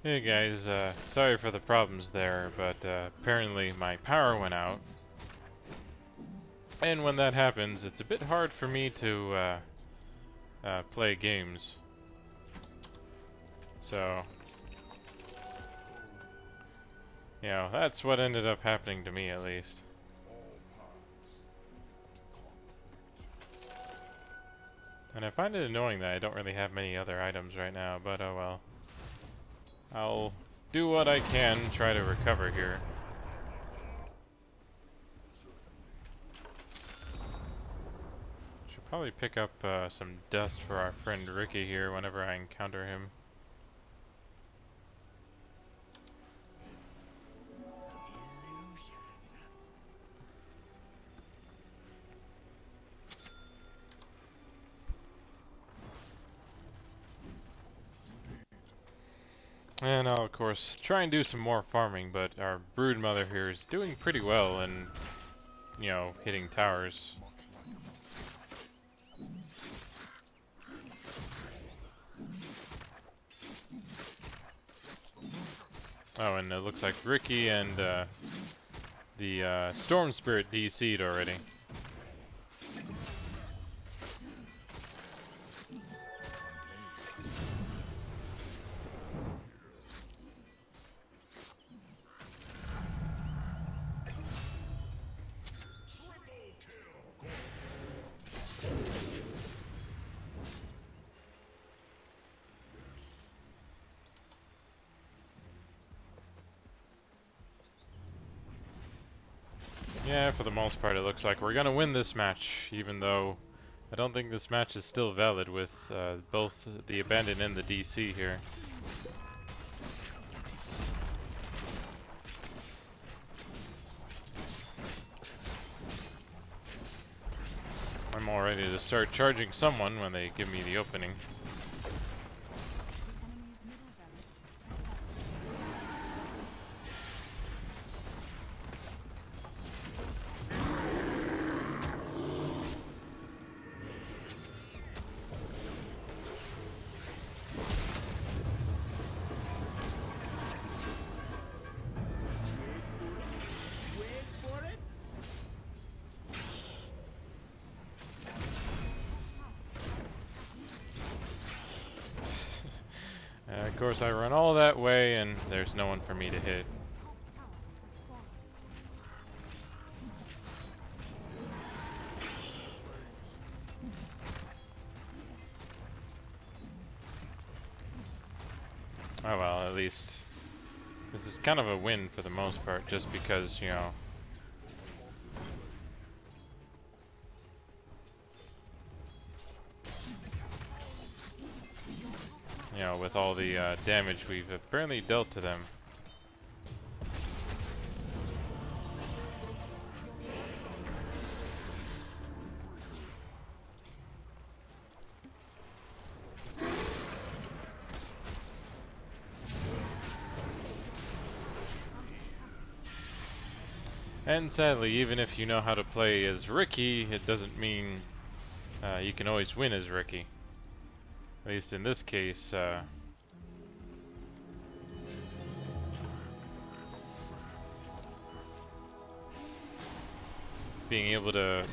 Hey guys, sorry for the problems there, but apparently my power went out. And when that happens, it's a bit hard for me to play games. So, you know, that's what ended up happening to me at least. And I find it annoying that I don't really have many other items right now, but oh well. I'll do what I can, try to recover here. Should probably pick up some dust for our friend Riki here whenever I encounter him. And I'll of course try and do some more farming, but our brood mother here is doing pretty well and, you know, hitting towers. Oh, and it looks like Riki and the Storm Spirit DC'd already. Yeah, for the most part it looks like we're gonna win this match, even though I don't think this match is still valid with both the Abandoned and the DC here. I'm all ready to start charging someone when they give me the opening. Of course I run all that way and there's no one for me to hit. Oh well, at least this is kind of a win for the most part, just because, with all the damage we've apparently dealt to them. And sadly, even if you know how to play as Riki, it doesn't mean you can always win as Riki. At least in this case, being able to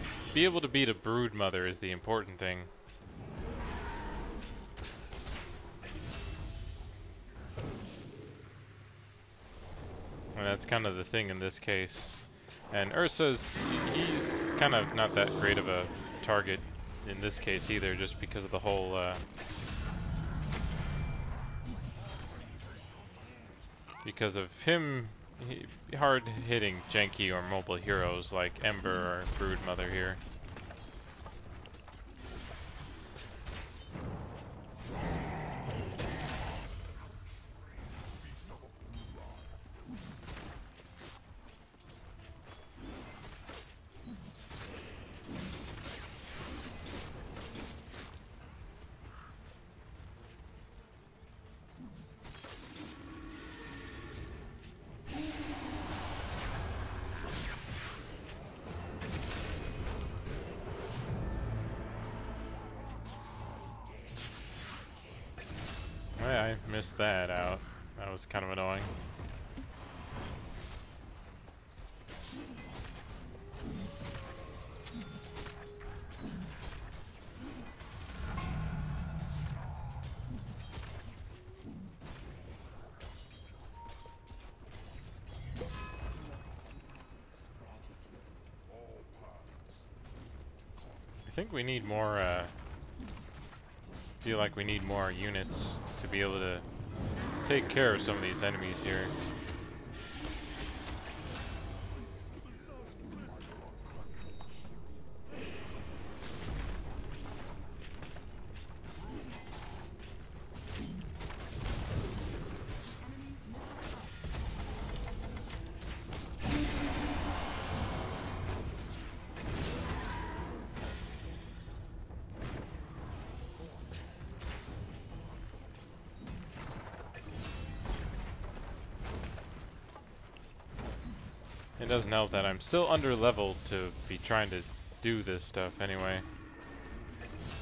beat a brood mother is the important thing. And that's kind of the thing in this case. And Ursa's, he's kind of not that great of a target in this case either, just because of the whole because of him hard hitting janky or mobile heroes like Ember or Brood Mother here. I missed that out. That was kind of annoying. I think we need more, feel like we need more units to be able to take care of some of these enemies here. It doesn't help that I'm still under leveled to be trying to do this stuff anyway.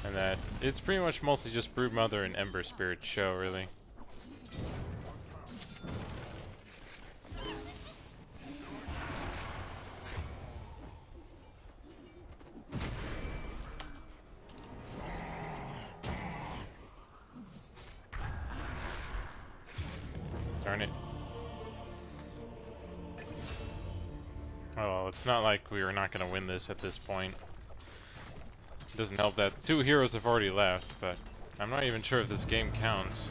And that it's pretty much mostly just Broodmother and Ember Spirit show, really. Darn it. Oh, well, it's not like we were not going to win this at this point. It doesn't help that 2 heroes have already left, but I'm not even sure if this game counts.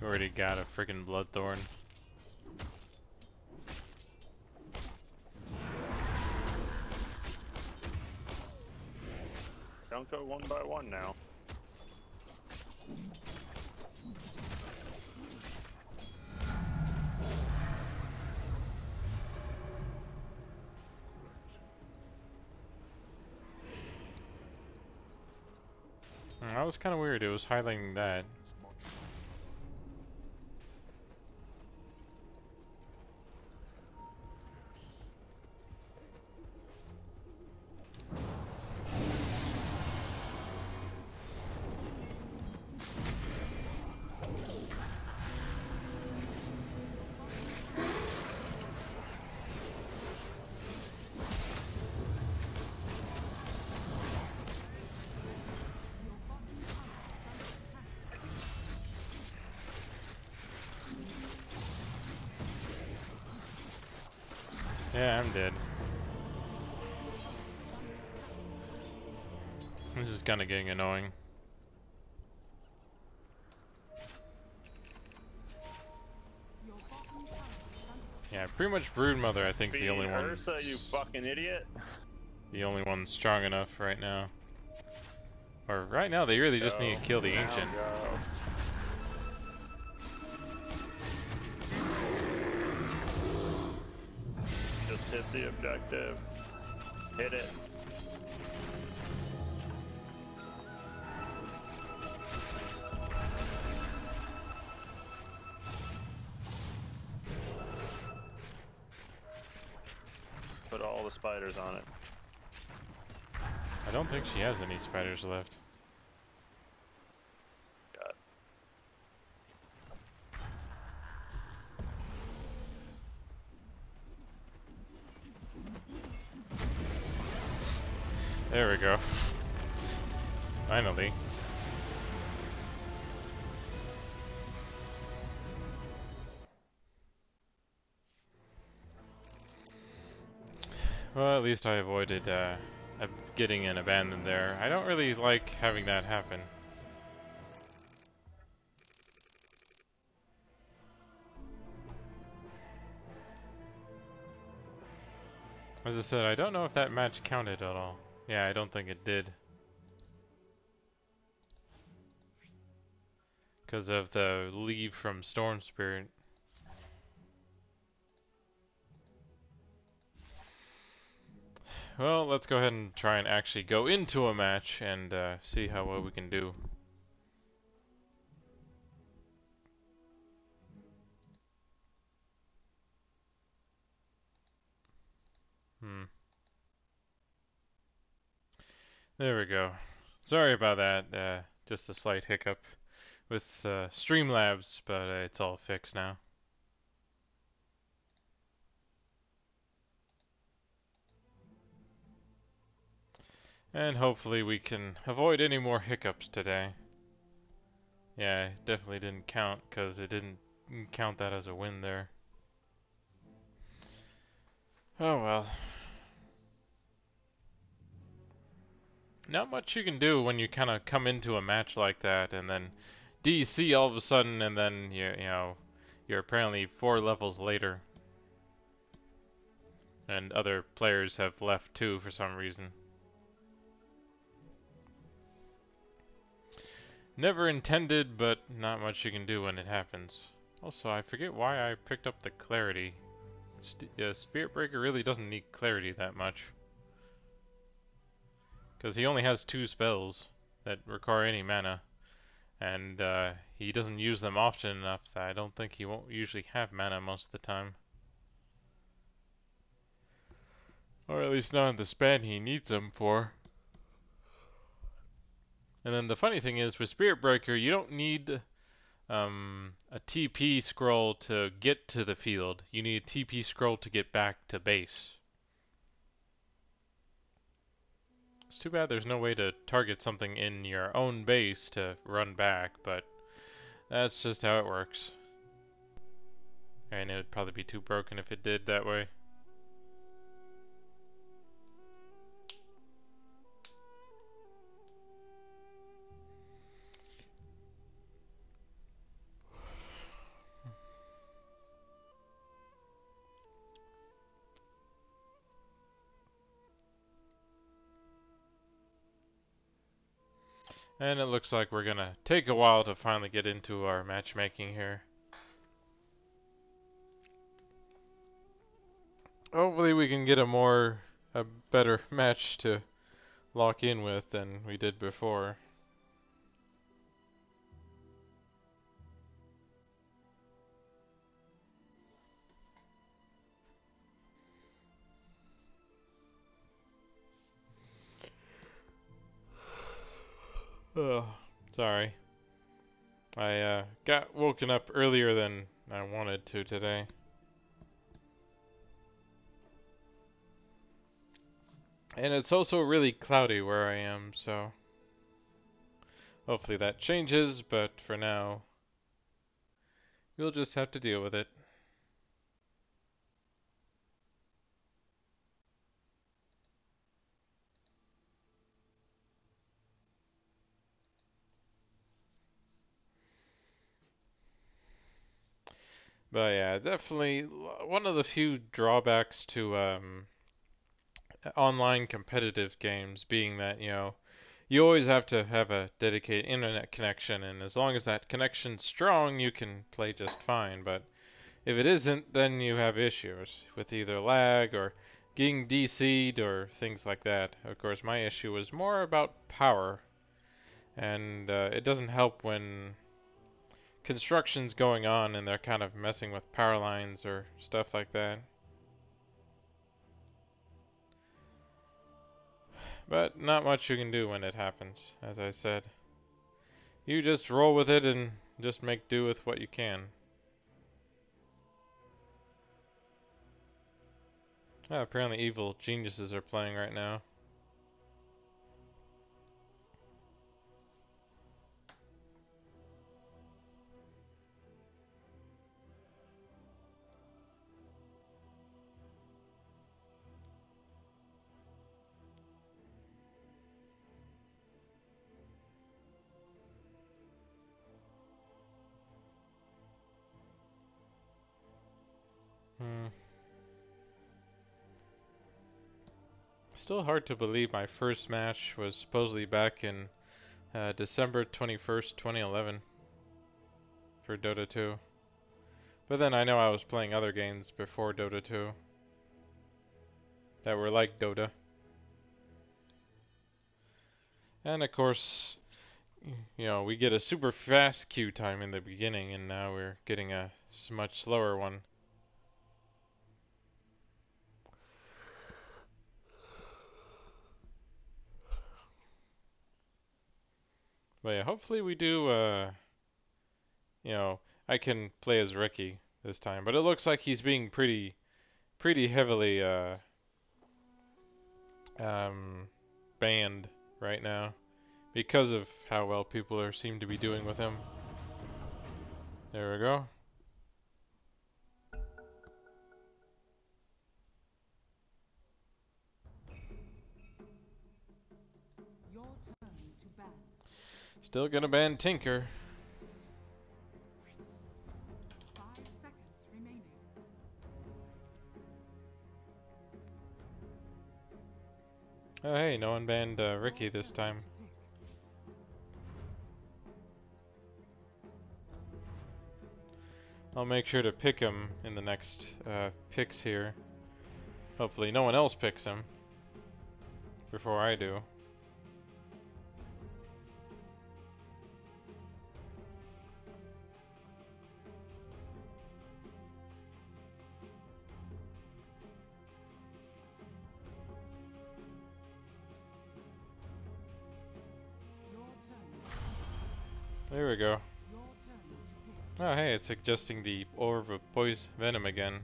Already got a freaking Bloodthorn. Don't go one by one now. That was kind of weird. It was highlighting that. Yeah, I'm dead. This is kinda getting annoying. Yeah, pretty much Broodmother I think is the only one. Ursa, you fucking idiot. The only one strong enough right now. Or right now they really just need to kill the Ancient. Just hit the objective. Hit it. Put all the spiders on it. I don't think she has any spiders left. God. There we go. Finally. Well, at least I avoided getting an abandoned there. I don't really like having that happen. As I said, I don't know if that match counted at all. Yeah, I don't think it did. Because of the leave from Storm Spirit. Well, let's go ahead and try and actually go into a match and see how well we can do. Hmm. There we go. Sorry about that. Just a slight hiccup with Streamlabs, but it's all fixed now. And hopefully we can avoid any more hiccups today. Yeah, it definitely didn't count because it didn't count that as a win there. Oh well. Not much you can do when you kind of come into a match like that and then DC all of a sudden and then you're apparently 4 levels later and other players have left too for some reason. Never intended, but not much you can do when it happens. Also, I forget why I picked up the clarity. Spirit Breaker really doesn't need clarity that much. Because he only has 2 spells that require any mana. And he doesn't use them often enough that I don't think he won't usually have mana most of the time. Or at least not in the span he needs them for. And then the funny thing is, with Spirit Breaker, you don't need a TP scroll to get to the field. You need a TP scroll to get back to base. It's too bad there's no way to target something in your own base to run back, but that's just how it works. And it would probably be too broken if it did that way. And it looks like we're gonna take a while to finally get into our matchmaking here. Hopefully we can get a better match to lock in with than we did before. Oh, sorry. I got woken up earlier than I wanted to today. And it's also really cloudy where I am, so hopefully that changes, but for now, we'll just have to deal with it. But yeah, definitely one of the few drawbacks to online competitive games being that, you always have to have a dedicated internet connection, and as long as that connection's strong, you can play just fine. But if it isn't, then you have issues with either lag or getting DC'd or things like that. Of course, my issue was more about power, and it doesn't help when construction's going on and they're kind of messing with power lines or stuff like that. But not much you can do when it happens, as I said. You just roll with it and just make do with what you can. Apparently evil geniuses are playing right now. Hmm. Still hard to believe my first match was supposedly back in December 21st, 2011 for Dota 2. But then I know I was playing other games before Dota 2 that were like Dota. And of course, you know, we get a super fast queue time in the beginning, and now we're getting a much slower one. But yeah, hopefully we do, you know, I can play as Riki this time. But it looks like he's being pretty heavily, um, banned right now because of how well people seem to be doing with him. There we go. Your turn to ban. Still gonna ban Tinker. 5 seconds remaining. Oh hey, no one banned Riki Your this turn time. to pick. I'll make sure to pick him in the next picks here. Hopefully no one else picks him before I do. Your turn. There we go. Your turn to pick. Oh hey, it's suggesting the Orb of Poison Venom again.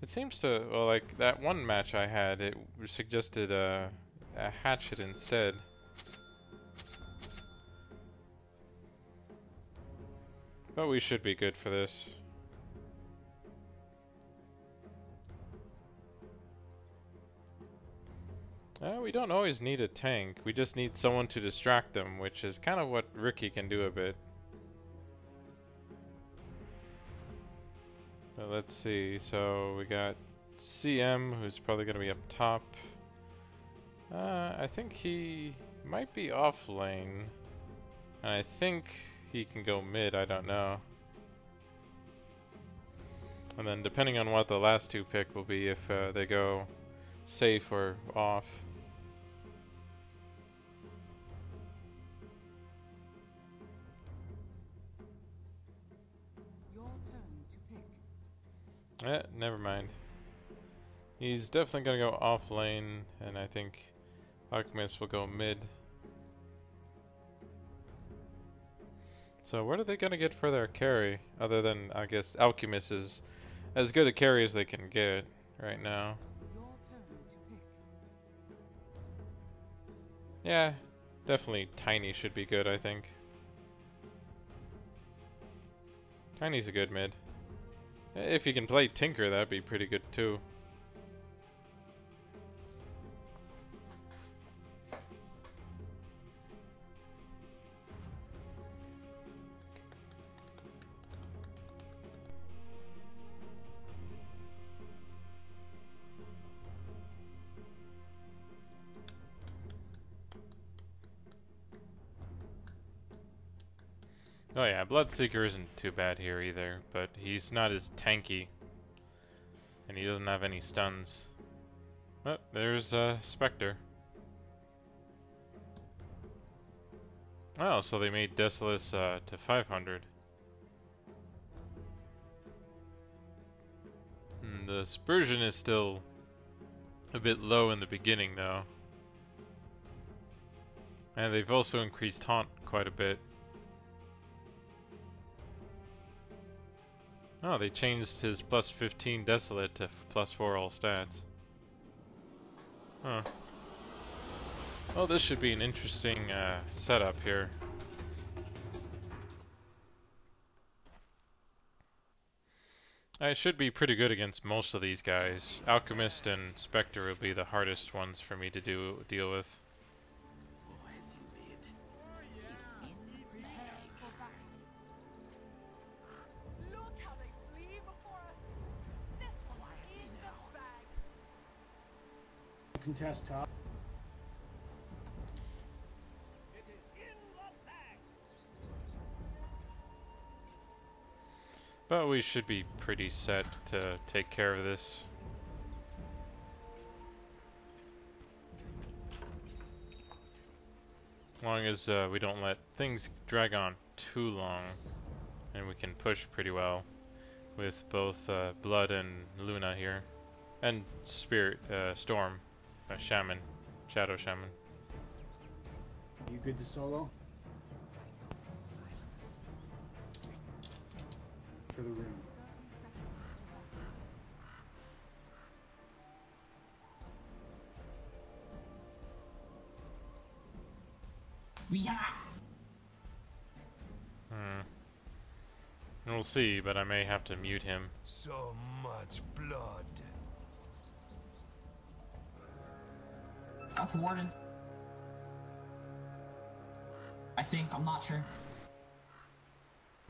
It seems to, well, like that one match I had, it suggested a hatchet instead. But we should be good for this. We don't always need a tank, we just need someone to distract them, which is kind of what Riki can do a bit. But let's see, so we got CM, who's probably going to be up top. I think he might be off lane. And I think he can go mid, I don't know. And then depending on what the last two pick will be, if they go safe or off. Your turn to pick. Never mind. He's definitely gonna go off lane, and I think Alchemist will go mid. So what are they gonna get for their carry? Other than, I guess, Alchemist is as good a carry as they can get right now. Your turn to pick. Yeah, definitely Tiny should be good, I think. Tiny's a good mid. If you can play Tinker, that'd be pretty good too. Oh yeah, Bloodseeker isn't too bad here either, but he's not as tanky. And he doesn't have any stuns. Oh, there's Spectre. Oh, so they made Desolace to 500. The Spursion is still a bit low in the beginning though. And they've also increased Haunt quite a bit. Oh, they changed his plus 15 Desolate to plus 4 all stats. Huh. Well, this should be an interesting setup here. I should be pretty good against most of these guys. Alchemist and Spectre will be the hardest ones for me to deal with. Prepare for battle. Look how they flee before us. This one's in the bag. Contest top. But we should be pretty set to take care of this. As long as we don't let things drag on too long. And we can push pretty well with both Blood and Luna here. And Spirit, Storm, Shaman, Shadow Shaman. You good to solo? For the room. 30 seconds to battle. Yeah. We'll see, but I may have to mute him. So much blood. That's Warden. I think. I'm not sure.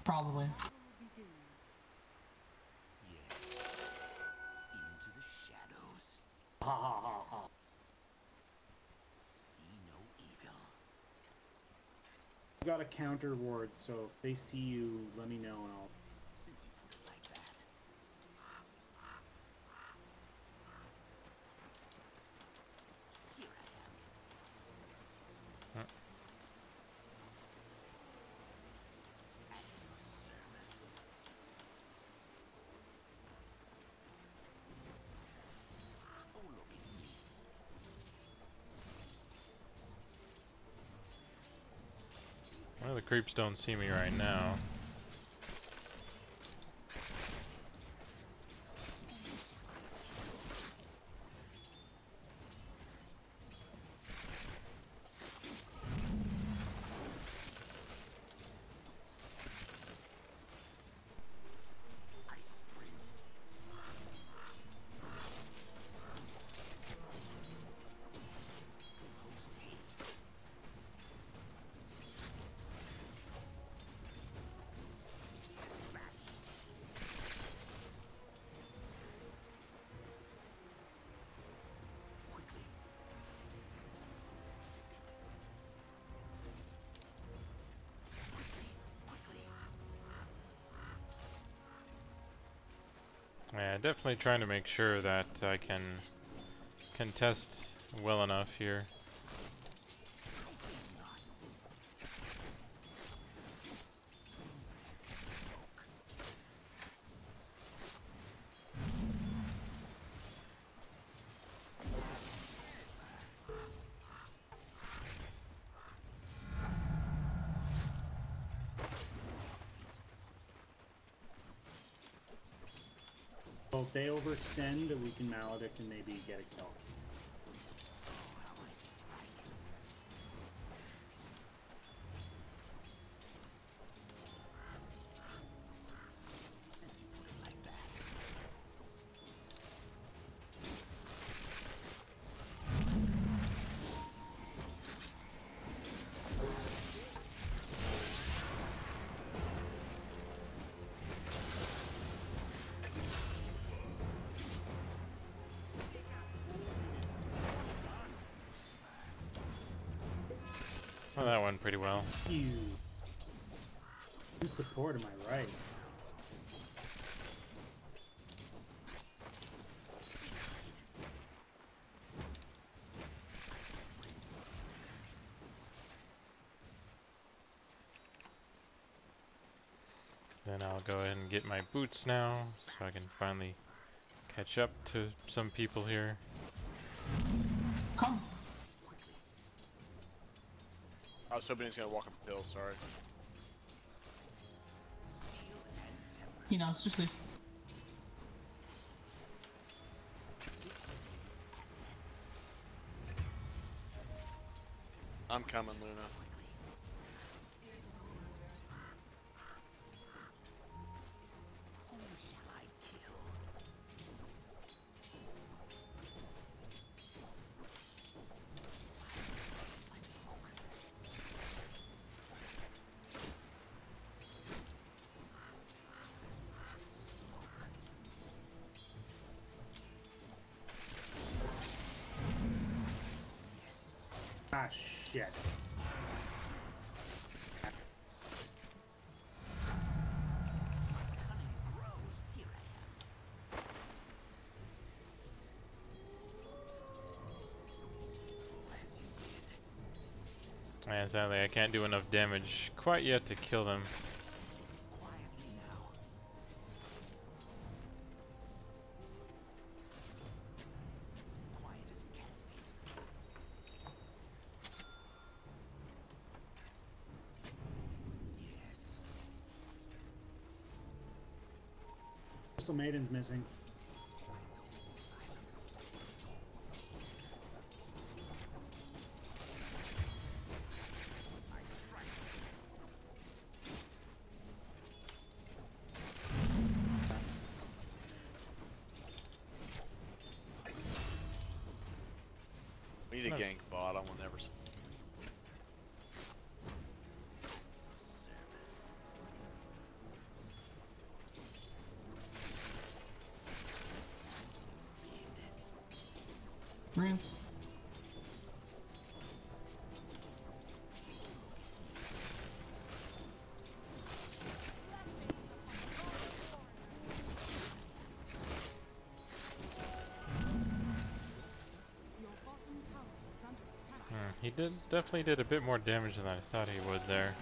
Probably. Battle begins. Yes. Into the shadows. Ha ha ha ha. See no evil. You got a counter ward, so if they see you, let me know and I'll. Since you put it like that. Here I am. At your service. Oh, look, it's me. Well, the creeps don't see me right now. I sprint. Post haste. Dispatch. Quickly. Quickly. Yeah, definitely trying to make sure that I can contest well enough here. So if they overextend, we can maledict and maybe get a kill. How I strike. Since you put it like that. Well, that went pretty well. You. Who's support am I right? Then I'll go ahead and get my boots now, so I can finally catch up to some people here. Come. I was hoping he's gonna walk up the hill, sorry. He knows. Just leave. I'm coming, Luna. Who shall I kill? Like smoke. Ah, shit. Cunning And sadly, I can't do enough damage quite yet to kill them. Quietly now. Quiet as a cat's feet. Yes. Crystal Maiden's missing. We need to gank bottom whenever. Runes. Your bottom tower is under attack. He definitely did a bit more damage than I thought he would there.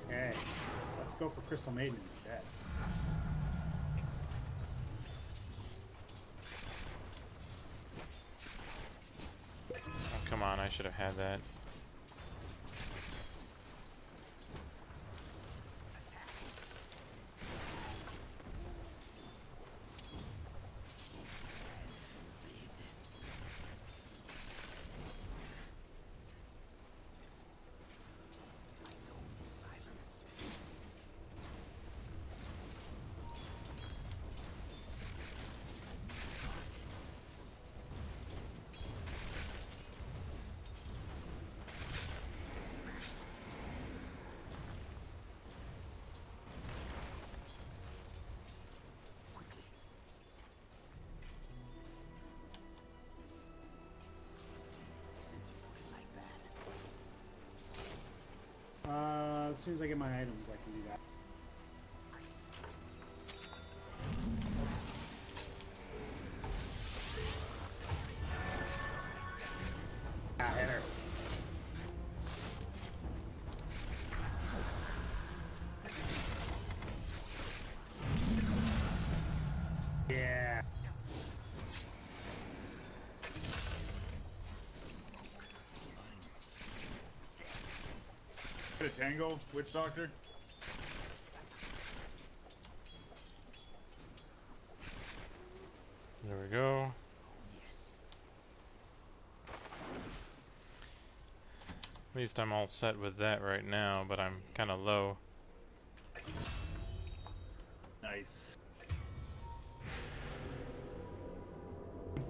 Okay, let's go for Crystal Maiden instead. Oh, come on, I should have had that. As soon as I get my items, I can do that. Ah, hit her. Yeah. Hit a tango, witch doctor. There we go. At least I'm all set with that right now, but I'm kind of low. Nice. Whom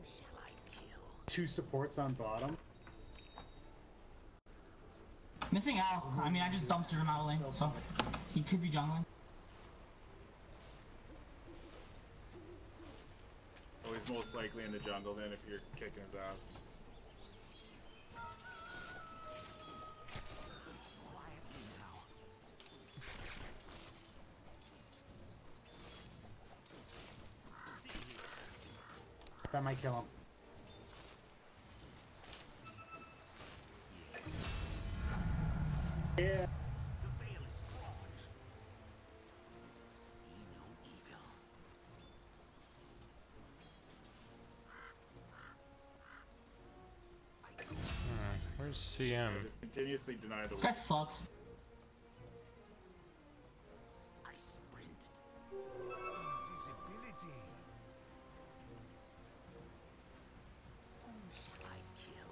shall I kill? 2 supports on bottom. Missing out. I mean, I just dumpstered him out of lane, so he could be jungling. Oh, he's most likely in the jungle then if you're kicking his ass. Quietly now. That might kill him. Yeah. The veil is drawn. See no evil. Where's Yeah, CM? just continuously deny the This guy sucks. I sprint. Invisibility. Whom shall I kill?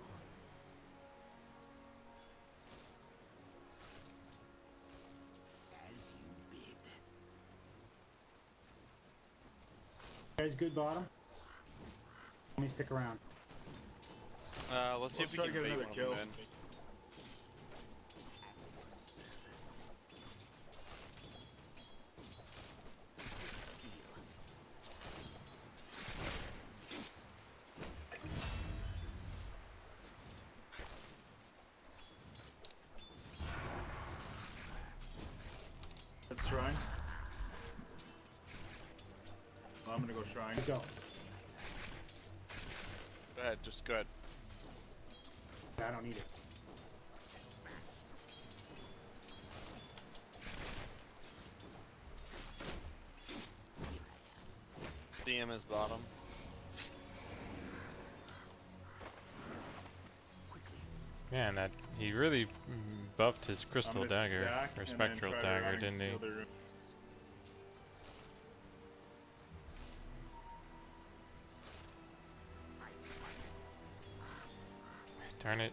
As you bid. Guys, good bottom. Let me stick around. Let's see Let's if try we to can get bait another one kill. of them in. shrine. Well, I'm gonna go shrine. Let's go. Go ahead, just go ahead. I don't need it. DM is bottom. Man, that he really buffed his crystal I'm gonna dagger stack or and then spectral try to dagger, run and didn't he? steal their room. Darn it.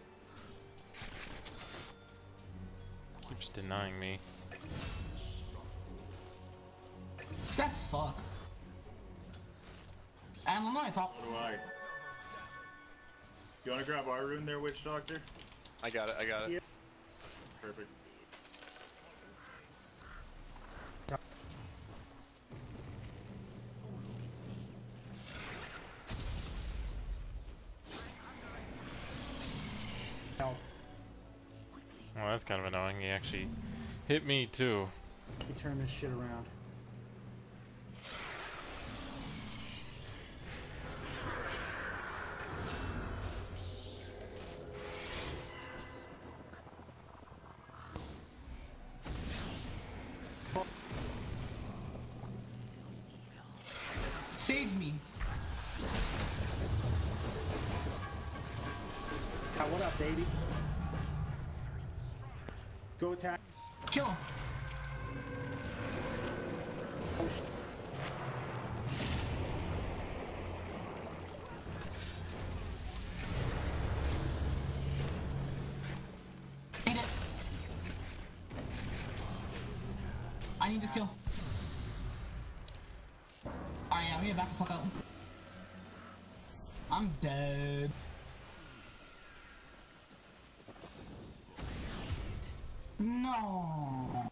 Keeps denying me. These guys suck. And I'm not top. So do I. You wanna grab our rune there, Witch Doctor? I got it, I got it. Yeah. Perfect. Help. Well, that's kind of annoying. He actually hit me too. We turn this shit around. Save me. What up, baby? Go attack. Kill him. Oh, sh Eat it. I need this kill. Alright, yeah, we need to back the fuck up. I'm dead. No.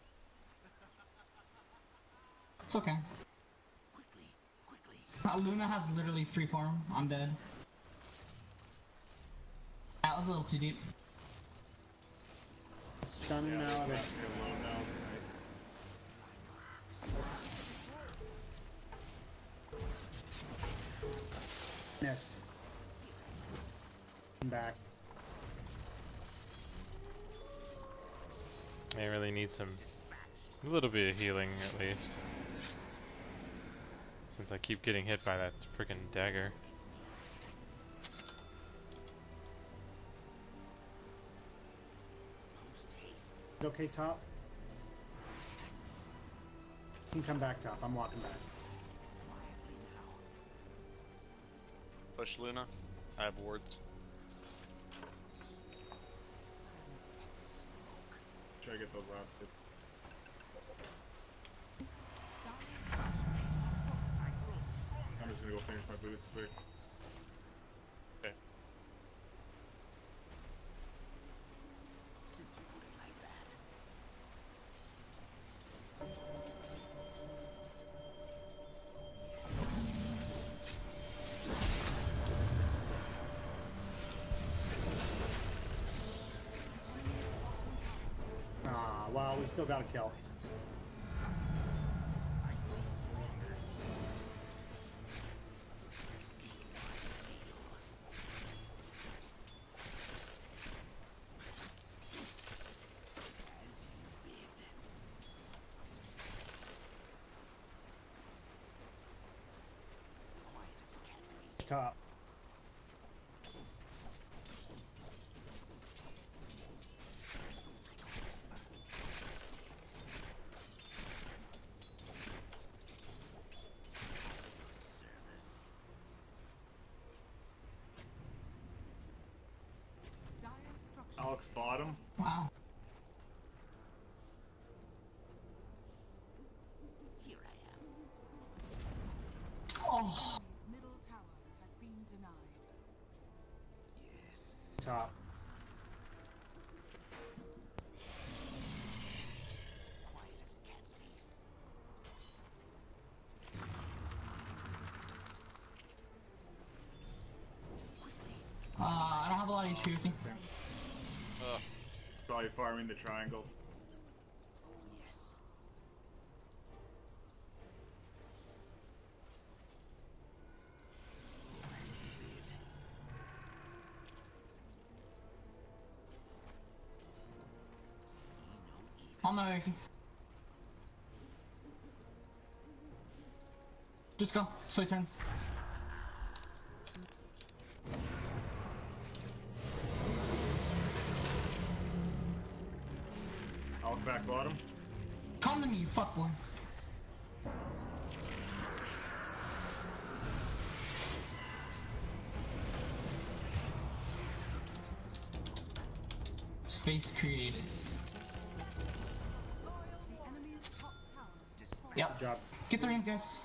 It's okay. Luna has literally free form. I'm dead. That was a little too deep. stunning Yeah, now. that That makes me alone now. It's missed. I'm back. I really need a little bit of healing at least. Since I keep getting hit by that freaking dagger. It's okay, top. You can come back, top. I'm walking back. Push Luna. I have wards. try to get those last two. I'm just gonna go finish my boots quick. Okay. Ah, wow, we still got a kill. Top. Dire structure. Alex bottom. Wow. Oh. Enemy's middle tower has been denied. Top. I don't have a lot of HP with me. Ugh. Probably farming the triangle. On my way. Just go. Slow turns. I'll back bottom. Come to me, you fuckboy. Space created. The enemy's top tower destroyed. Yep. Good job. Get the rings, guys.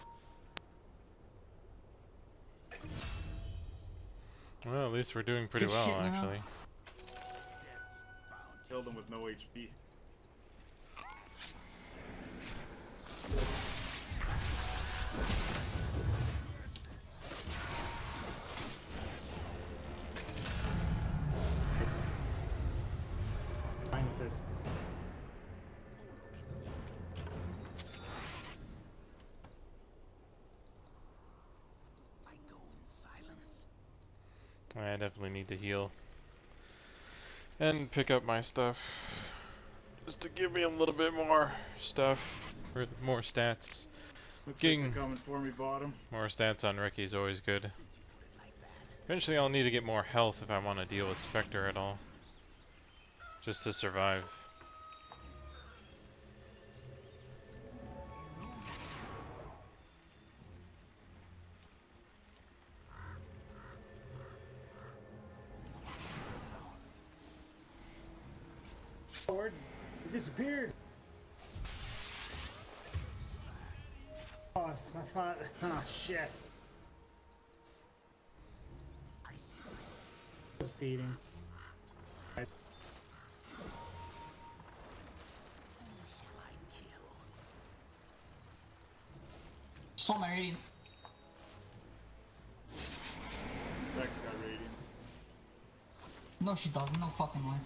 Well, at least we're doing pretty Good well, shit now. actually. Killed him with no HP. Nice. Fine with this. I go in silence. I definitely need to heal. And pick up my stuff. Just to give me a little bit more stuff. Or more stats. Looks King. like you're coming for me, bottom. More stats on Riki is always good. Since you put it like that. Eventually I'll need to get more health if I want to deal with Spectre at all. Just to survive. Forward. It disappeared. Oh, I thought. Oh shit. Was feeding. Who shall I kill? Saw my radiance. Specs got radiance. No, she doesn't. No fucking way.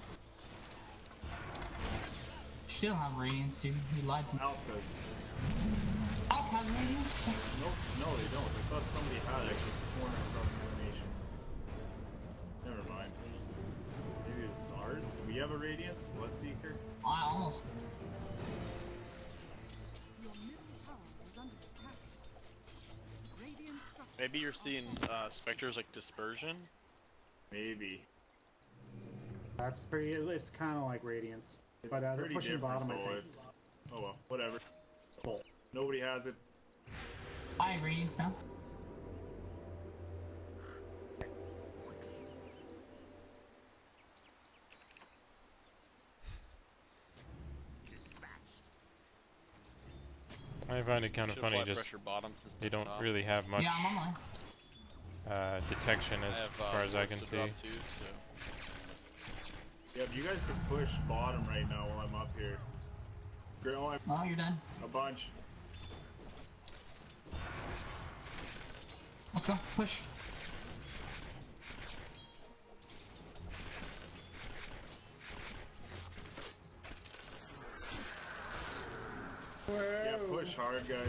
She don't have radiance, dude. You lied to me. Alpha. Alp has radiance? Nope, no they don't. I thought somebody had it. I just sworn I saw the animation. Never mind. Maybe it's ours? Do we have a radiance? Bloodseeker? I almost. Your middle tower is under attack. Radiant structure. Maybe you're seeing specters like dispersion. Maybe. That's pretty. It's kind of like radiance. It's But they're pretty pushing different bottom, I though. think. It's... Oh well, whatever. Cool. Nobody has it. I have radiance now. Dispatched. I find it kind of Should funny, apply just pressure bottom since they they're don't top. really have much Yeah, I'm online. detection I as have, far as I wards can to see. drop too, so. Yeah, if you guys could push bottom right now while I'm up here. Oh, I'm Oh, you're dead. a bunch. Let's go. Push. Yeah, push hard, guys.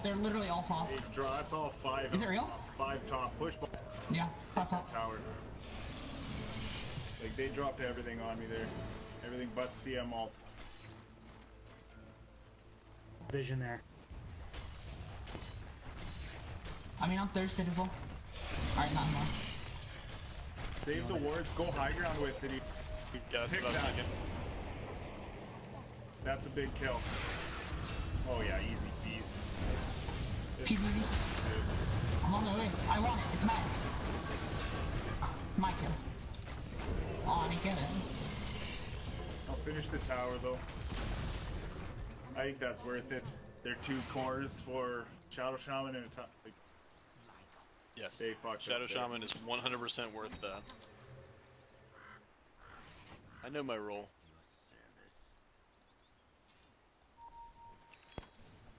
They're literally all top. Hey, draw. That's all five. Is it real? Five top. Push bottom. Yeah, top. Tower. Like they dropped everything on me there. Everything but CM alt. Vision there. I mean, I'm thirsty as well. Alright, not more. Save the wards. Go high ground with it. Yeah, that's Pick what I was that. thinking. That's a big kill. Oh yeah, easy peasy. Peasy easy. I'm on my way. I want it. It's mine. My kill. Oh, I didn't get it. I'll finish the tower though. I think that's worth it. They're 2 cores for Shadow Shaman and a top. Like, Yes. they fucked Shadow up there. Shaman is 100% worth that. I know my role. Service.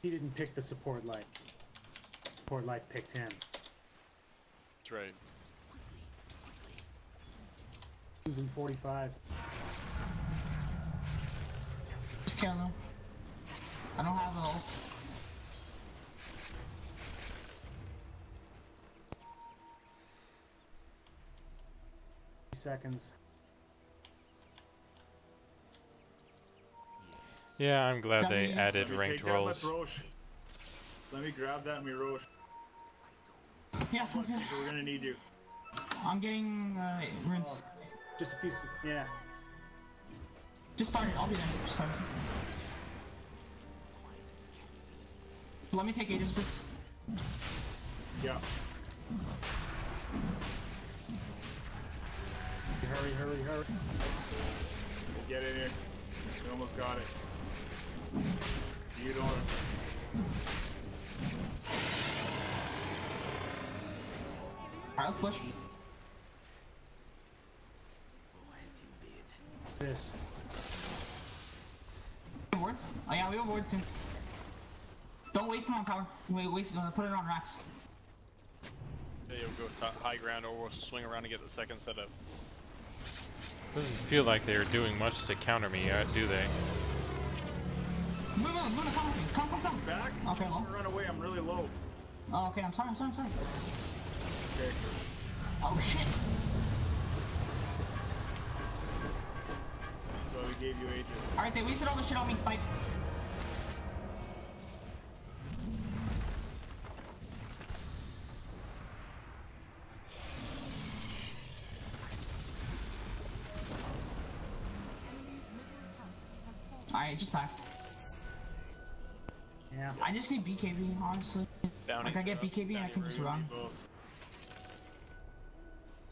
He didn't pick the support light. Support light picked him. That's right. Losing 45. Just kill them. I don't have it all. Seconds. Yeah, I'm glad they Let me added Let me ranked take that. Let's roles. Roche. Let me grab that and we Roche. Yeah, sounds good. We're gonna need you. I'm getting runes. Oh, just a few. Yeah. Just start it. I'll be there. Just start it. Let me take Aegis, please. Yeah. Hurry, hurry, hurry. Get in here. We almost got it. You don't. Alright, let's push. This. We have wards? Oh yeah, we have wards soon. Don't waste them on tower. Waste them. Put it on racks. Yeah, we'll go high ground or we'll swing around and get the second set up. Doesn't feel like they're doing much to counter me, do they? Move, Luna, come with me. Come. Back? Okay, low. Run away, I'm really low. Oh, okay, I'm sorry. Okay. Oh shit. So we gave you Aegis. Alright, they wasted all the shit on me. Fight. Alright, just back. Yeah. I just need BKB, honestly. Bounty. Like, I get BKB and I can just run. Both.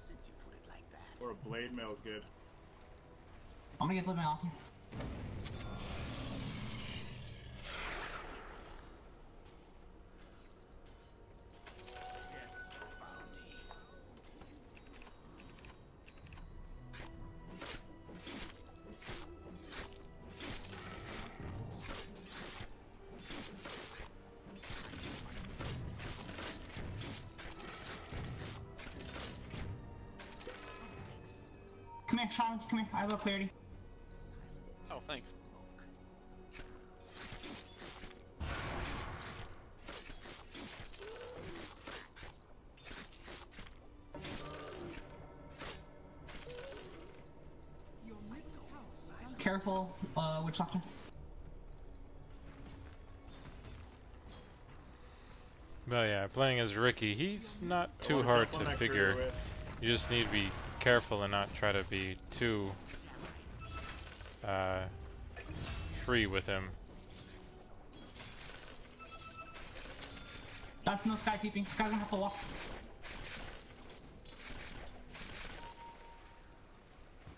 Since you put it like that. Or a blade mail's good. I'm gonna get Living off you. Come here, Sean, come here. I have a clarity. Oh, thanks. Your middle tower is under Careful, Witch Doctor. But yeah, playing as Riki, he's not I too wanna hard jump on to that figure. courier with. You just need to be careful and not try to be too free with him. That's no Sky TP. Sky's gonna have to walk.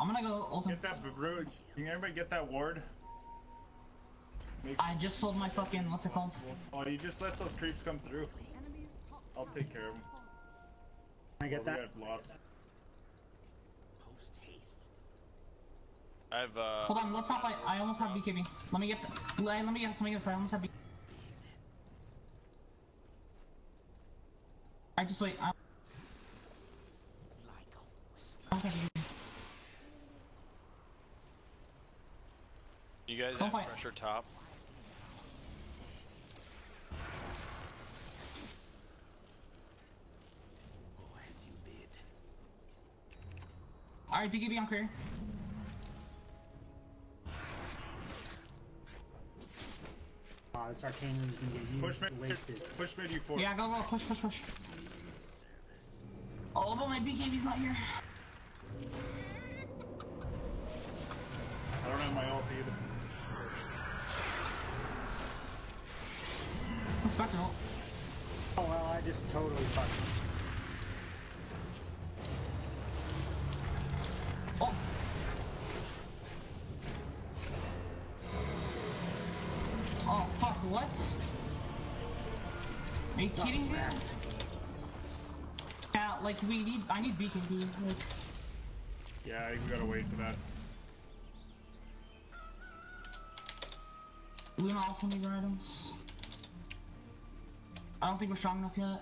I'm gonna go ult him. Get that root. Can everybody get that ward? Make I just sold my fucking, what's it called? Oh, you just let those creeps come through. enemy's top I'll take care of them. Can I get We that? got lost. Post haste. I've Hold on, let's not fight. I almost have BKB. Let me get let me get this. I almost have BKB. I just wait. I Like a whisper. almost have BKB. you guys Don't have fight. pressure top. Go as you bid. Alright, BKB on clear. This arcane room's gonna get Push used, mid, wasted. push mid, you four. Yeah, go, push. Oh, but my BKB's not here. I don't have my ult either. Let's back to ult. Oh well, I just totally fucked. Oh! Oh, fuck, what? Are you kidding me? Wrecked. Yeah, like, I need BKB. Like, Yeah, I think we gotta wait for that. Luna also needs items. I don't think we're strong enough yet.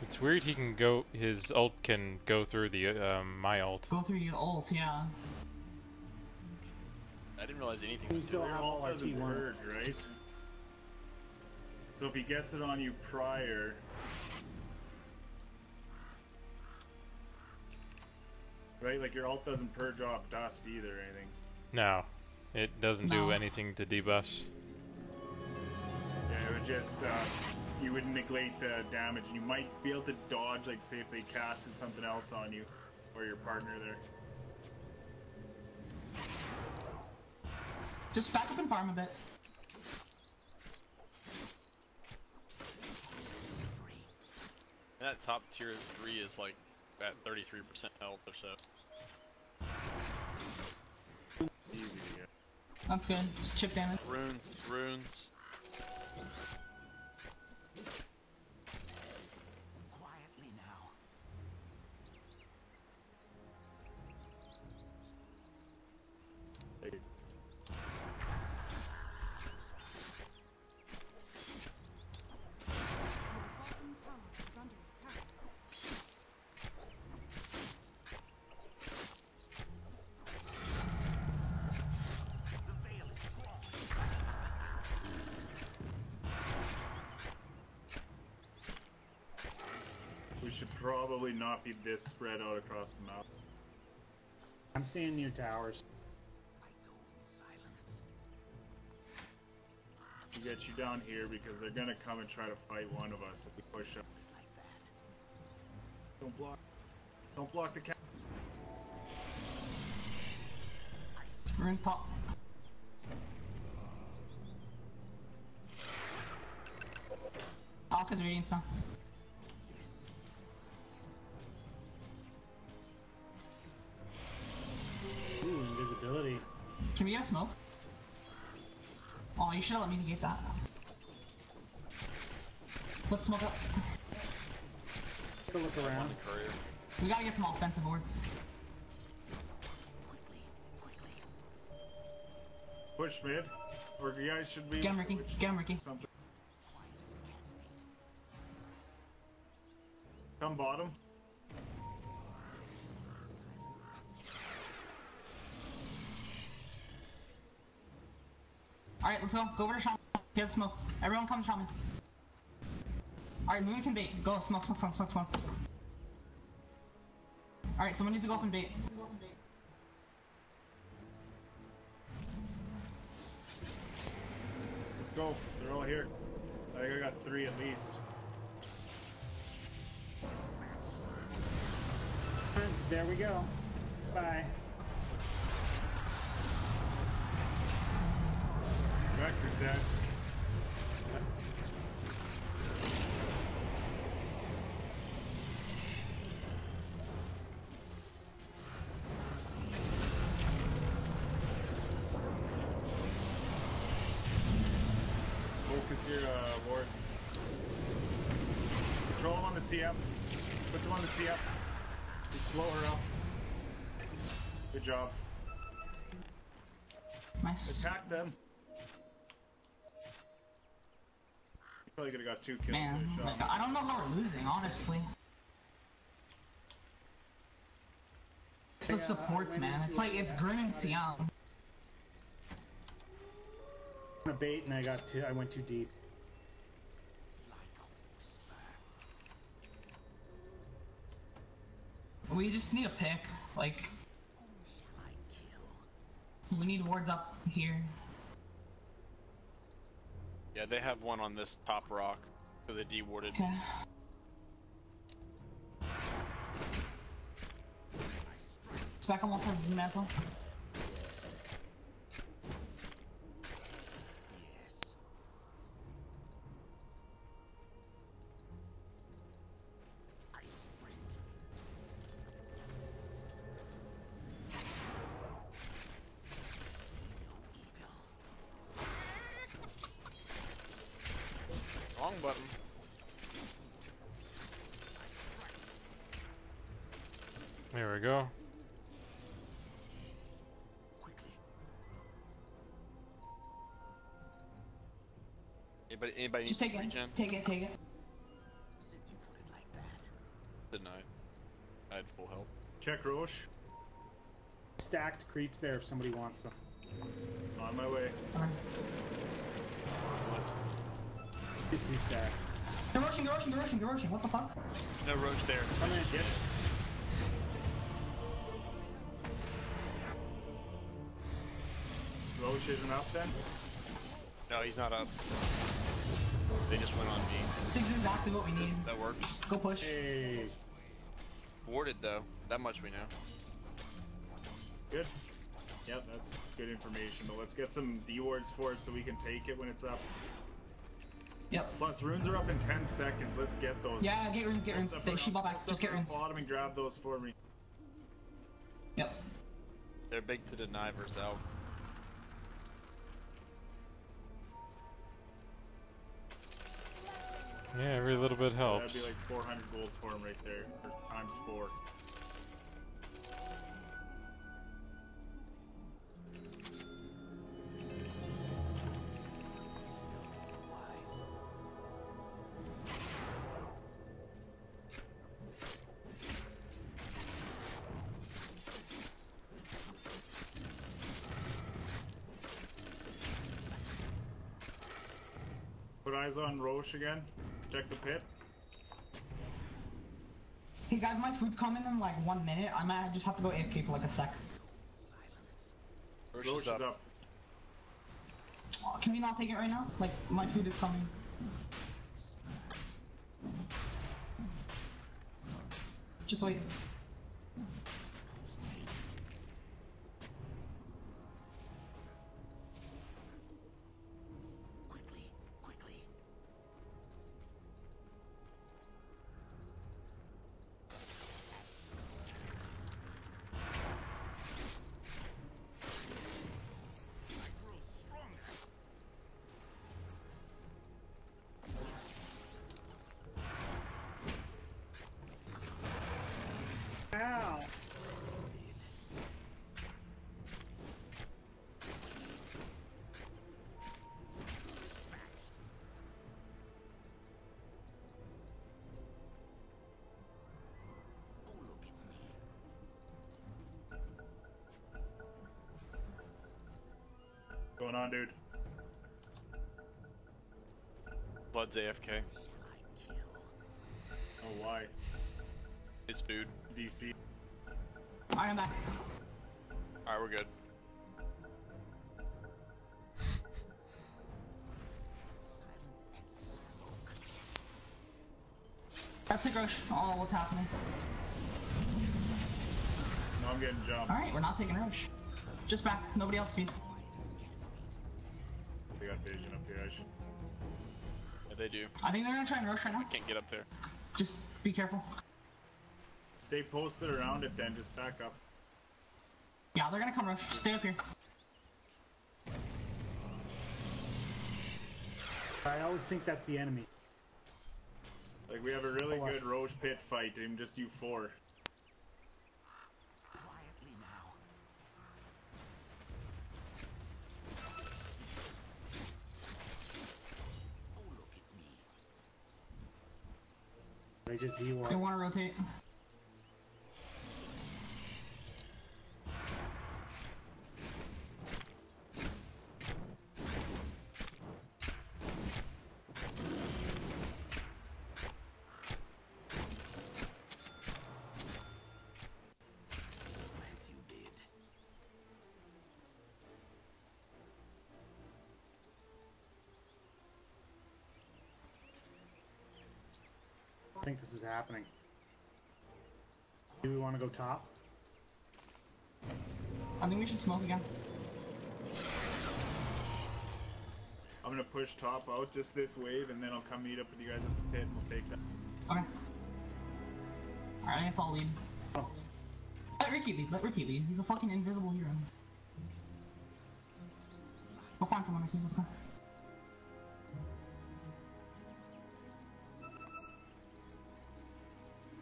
It's weird he can go, his ult can go through the, my ult. Go through your ult, yeah. I didn't realize anything We was still Your have all ult our doesn't T1. purge, right? So if he gets it on you prior... Right, like your ult doesn't purge off dust either or anything. No. It doesn't No. do anything to debuff. Yeah, it would just, you would negate the damage, and you might be able to dodge, like, say if they casted something else on you, or your partner there. Just back up and farm a bit. That top tier 3 is like at 33% health or so. Easy to get. That's good. Just chip damage. Runes. Quietly now. Hey, Your bottom tower is under attack. The veil is strong. we should probably not be this spread out across the map. I'm staying near towers. I go in silence. To get you down here because they're gonna come and try to fight one of us if we push up. Like that. Don't block the cat. Rune's top. Alka's radiance now. Ooh, invisibility. Can we get a smoke? Oh, you should have let me get that. Let's smoke up. Take a look around. Courier. We gotta get some offensive boards. Push mid. Or you guys should be. Get him, Ricky. Get him, Ricky. Something. Quiet as a cat's meat. Come bottom. Alright, let's go. Go over to Shaman. He has smoke. Everyone come to Shaman. Alright, Luna can bait. Go, smoke. Alright, someone needs to go up and bait. Let's go. They're all here. I think I got 3 at least. There we go. Bye. Spectre's dead. Focus your wards. Control them on the CF. Put them on the CF. Just blow her up. Good job. Nice. Attack them. You probably could have got 2 kills Man, with a like, shot. I don't know how we're losing, honestly. It's the Yeah, supports, I went man. into It's like, it, it's yeah. Grim and Siam. I'm a bait and I went too deep. Like a whisper. We just need a pick. Like, Whom shall I kill? we need wards up here. Yeah, they have one on this top rock because they dewarded. Okay. Spec almost has the mantle. Yes. I sprint. No evil. Wrong button. There we go. Quickly. Anybody Just need take it. regen? Take it, take it. Since you put it like that. Didn't I? I had full health. Check Roche. Stacked creeps there if somebody wants them. On my way. Get 2 stacked. They're rushing. What the fuck? No roach there. Come in, get it. Roche isn't up then? No, he's not up. They just went on me. This is exactly what we need. That works. Go push. Hey. Warded though. That much we know. Good. Yep, that's good information. But let's get some D wards for it so we can take it when it's up. Yep. Plus, runes are up in 10 seconds. Let's get those. Yeah, get runes, get runes. She bought back. Just get runes. Bottom and grab those for me. Yep. They're big to deny versus out. Yeah, every little bit helps. That'd be like 400 gold for him right there, or times 4. Put eyes on Roche again. Check the pit. Hey guys, my food's coming in like 1 minute. I might just have to go AFK for like a sec. Roche is up. Oh, can we not take it right now? Like, my food is coming. Just wait. Quickly, quickly. Ow. Oh, look, it's me. What's going on, dude? Blood's AFK. Shall I kill? Oh, why? It's food. DC. Alright, I'm back. Alright, we're good. Silent as smoke. That's a Roche. Oh, what's happening? No, I'm getting jumped. Alright, we're not taking Roche. Just back. Nobody else feed. They got vision up here. I should. Yeah, they do. I think they're gonna try and Roche right now. Can't get up there. Just be careful. Stay posted around it then. Just back up. Yeah, they're gonna come Roche. Stay up here. I always think that's the enemy. Like, we have a really good Roche pit fight. And just you 4. Quietly now. Oh, look, it's me. They just They D-ward. wanna rotate. As you did. I think this is happening. Do we want to go top? I think we should smoke again. I'm gonna push top out just this wave, and then I'll come meet up with you guys at the pit, and we'll take that. Okay. Alright, I guess I'll lead. Oh. Let Riki lead, let Riki lead. He's a fucking invisible hero. Go find someone, Riki, let's go.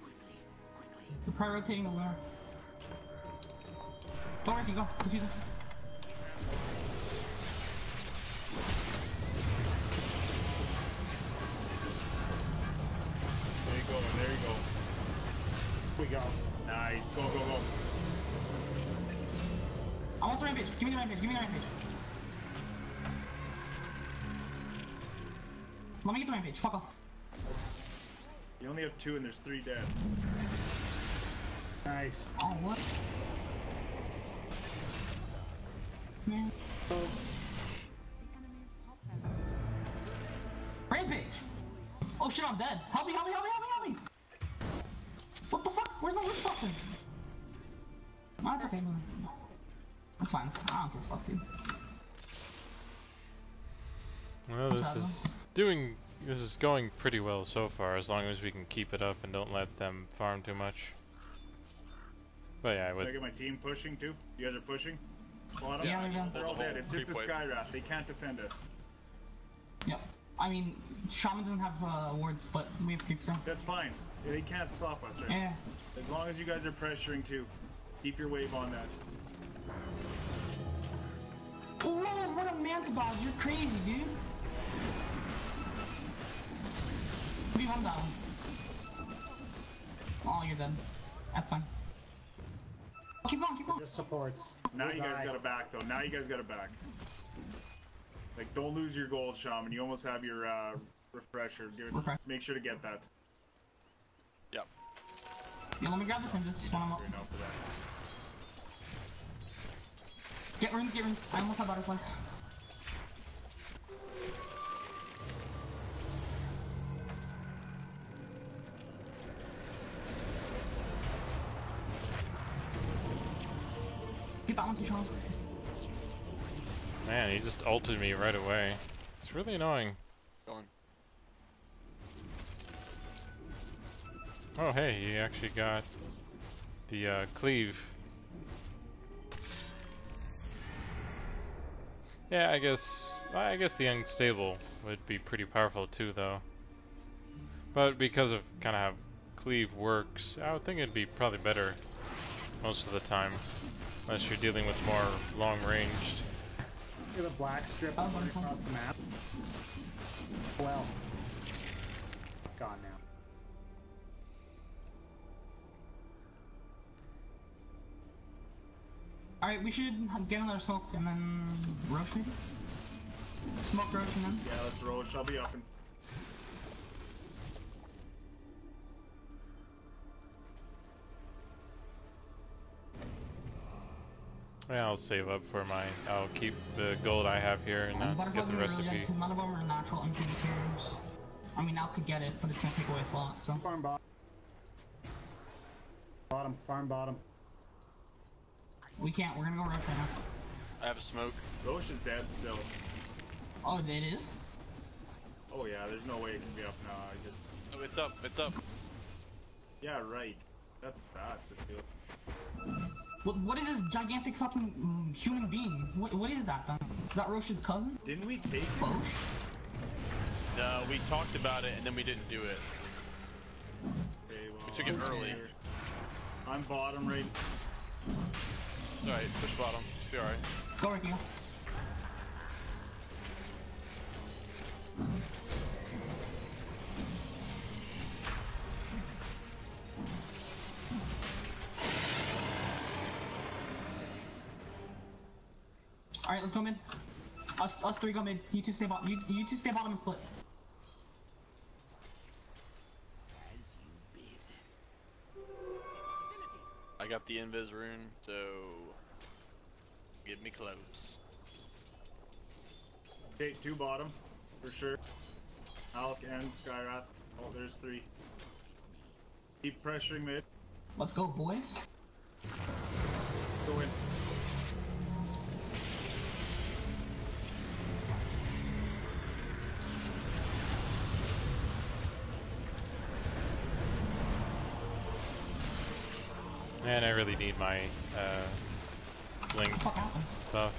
Quickly, quickly. We're probably rotating the lunar. Go, Riki, go. Defuse him. There you go, there you go. We go. Nice. Go, go, go. I want the rampage. Give me the rampage. Give me the rampage. Let me get the rampage. Fuck off. You only have 2, and there's 3 dead. Nice. Oh, what? man. The enemy's top barracks. Rampage! Oh shit, I'm dead. Help me, help me, help me, help me, help me! What the fuck? Where's my witch button? No, that's okay, man. That's fine, that's fine. I don't give a fuck, dude. Well, this is going pretty well so far, as long as we can keep it up and don't let them farm too much. But yeah, Can I get my team pushing too? You guys are pushing? Bottom? Yeah. They're all dead. It's just a Creep sky rat. They can't defend us. Yep. I mean, Shaman doesn't have wards, but we have creeps in. That's fine. They can't stop us, right? Yeah. As long as you guys are pressuring too. Keep your wave on that. Oh, what a manta dodge. You're crazy, dude. Leave him down. Oh, you're dead. That's fine. Keep going, keep going. Just supports. Now We'll you guys die. got it back though. Now you guys got it back. Like, don't lose your gold, Shaman. You almost have your refresher. Refresh. Make sure to get that. Yep. Yeah, let me grab this and just spawn him up. Good enough for that. Get runes, get runes. I almost have butterfly. Get that one too, Sean. Man, he just ulted me right away. It's really annoying. Going. Oh hey, he actually got the cleave. Yeah, I guess the unstable would be pretty powerful too, though. But because of kind of how cleave works, I would think it'd be probably better most of the time, unless you're dealing with more long-ranged. Look at the black strip going across the map. Well, it's gone now. Alright, we should get another smoke and then Roche maybe? Smoke Roche and then? Yeah, let's Roche. I'll be up in. Yeah, I'll save up for my. I'll keep the gold I have here and get Butterflies the are really good recipe. because none of them are natural indicators. I mean, now could get it, but it's gonna take away a slot, so. Farm bottom. Bottom, farm bottom. We can't, we're gonna go Roche right now. I have a smoke. Roche is dead still. Oh, it is? Oh yeah, there's no way it can be up now. I just. Oh, it's up. It's up. Yeah, right. That's fast. I feel. What is this gigantic fucking human being? What is that then? Is that Roche's cousin? Didn't we take it? Roche? No, we talked about it and then we didn't do it. Okay, well, We took it early. I'm bottom right. Alright, push bottom. Be alright. Go Ricky, go. Alright, let's go mid. Us three go mid. You two stay bottom. You two stay bottom and split. I got the invis rune, so give me close. Okay, 2 bottom for sure. Alk and Skyrath. Oh, there's 3. Keep pressuring mid. Let's go, boys. Go in. Man, I really need my blink What the fuck happened? stuff.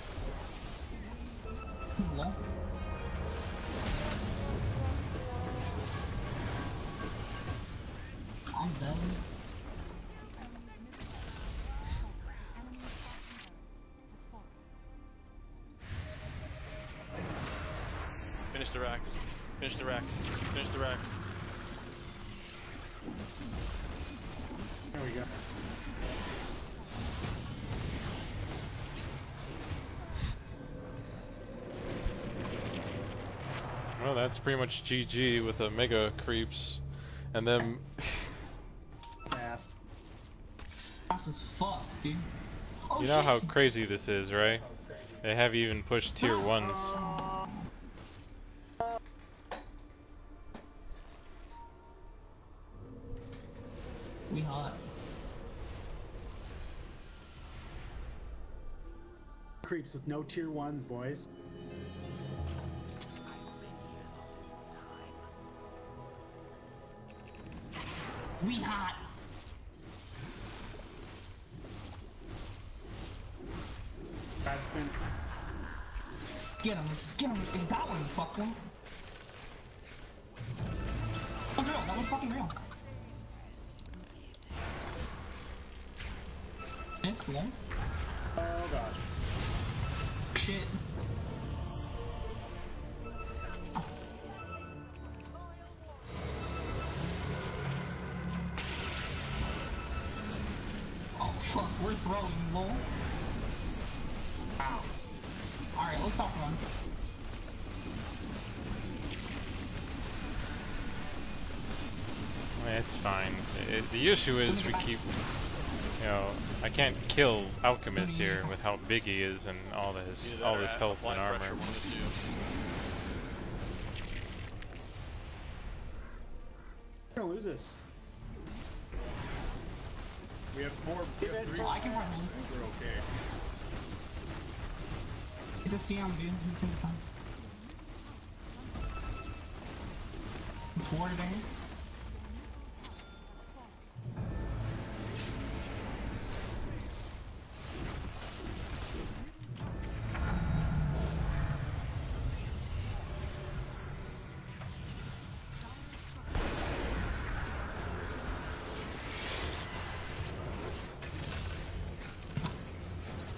Lol. I'm dead. Enemy's bottom barracks has fallen. Finish the racks. Finish the racks. Finish the racks. There we go. Well, that's pretty much GG with the mega creeps, and then Fast. Fast as fuck, dude. Oh, you know shit. how crazy this is, right? They have even pushed tier 1s. We hot. Creeps with no tier 1s, boys. We hot. Braxton. Get him, get that one, you fucker. That one's real, that one's fucking real. Miss, slow. Oh gosh. Shit. Oh fuck, we're throwing, lol. Ow. Alright, let's stop run. It's fine. The issue is we keep, you know, I can't kill Alchemist here with how big he is and all his health and armor. We're gonna lose this. We have three. Oh, I can run him. We're okay. It's a CM, dude. You can be fine. It's warded in.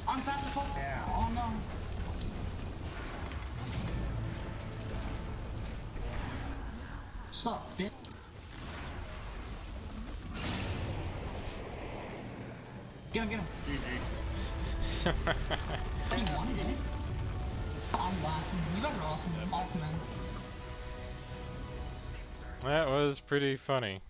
I'm fast as fuck. Yeah. Oh no. Sup, bitch? Get him, get him. GG. He won, didn't he? I'm laughing. You guys are awesome. All command. That was pretty funny.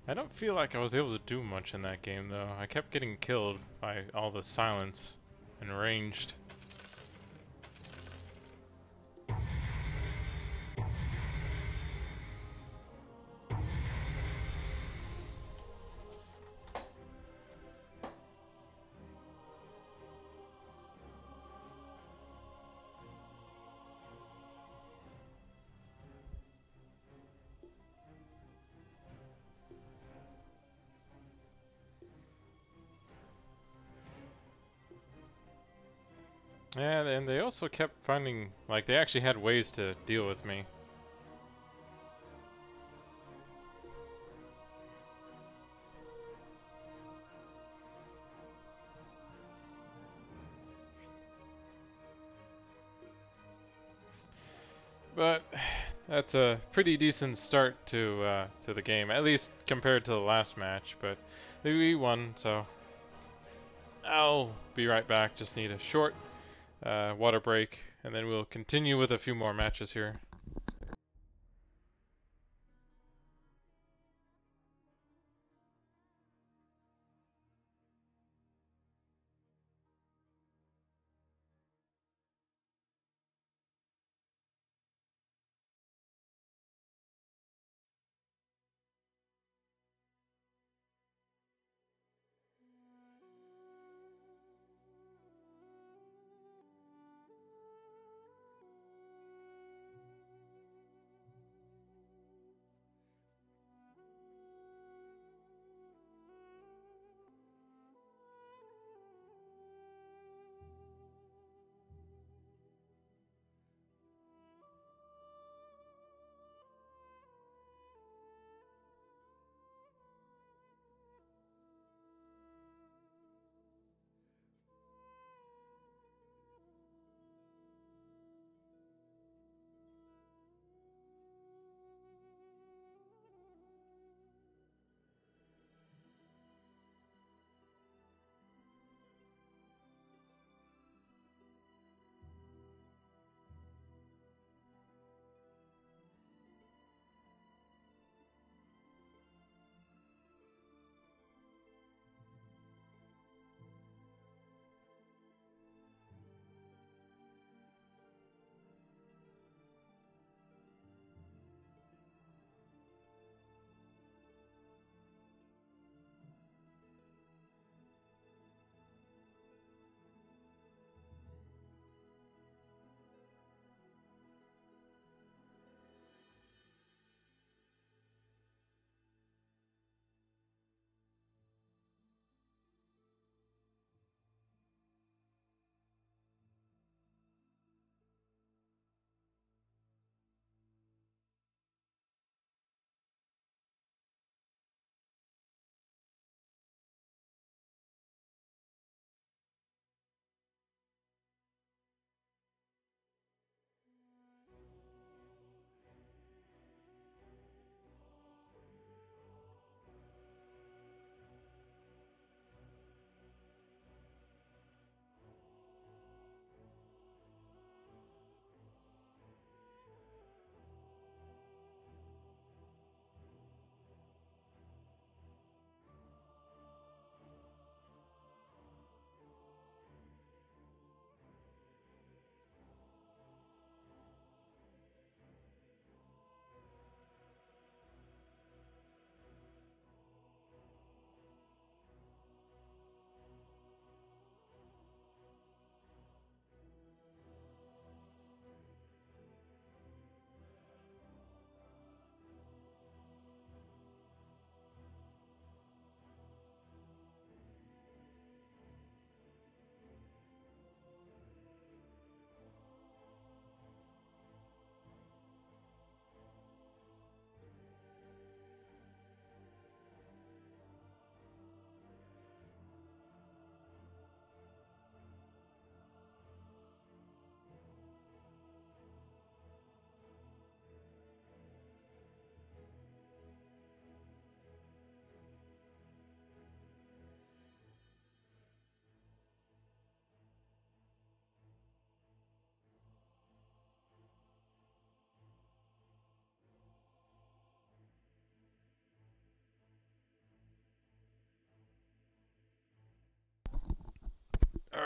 I don't feel like I was able to do much in that game though. I kept getting killed by all the silence and ranged. Yeah, and they also kept finding, like, they actually had ways to deal with me. But that's a pretty decent start to the game, at least compared to the last match. But we won, so I'll be right back. Just need a short water break, and then we'll continue with a few more matches here.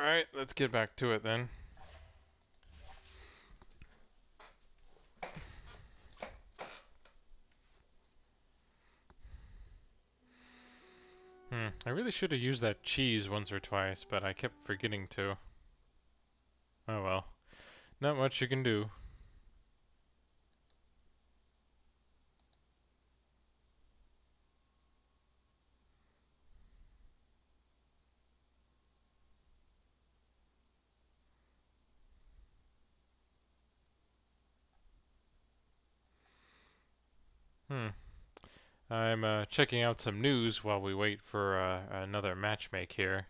Alright, let's get back to it then. I really should have used that cheese once or twice, but I kept forgetting to. Oh well. Not much you can do. Hmm. I'm checking out some news while we wait for another matchmake here.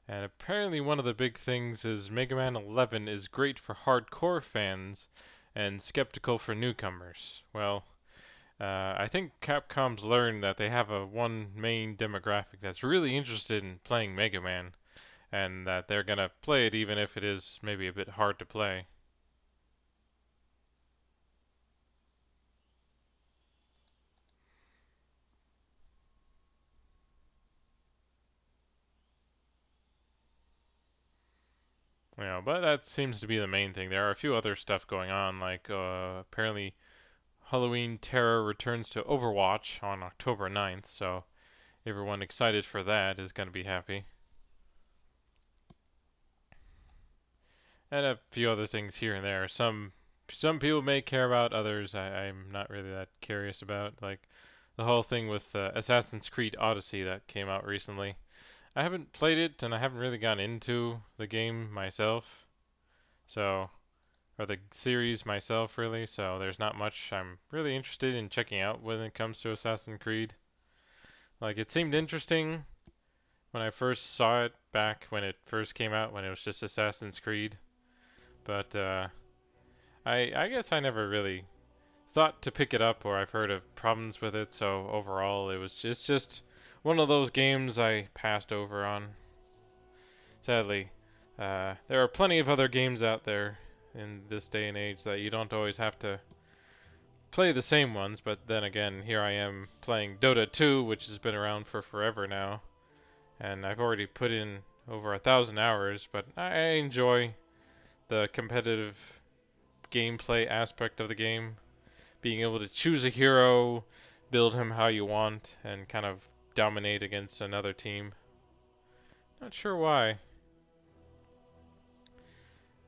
And apparently one of the big things is Mega Man 11 is great for hardcore fans and skeptical for newcomers. Well, I think Capcom's learned that they have a one main demographic that's really interested in playing Mega Man, and that they're gonna play it even if it is maybe a bit hard to play. You know, but that seems to be the main thing. There are a few other stuff going on, like apparently Halloween Terror returns to Overwatch on October 9th, so everyone excited for that is going to be happy. And a few other things here and there. Some people may care about, others I'm not really that curious about. Like the whole thing with Assassin's Creed Odyssey that came out recently. I haven't played it and I haven't really gone into the game myself, so or the series myself really. So there's not much I'm really interested in checking out when it comes to Assassin's Creed. Like it seemed interesting when I first saw it back when it first came out, when it was just Assassin's Creed. But I guess I never really thought to pick it up, or I've heard of problems with it. So overall, it's just one of those games I passed over on. Sadly, there are plenty of other games out there in this day and age that you don't always have to play the same ones. But then again, here I am playing Dota 2, which has been around for forever now, and I've already put in over 1,000 hours. But I enjoy the competitive gameplay aspect of the game, being able to choose a hero, build him how you want, and kind of dominate against another team. Not sure why.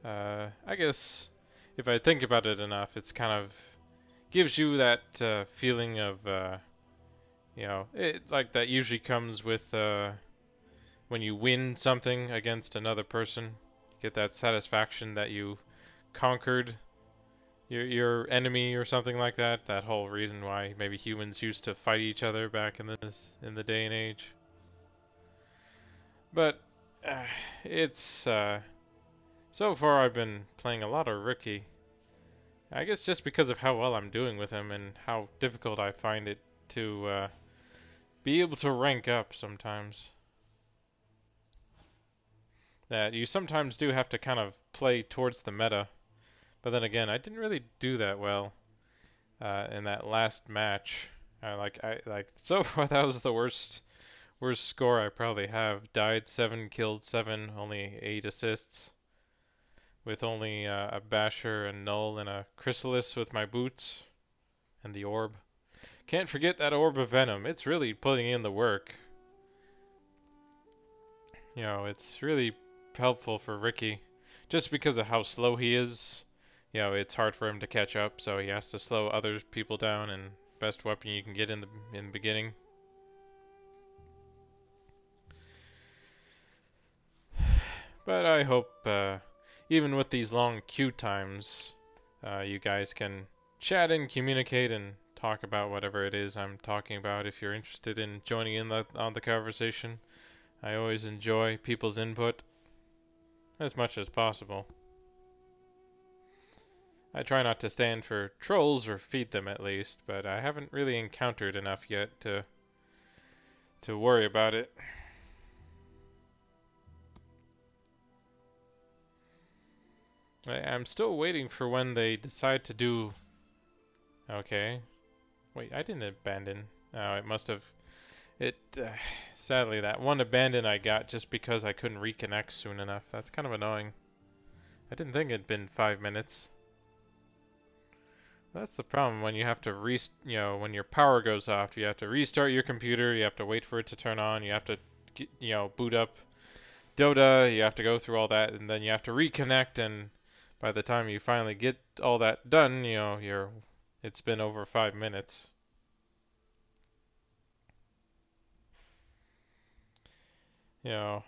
I guess if I think about it enough, it's kind of gives you that feeling of, it like that usually comes with when you win something against another person. You get that satisfaction that you conquered your enemy or something like that. That whole reason why maybe humans used to fight each other back in the day and age. But uh, it's so far I've been playing a lot of Riki. I guess just because of how well I'm doing with him and how difficult I find it to be able to rank up sometimes. That you sometimes do have to kind of play towards the meta. But then again, I didn't really do that well in that last match. I so far that was the worst score I probably have. Died 7, killed 7, only 8 assists. With only a Basher, and Null, and a Chrysalis with my boots. And the orb. Can't forget that orb of venom. It's really putting in the work. You know, it's really helpful for Riki. Just because of how slow he is, it's hard for him to catch up, so he has to slow other people down, and best weapon you can get in the beginning. But I hope, even with these long queue times, you guys can chat and communicate and talk about whatever it is I'm talking about if you're interested in joining in on the conversation. I always enjoy people's input as much as possible. I try not to stand for trolls or feed them at least, but I haven't really encountered enough yet to worry about it. I'm still waiting for when they decide to do. Okay. Wait, I didn't abandon. Oh, it must have. It, sadly, that one abandon I got just because I couldn't reconnect soon enough. That's kind of annoying. I didn't think it'd been 5 minutes. That's the problem when you have to when your power goes off, you have to restart your computer, you have to wait for it to turn on, you have to, boot up Dota, you have to go through all that, and then you have to reconnect, and by the time you finally get all that done, it's been over 5 minutes. You know,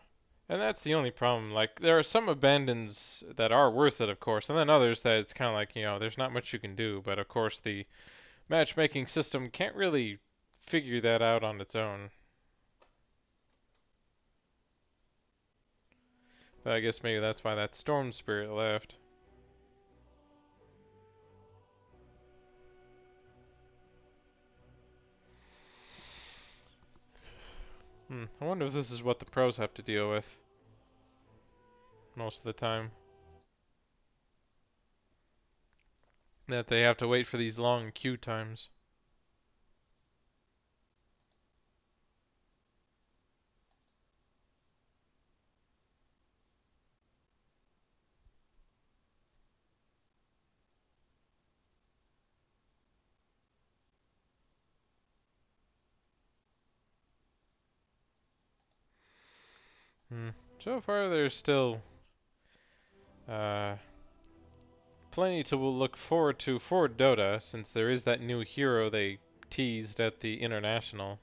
and that's the only problem. Like, there are some abandons that are worth it, of course, and then others that it's kind of like, there's not much you can do, but of course the matchmaking system can't really figure that out on its own. But I guess maybe that's why that storm spirit left. I wonder if this is what the pros have to deal with most of the time. That they have to wait for these long queue times. So far, there's still uh, plenty to look forward to for Dota, since there is that new hero they teased at the International.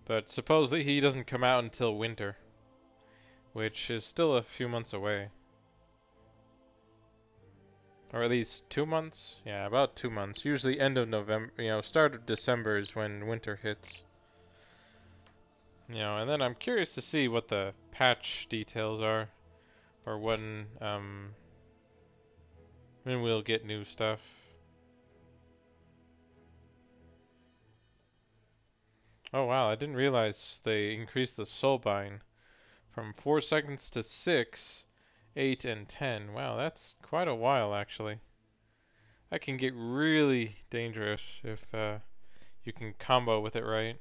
But supposedly he doesn't come out until winter, which is still a few months away. Or at least 2 months? Yeah, about 2 months. Usually end of November, start of December is when winter hits. And then I'm curious to see what the patch details are, or when we'll get new stuff. Oh wow, I didn't realize they increased the soulbind from 4 seconds to 6, 8, and 10. Wow, that's quite a while actually. That can get really dangerous if you can combo with it right.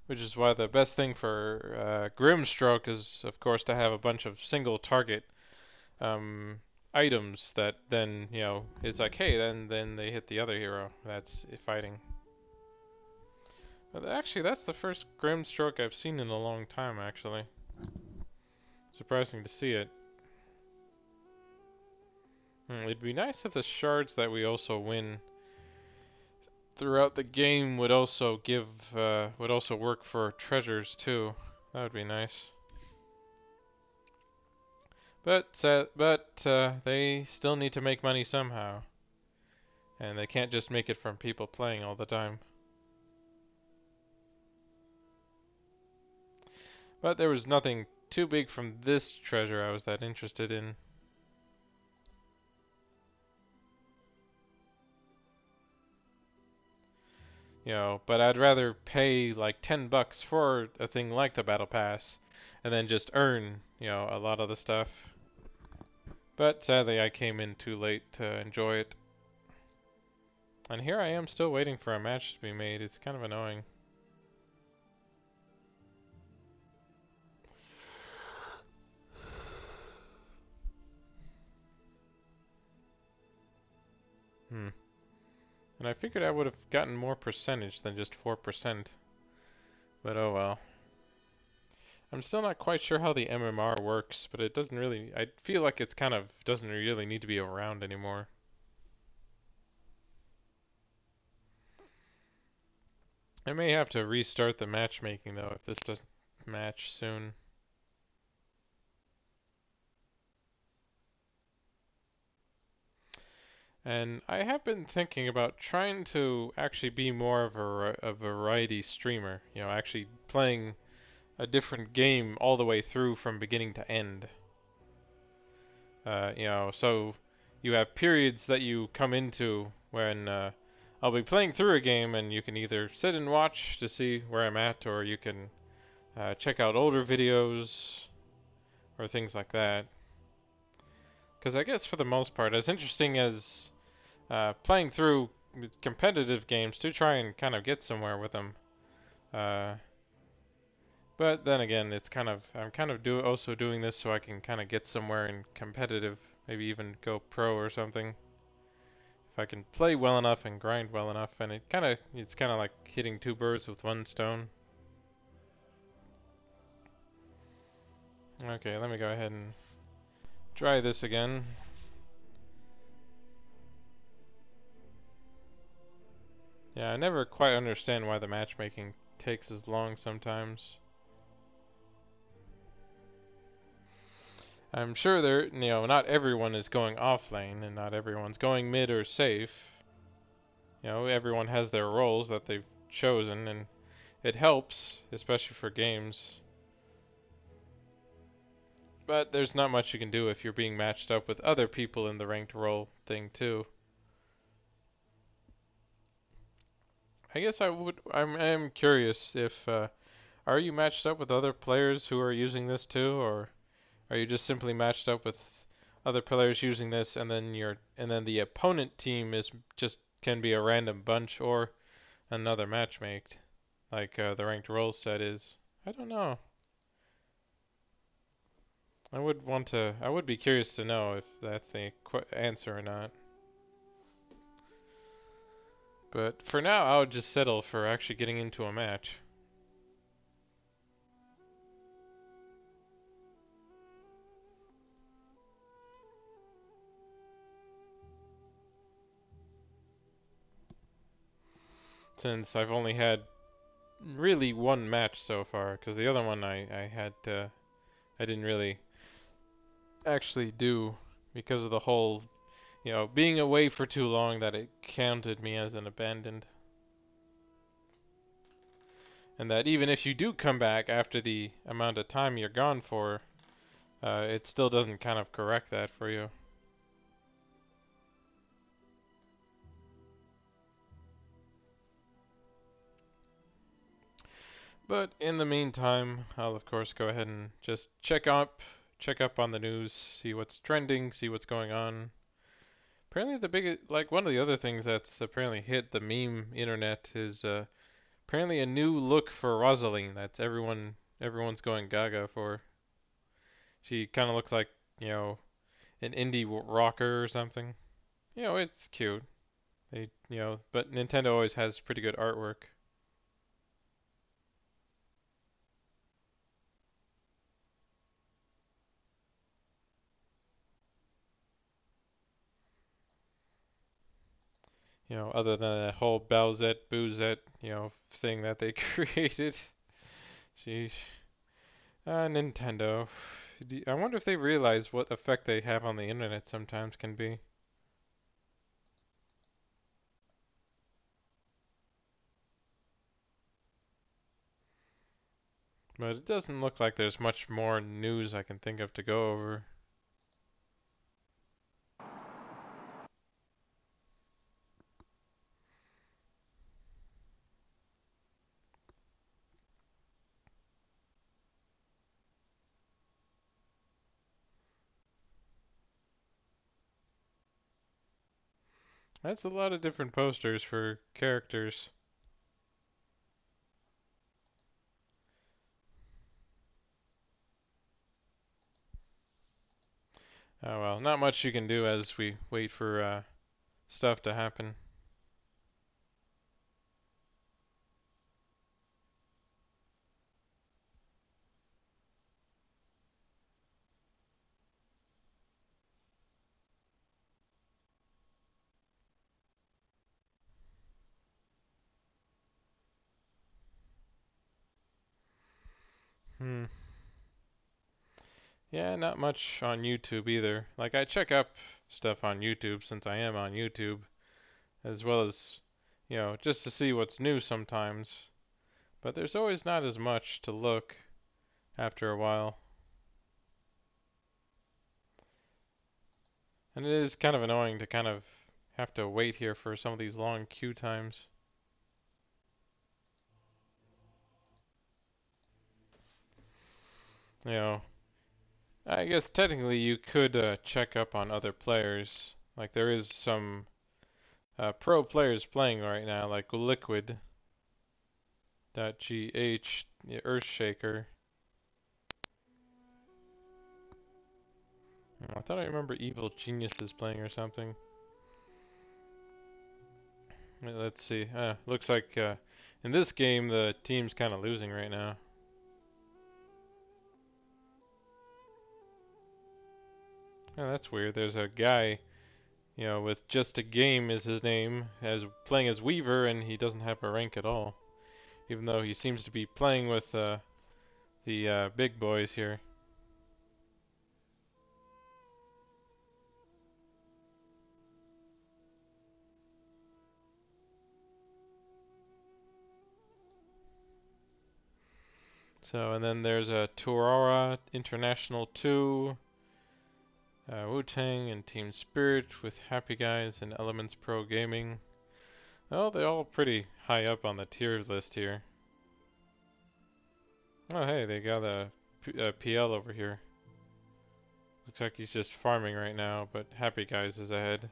Which is why the best thing for Grimstroke is, of course, to have a bunch of single target items that then, it's like, hey, then they hit the other hero that's fighting. But actually, that's the first Grimstroke I've seen in a long time, actually. Surprising to see it. It'd be nice if the shards that we also win throughout the game would also would also work for treasures too. That would be nice. But they still need to make money somehow, and they can't just make it from people playing all the time. But there was nothing too big from this treasure I was that interested in. But I'd rather pay like $10 for a thing like the Battle Pass, and then just earn, a lot of the stuff. But sadly, I came in too late to enjoy it. And here I am still waiting for a match to be made. It's kind of annoying. And I figured I would have gotten more percentage than just 4%. But oh well. I'm still not quite sure how the MMR works, but it doesn't really... I feel like it's kind of doesn't really need to be around anymore. I may have to restart the matchmaking though if this doesn't match soon. And I have been thinking about trying to actually be more of a variety streamer. Actually playing a different game all the way through from beginning to end. So you have periods that you come into when I'll be playing through a game and you can either sit and watch to see where I'm at, or you can check out older videos or things like that. Because I guess for the most part, as interesting as playing through with competitive games to try and kind of get somewhere with them. Uh, but then again, it's kind of I'm kind of also doing this so I can kind of get somewhere in competitive, maybe even go pro or something. If I can play well enough and grind well enough, and it's kind of like hitting two birds with one stone. Okay, let me go ahead and try this again. Yeah, I never quite understand why the matchmaking takes as long sometimes. I'm sure not everyone is going off lane and not everyone's going mid or safe. Everyone has their roles that they've chosen and it helps, especially for games. But there's not much you can do if you're being matched up with other people in the ranked role thing too. I guess I'm curious if are you matched up with other players who are using this too, or are you just simply matched up with other players using this and then the opponent team is just can be a random bunch or another matchmake like the ranked role set is? I don't know. I would be curious to know if that's the answer or not. But for now, I would just settle for actually getting into a match. Since I've only had really one match so far, because the other one I didn't really actually do because of the whole, being away for too long that it counted me as an abandoned. And that even if you do come back after the amount of time you're gone for, it still doesn't kind of correct that for you. But in the meantime, I'll of course go ahead and just check up on the news, see what's trending, see what's going on. Apparently one of the other things that's apparently hit the meme internet is apparently a new look for Rosaline that everyone's going gaga for. She kind of looks like, you know, an indie rocker or something. It's cute. But Nintendo always has pretty good artwork. Other than that whole Bowsette, Boozette, thing that they created. Sheesh. Nintendo. I wonder if they realize what effect they have on the internet sometimes can be. But it doesn't look like there's much more news I can think of to go over. That's a lot of different posters for characters. Oh well, not much you can do as we wait for stuff to happen. Hmm. Yeah, not much on YouTube either. Like I check up stuff on YouTube since I am on YouTube, as well as, just to see what's new sometimes. But there's always not as much to look after a while. And it is kind of annoying to kind of have to wait here for some of these long queue times. You know, I guess technically you could check up on other players. Like there is some pro players playing right now, like Liquid.gh, yeah, Earthshaker. I thought I remember Evil Geniuses playing or something. Let's see. Looks like in this game the team's kind of losing right now. Oh, that's weird. There's a guy, with just a game is his name, as playing as Weaver, and he doesn't have a rank at all, even though he seems to be playing with the big boys here. So, and then there's a Turara International 2, Wu-Tang and Team Spirit with Happy Guys and Elements Pro Gaming. Oh, they're all pretty high up on the tier list here. Oh, hey, they got a PL over here. Looks like he's just farming right now, but Happy Guys is ahead.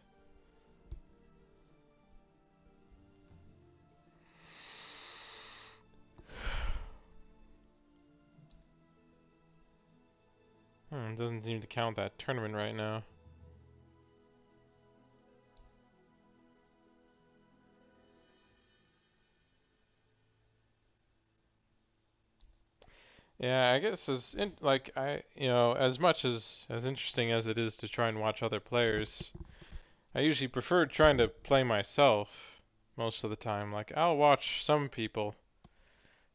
Doesn't seem to count that tournament right now. Yeah, I guess as much as interesting as it is to try and watch other players, I usually prefer trying to play myself most of the time. Like, I'll watch some people,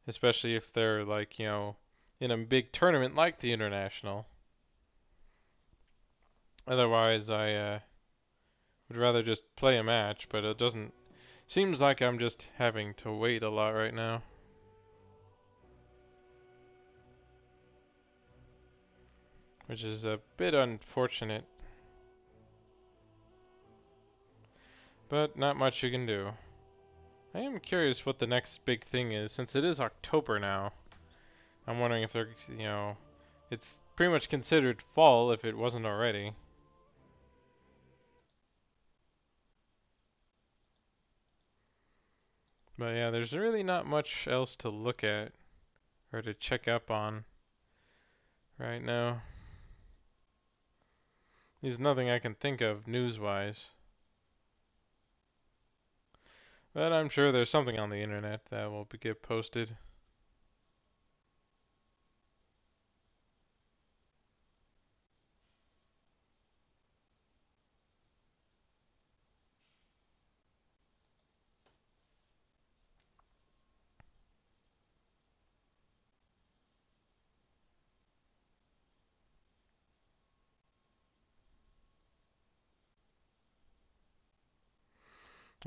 especially if they're like, in a big tournament like the International. Otherwise, I would rather just play a match, but it doesn't. Seems like I'm just having to wait a lot right now. Which is a bit unfortunate. But not much you can do. I am curious what the next big thing is, since it is October now. I'm wondering if they're, it's pretty much considered fall if it wasn't already. But yeah, there's really not much else to look at or to check up on right now. There's nothing I can think of news-wise. But I'm sure there's something on the internet that will get posted.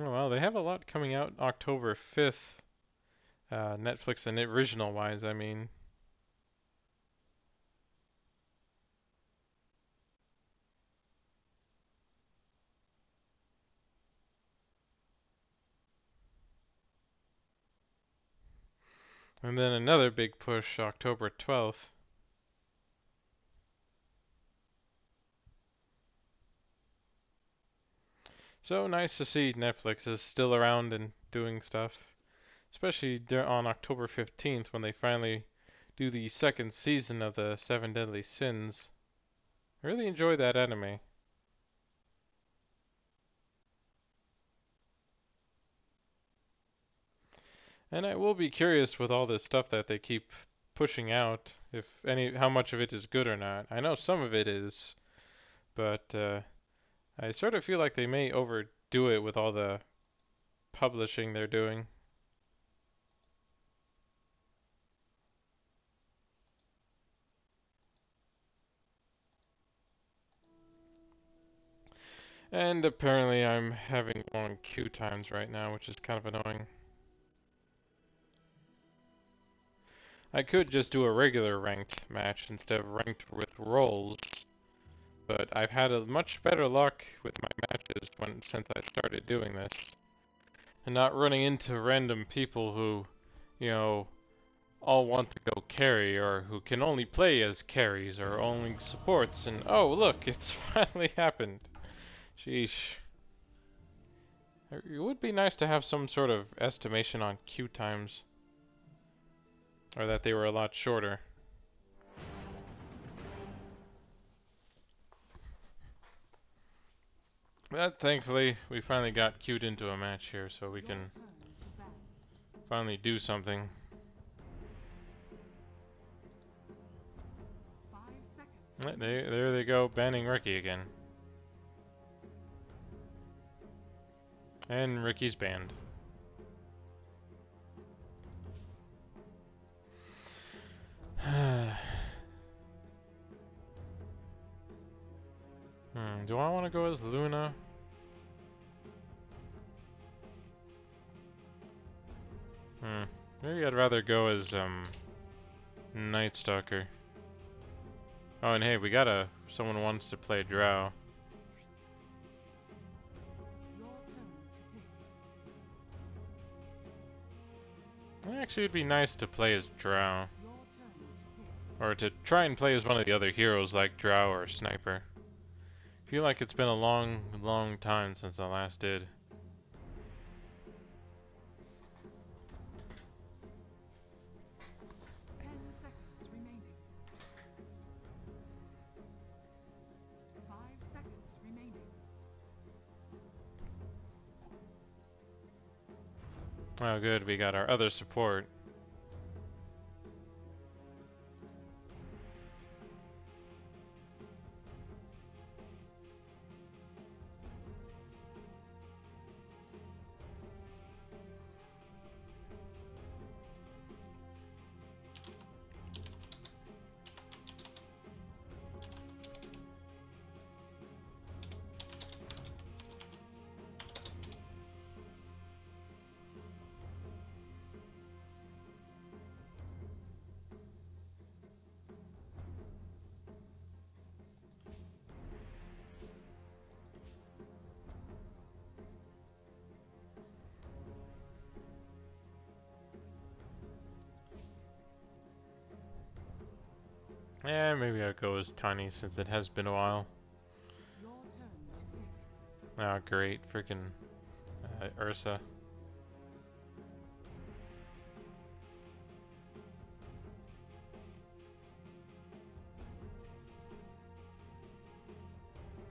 Oh well, they have a lot coming out October 5th. Netflix and original wise, I mean. And then another big push October 12th. So nice to see Netflix is still around and doing stuff. Especially on October 15th when they finally do the second season of the Seven Deadly Sins. I really enjoy that anime. And I will be curious with all this stuff that they keep pushing out, how much of it is good or not. I know some of it is, but I sort of feel like they may overdo it with all the publishing they're doing. And apparently I'm having long queue times right now, which is kind of annoying. I could just do a regular ranked match instead of ranked with roles, but I've had a much better luck with my matches since I started doing this. And not running into random people who, all want to go carry, or who can only play as carries, or only supports, and oh look, it's finally happened. Sheesh. It would be nice to have some sort of estimation on queue times. Or that they were a lot shorter. But thankfully, we finally got queued into a match here, so we can finally do something. 5 seconds. There they go, banning Ricky again. And Ricky's banned. Do I want to go as Luna? Maybe I'd rather go as, Night Stalker. Oh, and hey, we got someone wants to play Drow. Your turn to pick. Actually, it'd be nice to play as Drow. Your turn to pick. Or to try and play as one of the other heroes like Drow or Sniper. I feel like it's been a long, long time since I last did. 10 seconds remaining. 5 seconds remaining. Oh good, we got our other support. Yeah, maybe I'll go as Tiny since it has been a while. Your turn to pick. Oh great, freaking Ursa.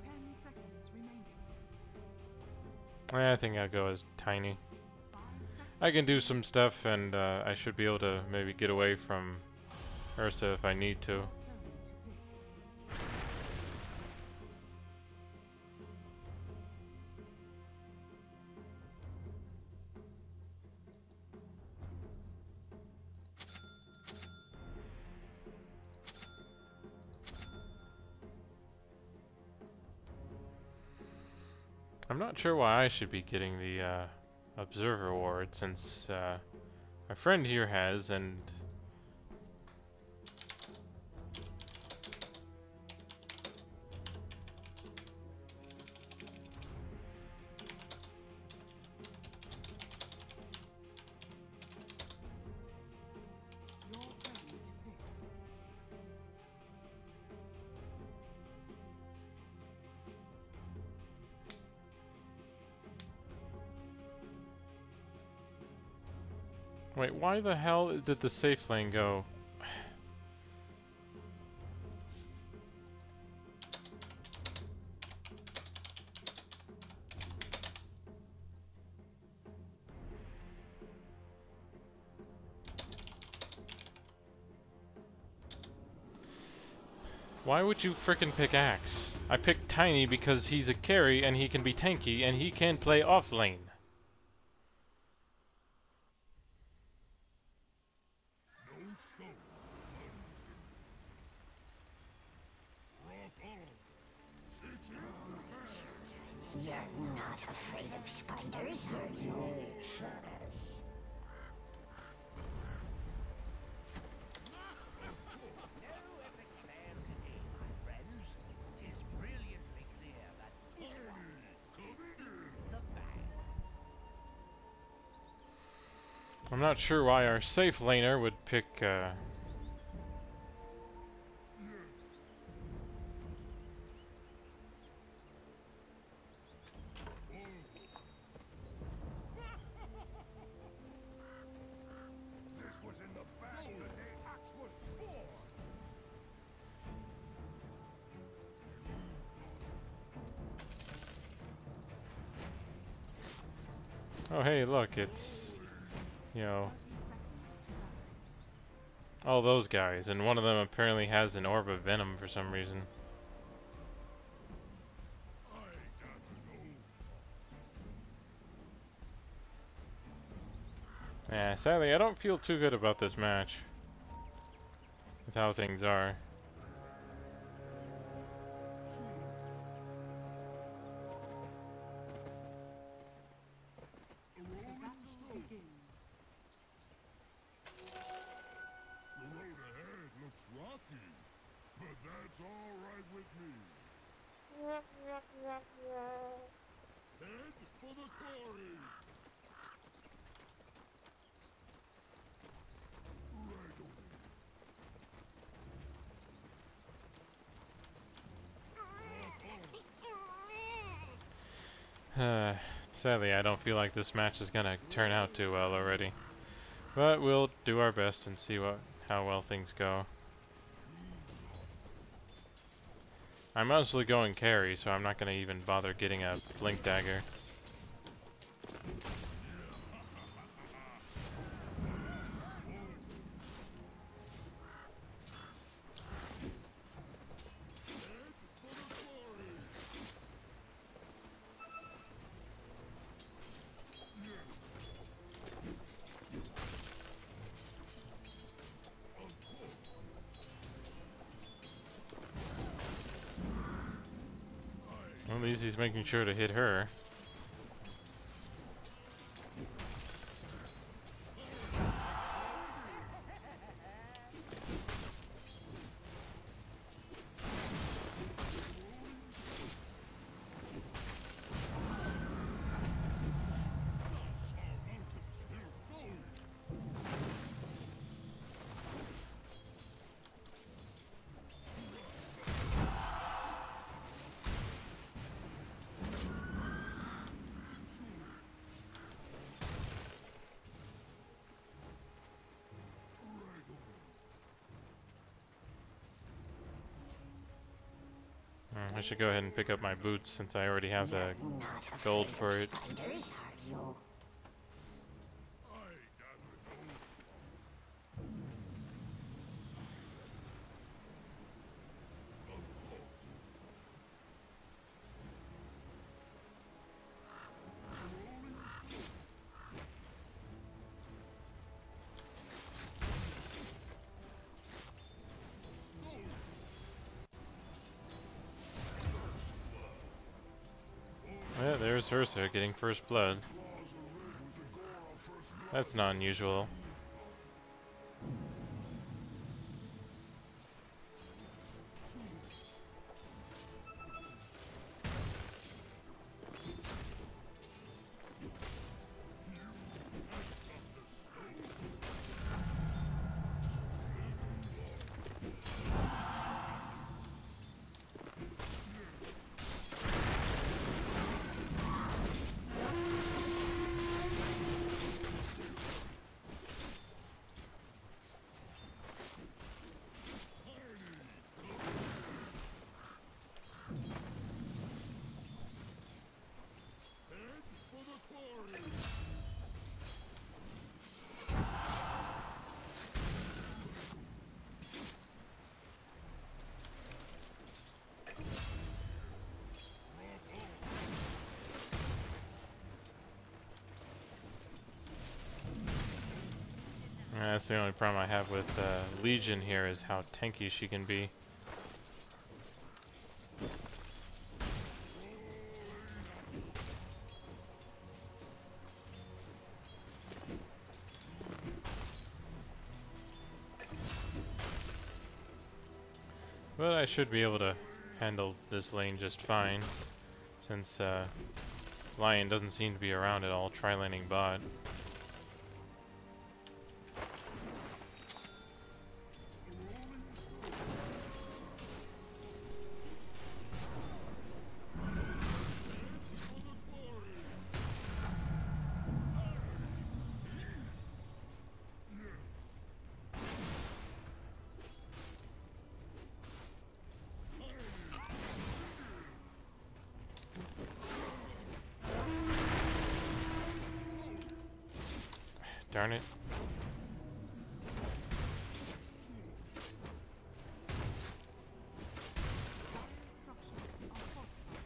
10 seconds remaining. I think I'll go as Tiny. 5 seconds. I can do some stuff and I should be able to maybe get away from Ursa if I need to. Your turn to pick. I'm not sure why I should be getting the Observer Award since my friend here has, and Your turn to pick. wait, why the hell did the safe lane go? Why would you frickin' pick Axe? I picked Tiny because he's a carry and he can be tanky and he can play off lane. You're not afraid of spiders, are you? No epic fail today, my friends. 'Tis brilliantly clear that this one is in the bag. I'm not sure why our safe laner would pick Oh hey, look, it's, you know, 30 seconds to battle. all those guys, and one of them apparently has an orb of venom for some reason. Yeah, sadly, I don't feel too good about this match. With how things are. The battle begins. The road ahead looks rocky, but that's all right with me. Head for the quarry! Sadly, I don't feel like this match is gonna turn out too well already. But we'll do our best and see how well things go. I'm mostly going carry, so I'm not gonna even bother getting a blink dagger. Well, at least he's making sure to hit her. I should go ahead and pick up my boots since I already have the Not gold afraid for of it. spiders, are you? Yeah, there's Ursa getting first blood. That's not unusual. That's the only problem I have with Legion here is how tanky she can be. But I should be able to handle this lane just fine, since Lion doesn't seem to be around at all, tri-laning bot. Darn it. Structures are fortified.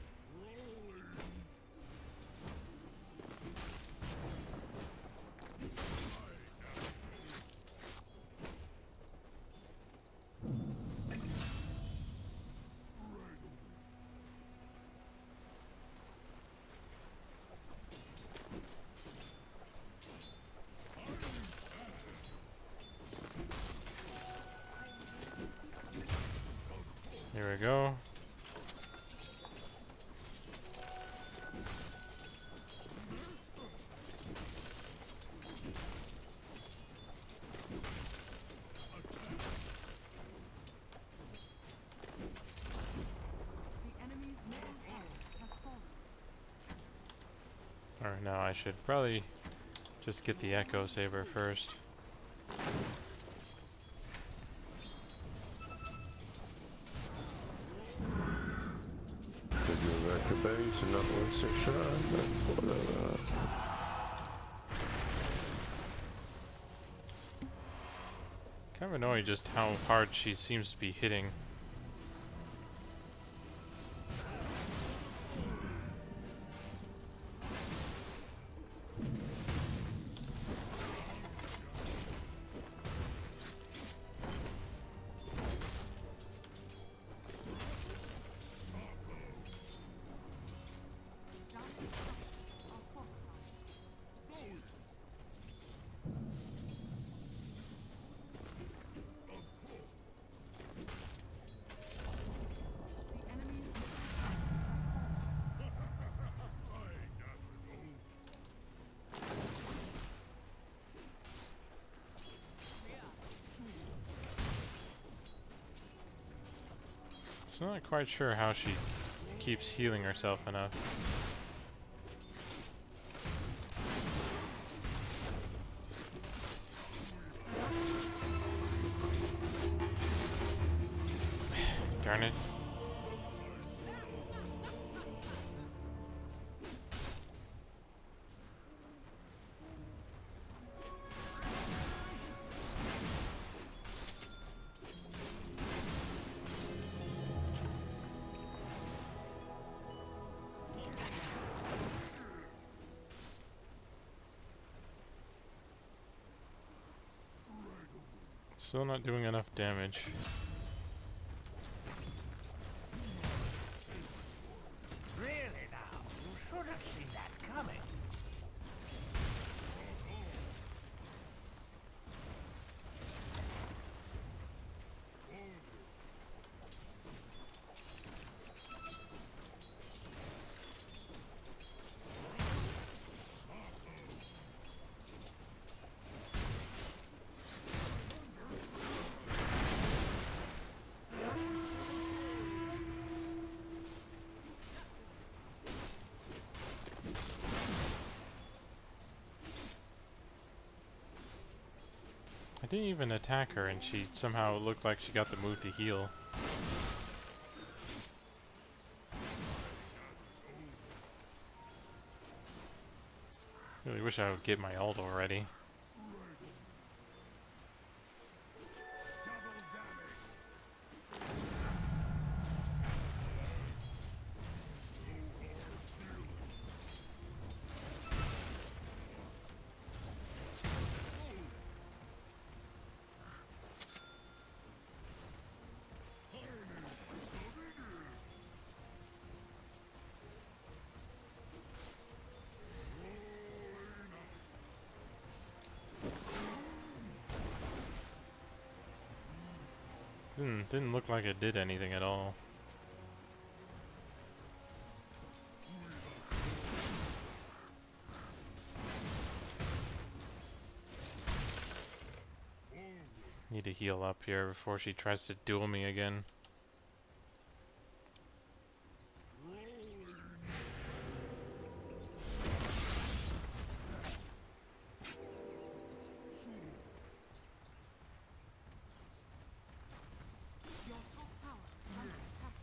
Here we go. The enemy's middle tower has fallen. Alright, now I should probably just get the Echo Saber first. Could do a record base and not 169, but whatever. Kind of annoying just how hard she seems to be hitting. Dire's structures are fortified. The enemy's middle tower has fallen. So I'm not quite sure how she keeps healing herself enough. Darn it. Still not doing enough damage. Really now, you should have seen that coming. I didn't even attack her and she somehow looked like she got the move to heal. Really wish I would get my ult already. Didn't look like it did anything at all. Need to heal up here before she tries to duel me again. Your top tower is under attack.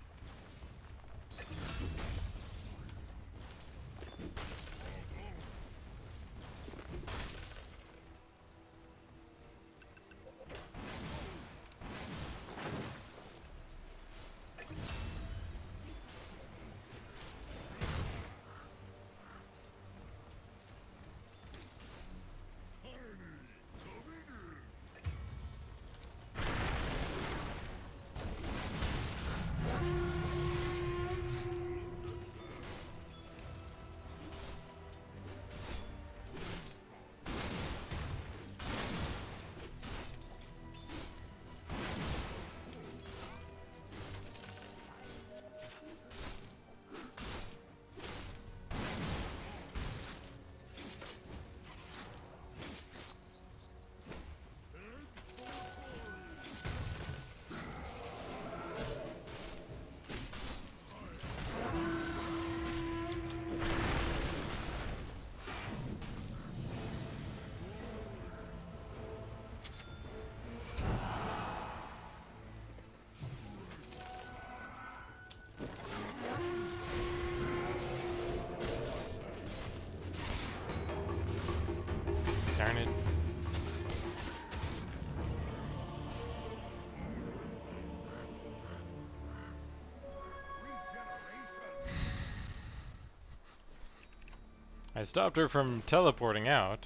I stopped her from teleporting out.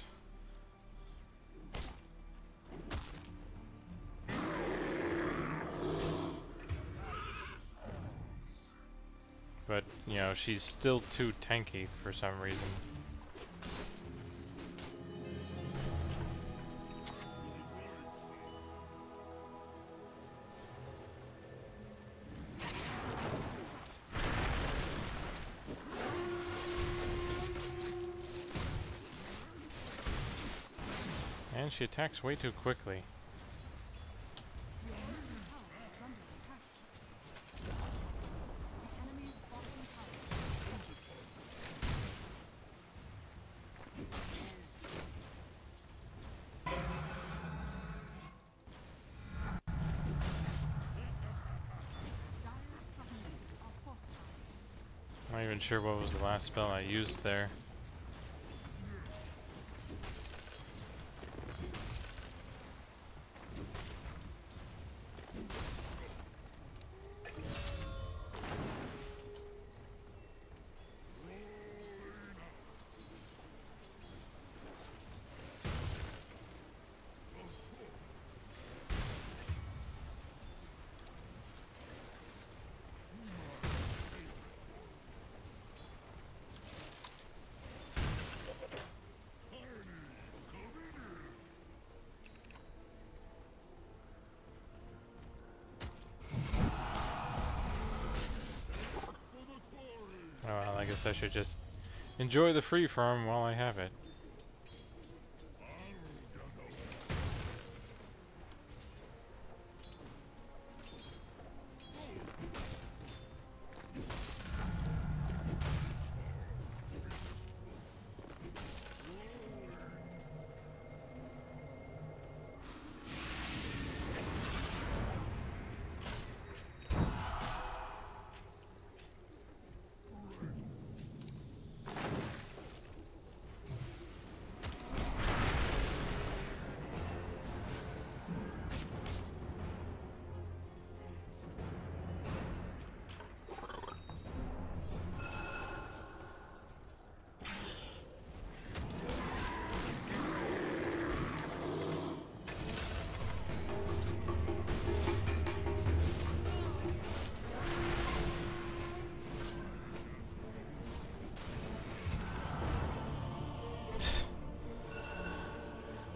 But, you know, she's still too tanky for some reason. And she attacks way too quickly. I'm not even sure what was the last spell I used there. Oh well, I guess I should just enjoy the free farm while I have it.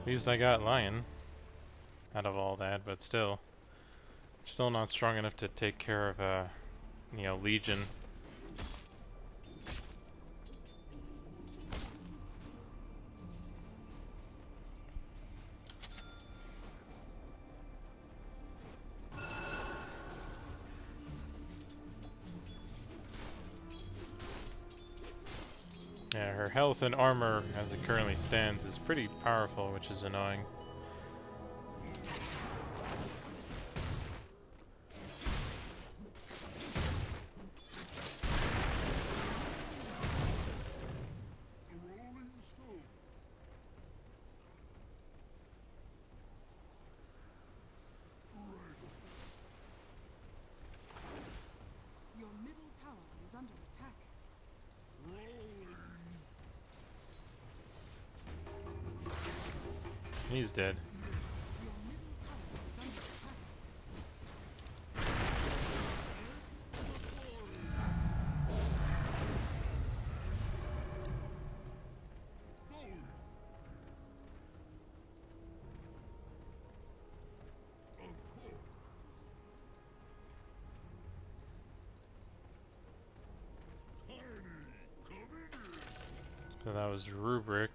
At least I got Lion out of all that, but still not strong enough to take care of you know, Legion. Yeah, her health and armor as it currently stands is pretty powerful, which is annoying. Your middle tower is under attack. He's dead. Your middle tower is under attack. So that was Rubric.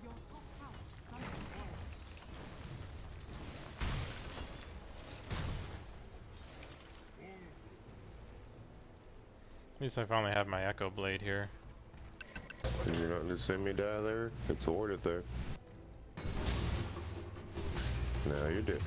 Your top tower is under attack. At least I finally have my Echo Blade here. You're not just seeing me die there? It's warded there. Now you're dead.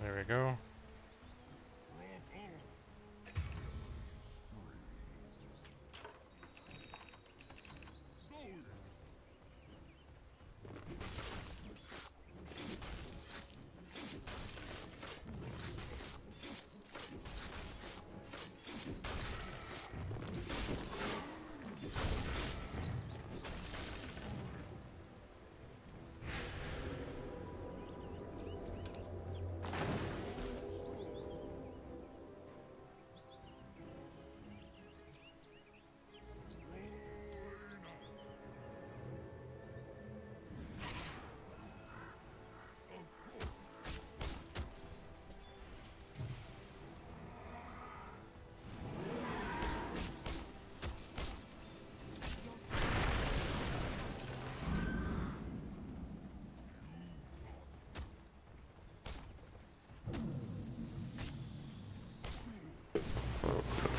There we go.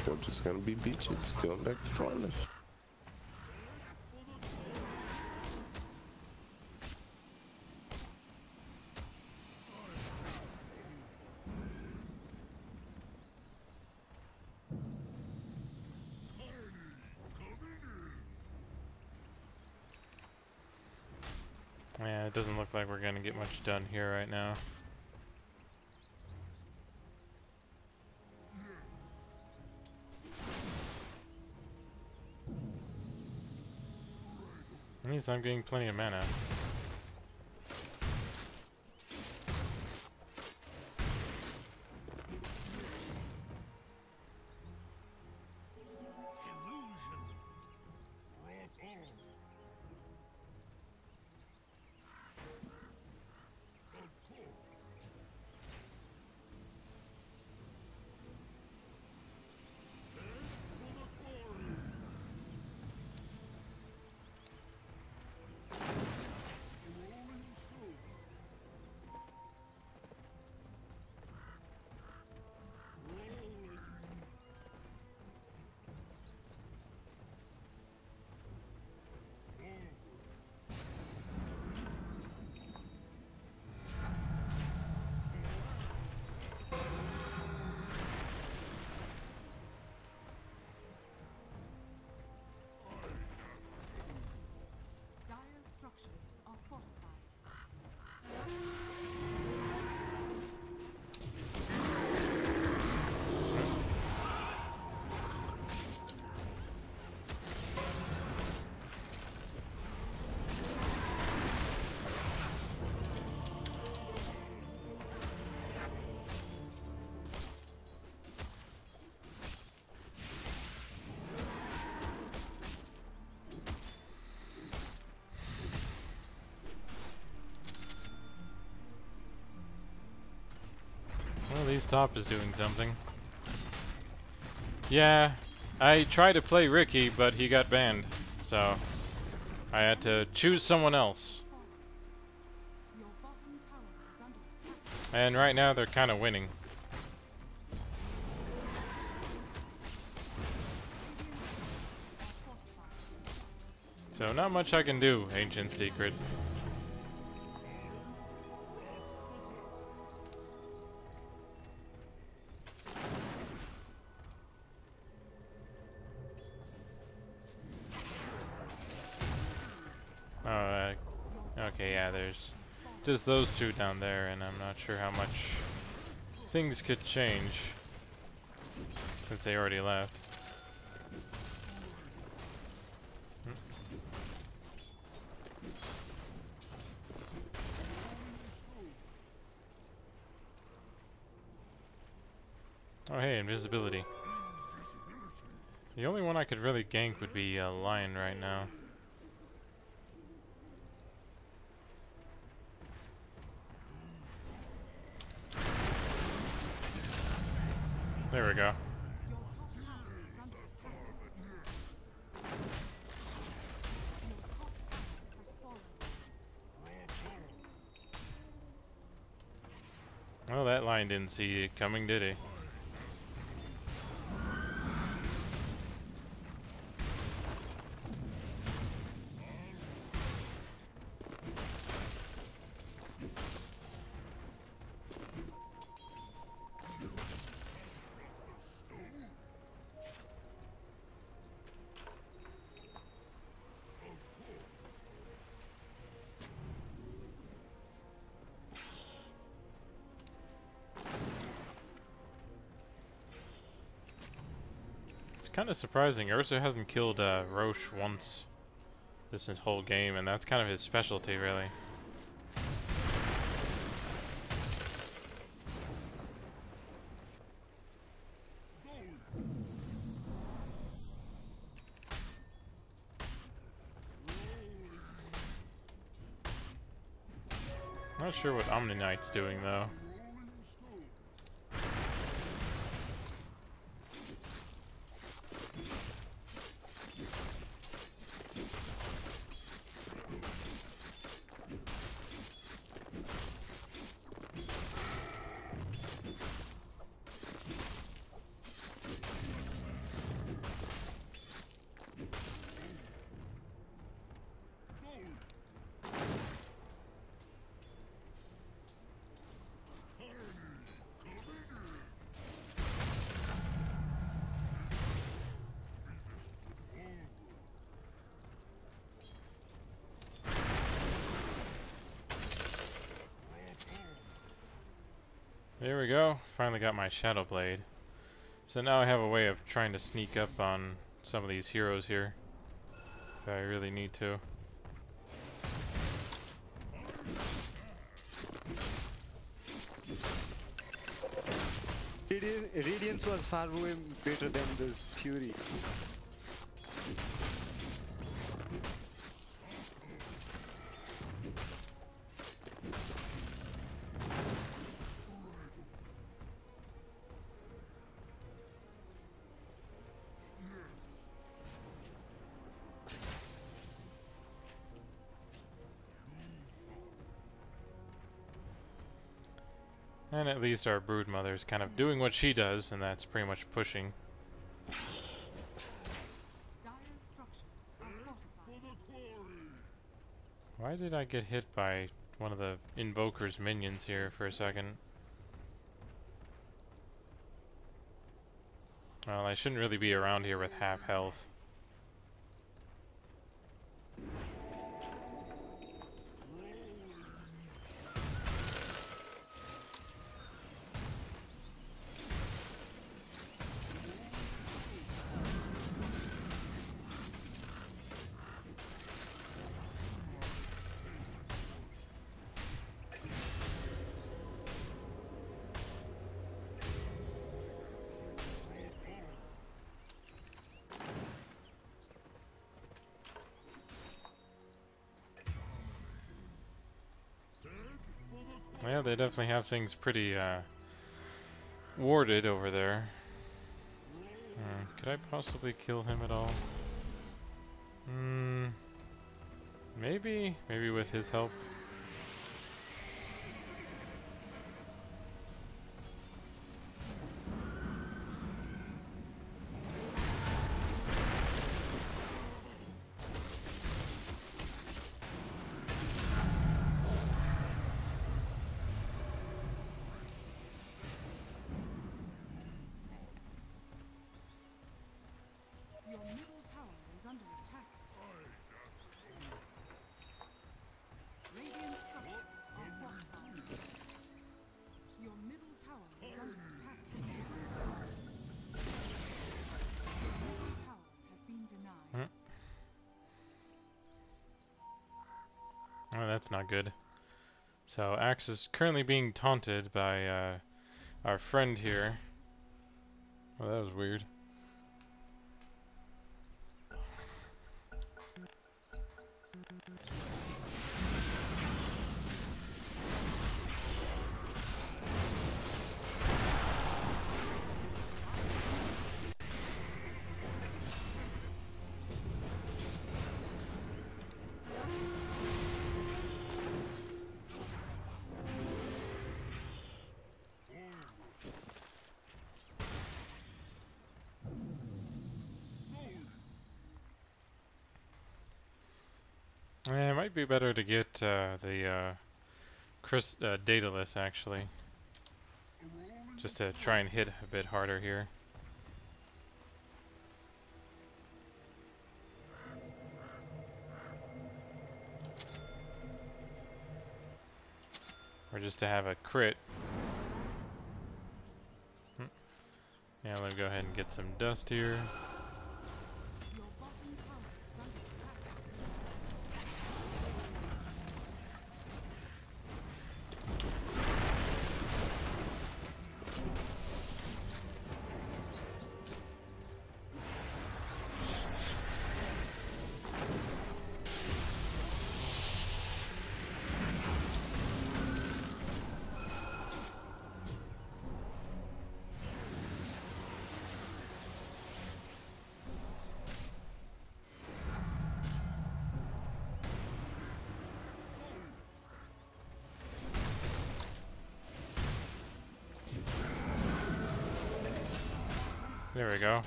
I'm just gonna be beaches, going back to farming. Yeah, it doesn't look like we're gonna get much done here right now. At least I'm getting plenty of mana. Dire's structures are fortified. Well, at least top is doing something. Yeah, I tried to play Riki, but he got banned, so I had to choose someone else. Your bottom tower is under attack. And right now they're kind of winning. So not much I can do, Ancient Secret. Okay, yeah, there's just those two down there, and I'm not sure how much things could change since they already left. Oh hey, invisibility. The only one I could really gank would be a lion right now. There we go. Your top tower is under attack. Your top tower has fallen. Well, that lion didn't see it coming, did he? kind of surprising. Ursa hasn't killed Roche once this whole game, and that's kind of his specialty, really. Not sure what Omni Knight's doing, though. There we go. Finally got my Shadow Blade. So now I have a way of trying to sneak up on some of these heroes here, if I really need to. Radiance was far way better than this Fury. And at least our Broodmother's kind of doing what she does, and that's pretty much pushing. Why did I get hit by one of the Invoker's minions here for a second? Well, I shouldn't really be around here with half health. Yeah, they definitely have things pretty warded over there. Could I possibly kill him at all? Maybe with his help. Your middle tower is under attack. Radiant structures are fortified. Your middle tower is under attack. Your middle tower has been denied. Oh, that's not good. So Axe is currently being taunted by our friend here. Oh, that was weird. It might be better to get the Daedalus actually, just to try and hit a bit harder here. Or just to have a crit. Yeah, let me go ahead and get some dust here. There we go.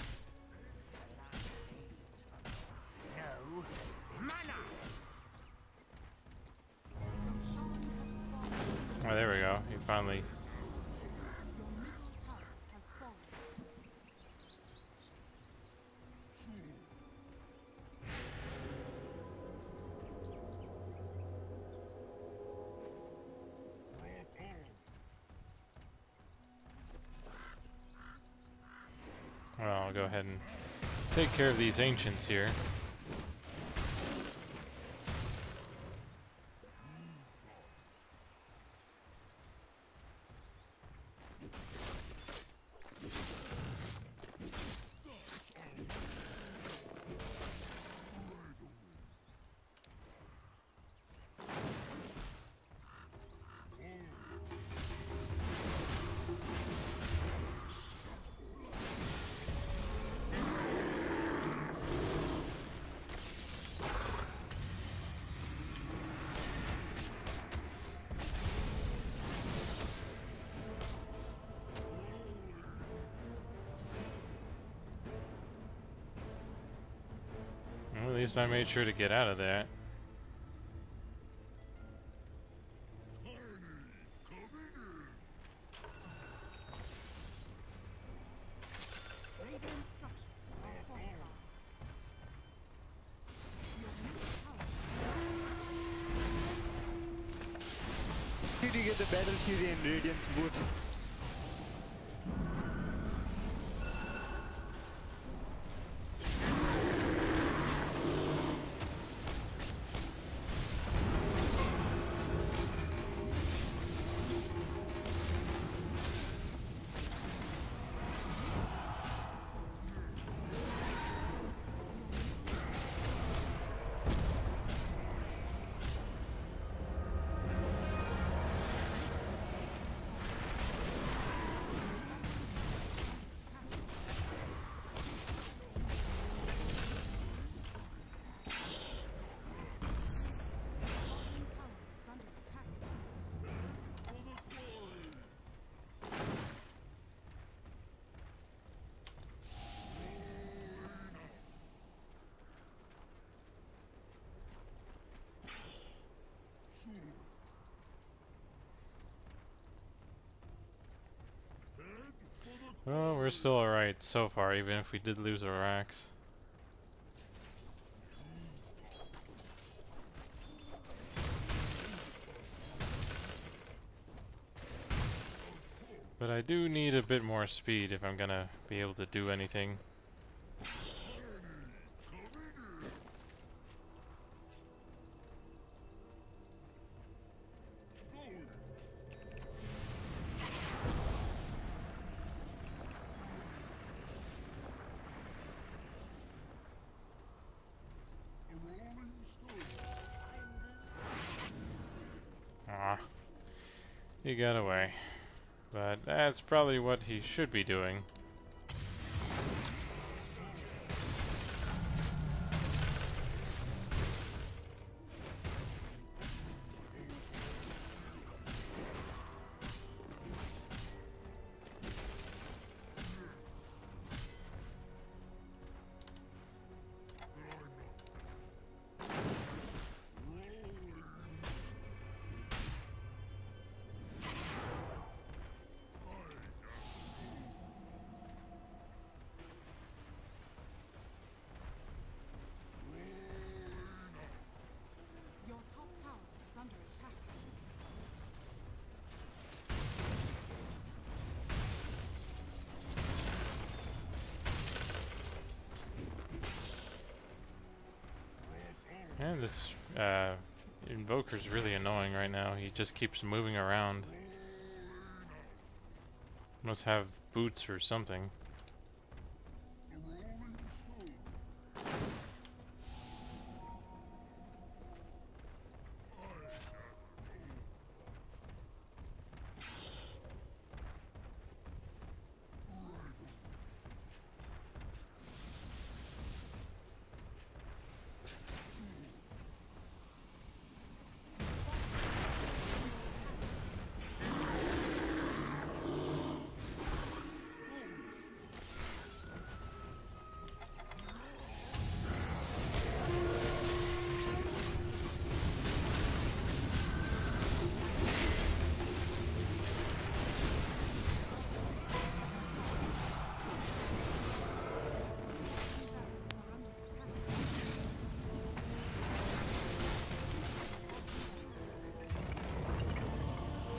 No mana. Oh, there we go. He finally. Your middle tower has fallen. Well, I'll go ahead and take care of these ancients here. Well, at least I made sure to get out of that. Radiant structures are fortified. Your middle tower. Did you get the Battle Fury and Radiance both? Bottom tower is under attack. Well, we're still alright so far, even if we did lose our axe. But I do need a bit more speed if I'm gonna be able to do anything. Ah, he got away. But that's probably what he should be doing. Your top tower is under attack. And this invoker's really annoying right now. He just keeps moving around. Must have boots or something.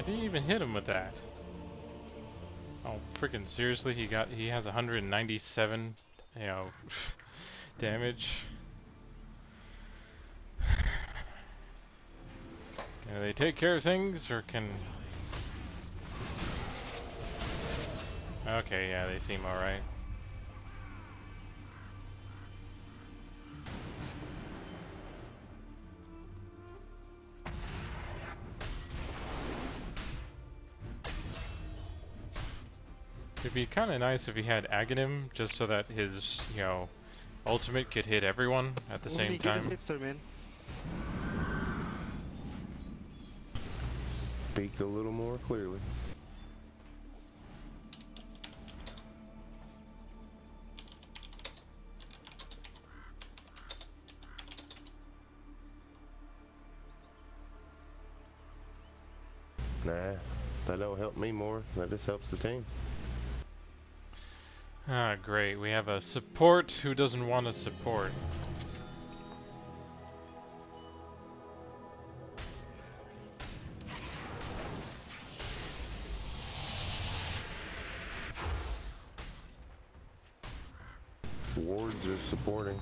did he even hit him with that? Oh, freaking seriously, he has 197, you know, damage. Can they take care of things, or can... Okay, yeah, they seem alright. It'd be kind of nice if he had Aghanim, just so that his, you know, ultimate could hit everyone at the same time. Speak a little more clearly. Nah, that don't help me more. That just helps the team. Ah, great. We have a support who doesn't want to support. Wards are supporting.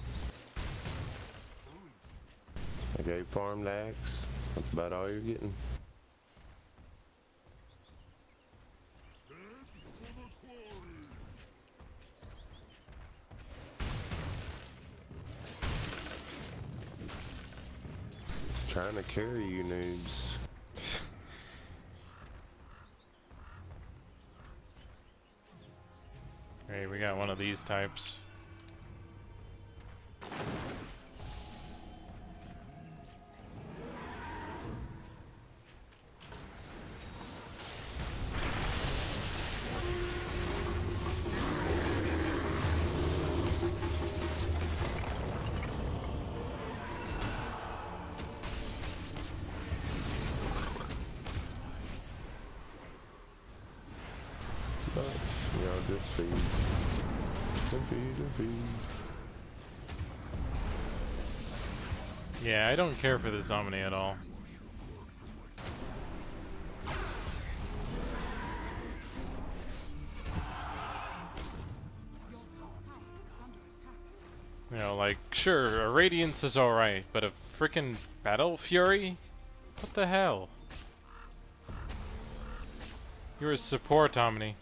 I gave farmed axe. That's about all you're getting. Trying to carry you noobs. Hey, we got one of these types. But, you know, just feed. Feed. Yeah, I don't care for this Omni at all. You know, like, sure, a Radiance is alright, but a frickin' Battle Fury? What the hell? You're a support Omni.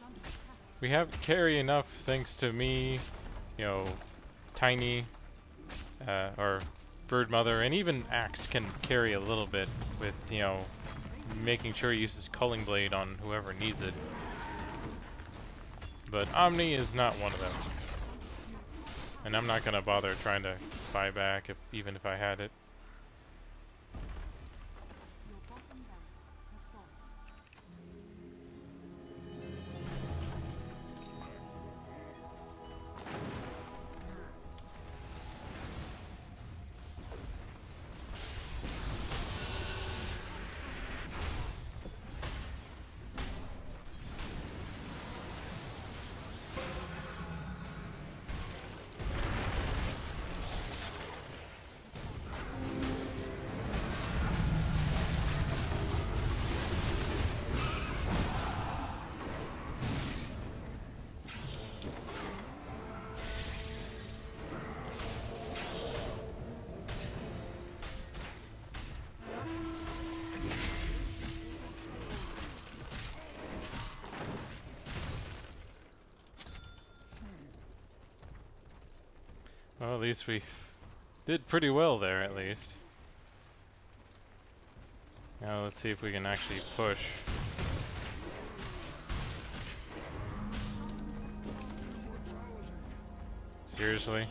We have carry enough thanks to me, you know, Tiny, or Bird Mother, and even Axe can carry a little bit with, you know, making sure he uses Culling Blade on whoever needs it. But Omni is not one of them. And I'm not gonna bother trying to buy back, even if I had it. Well, at least we did pretty well there, at least. Now let's see if we can actually push. Seriously?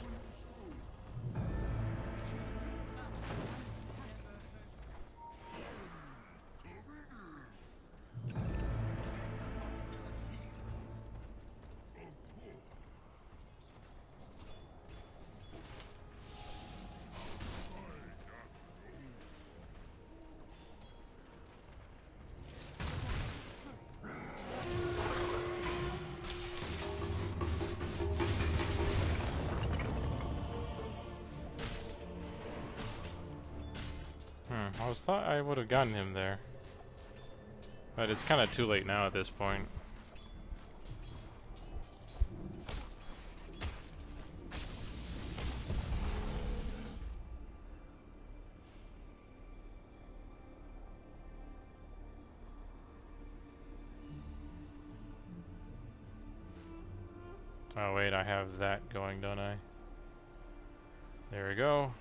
I thought I would have gotten him there. But it's kind of too late now at this point. Oh wait, I have that going, don't I? There we go.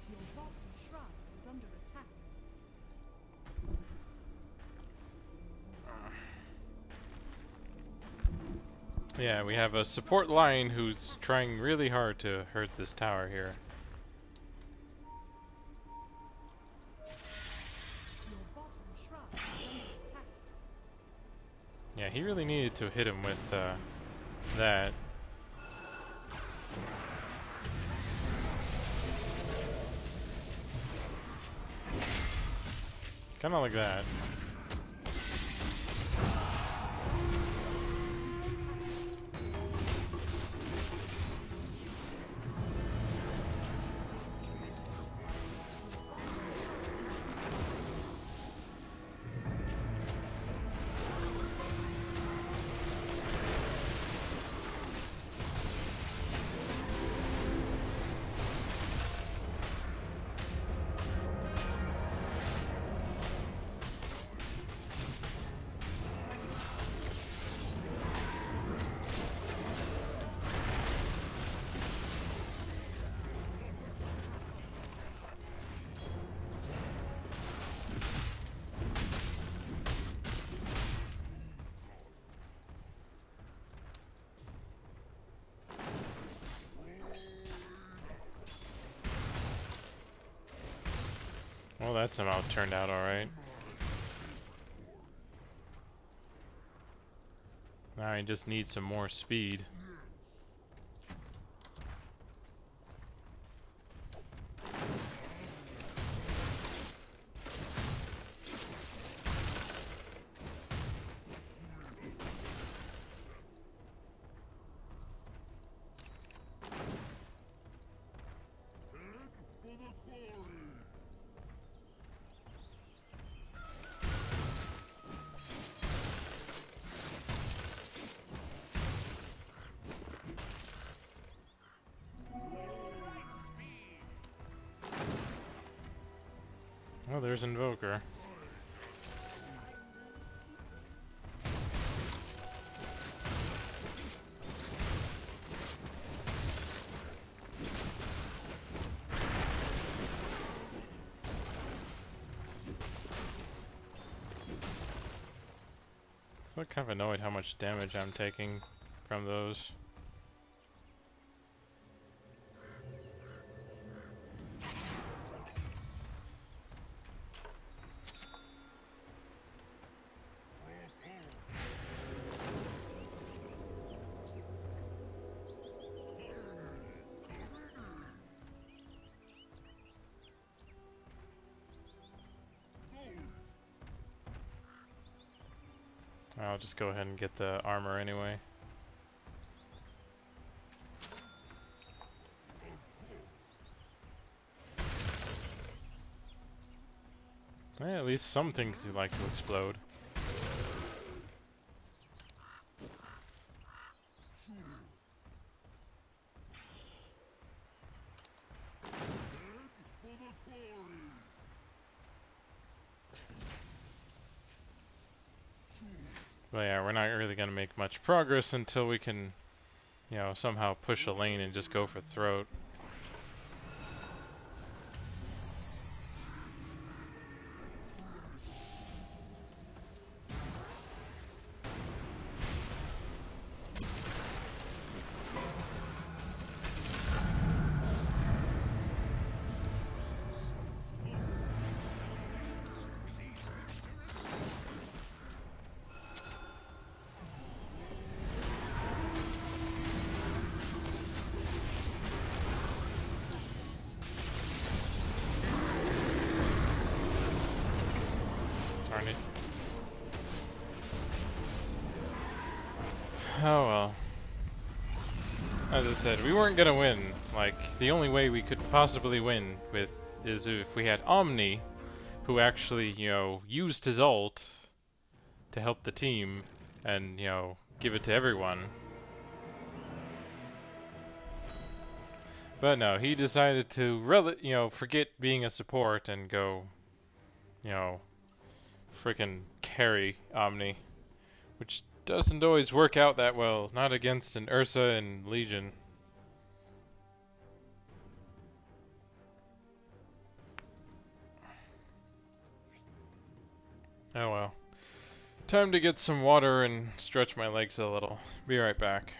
Your bottom shrine is under attack. Yeah, we have a support line who's trying really hard to hurt this tower here. Your bottom shrine is under attack. Yeah, he really needed to hit him with that. Kind of like that. Well, that somehow turned out alright. Now I just need some more speed. Oh, there's Invoker. I'm kind of annoyed how much damage I'm taking from those. I'll just go ahead and get the armor anyway. At least some things you like to explode. But yeah, we're not really gonna make much progress until we can, you know, somehow push a lane and just go for throat. Darn it. Oh well. as I said, we weren't gonna win. Like, the only way we could possibly win with is if we had Omni, who actually, you know, used his ult to help the team and, you know, give it to everyone. But no, he decided to, you know, forget being a support and go, you know, freaking carry Omni, which doesn't always work out that well, not against an Ursa and Legion. Oh well. Time to get some water and stretch my legs a little. Be right back.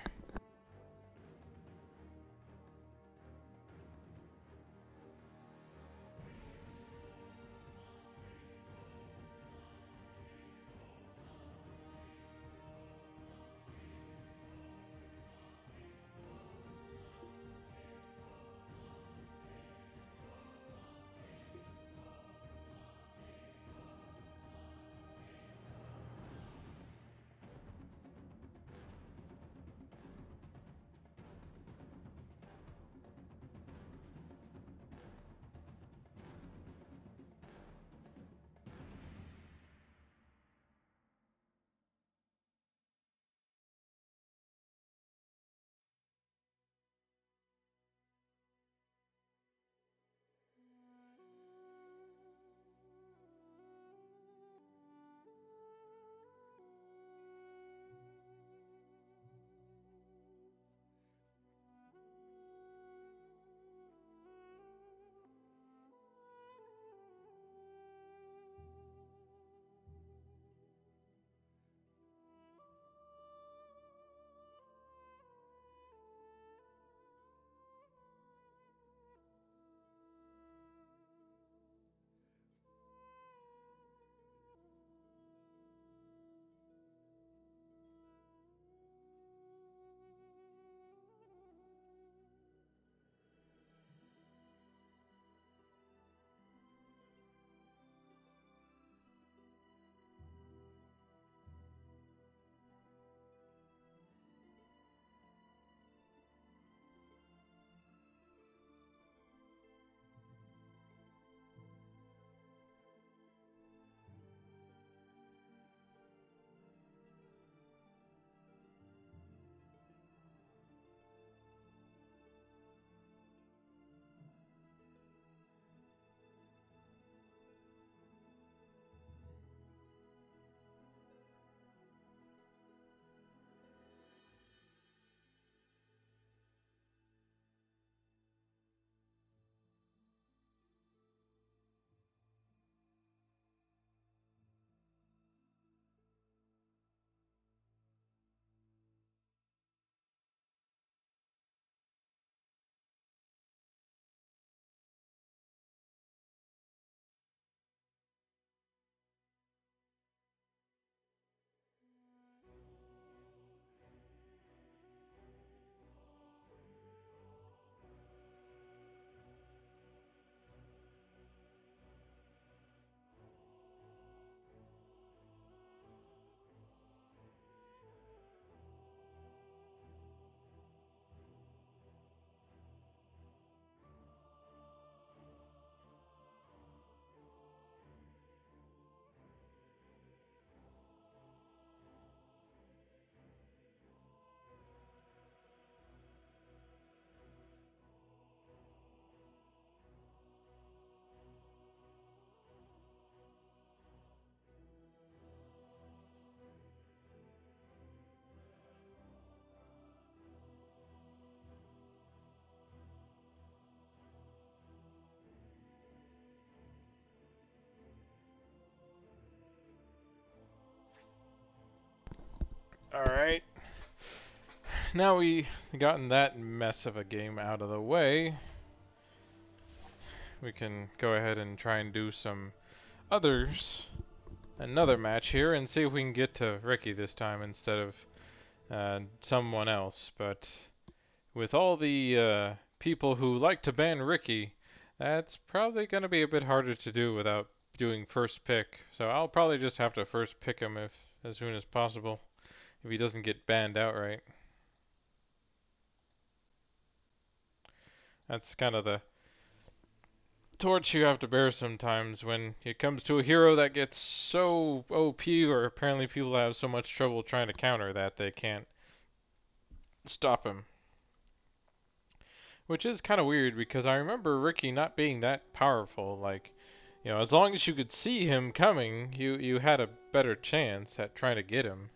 Alright. Now we gotten that mess of a game out of the way, we can go ahead and try and do some others. Another match here and see if we can get to Riki this time instead of someone else. But with all the people who like to ban Riki, that's probably going to be a bit harder to do without doing first pick. So I'll probably just have to first pick him as soon as possible if he doesn't get banned outright. That's kind of the torch you have to bear sometimes when it comes to a hero that gets so OP, or apparently people have so much trouble trying to counter that they can't stop him. Which is kind of weird because I remember Riki not being that powerful. Like, you know, as long as you could see him coming, you had a better chance at trying to get him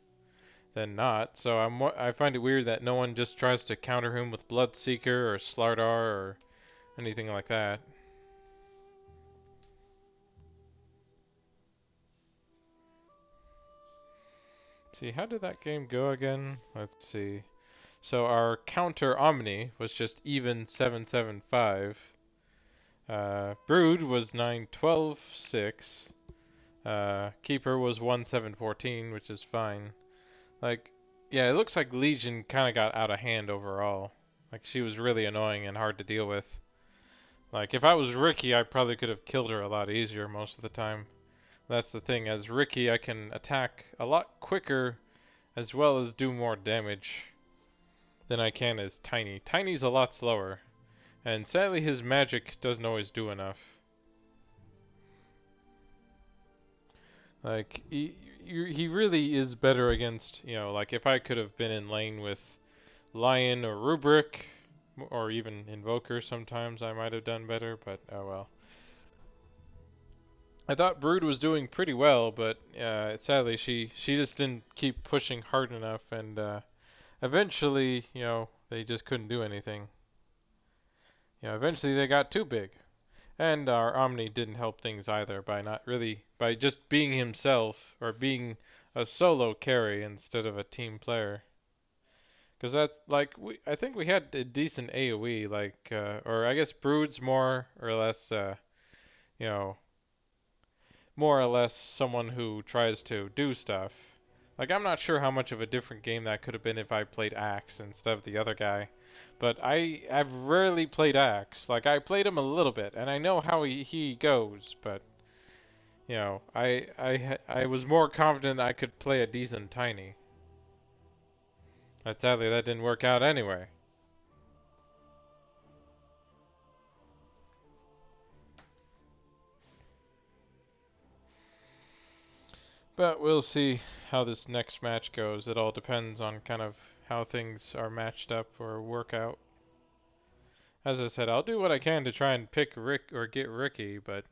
than not. So I find it weird that no one just tries to counter him with Bloodseeker or Slardar or anything like that. See, how did that game go again? Let's see. So our counter Omni was just even 775. Brood was 912.6. Keeper was 1714, which is fine. Like, yeah, it looks like Legion kind of got out of hand overall. Like, she was really annoying and hard to deal with. Like, if I was Riki, I probably could have killed her a lot easier most of the time. That's the thing, as Riki, I can attack a lot quicker as well as do more damage than I can as Tiny. Tiny's a lot slower, and sadly his magic doesn't always do enough. Like, he really is better against, you know, like if I could have been in lane with Lion or Rubric, or even Invoker sometimes I might have done better, but oh well. I thought Brood was doing pretty well, but sadly she just didn't keep pushing hard enough, and eventually, you know, they just couldn't do anything. You know, eventually they got too big. And our Omni didn't help things either by just being himself or being a solo carry instead of a team player. Because that's like I think we had a decent AoE, like or I guess Brood's more or less you know, more or less someone who tries to do stuff. Like, I'm not sure how much of a different game that could have been if I played Axe instead of the other guy. But I've rarely played Axe. Like, I played him a little bit, and I know how he goes, but, you know, I was more confident I could play a decent Tiny. But sadly, that didn't work out anyway. But we'll see how this next match goes. It all depends on kind of how things are matched up or work out. As I said, I'll do what I can to try and pick Rick or get Riki, but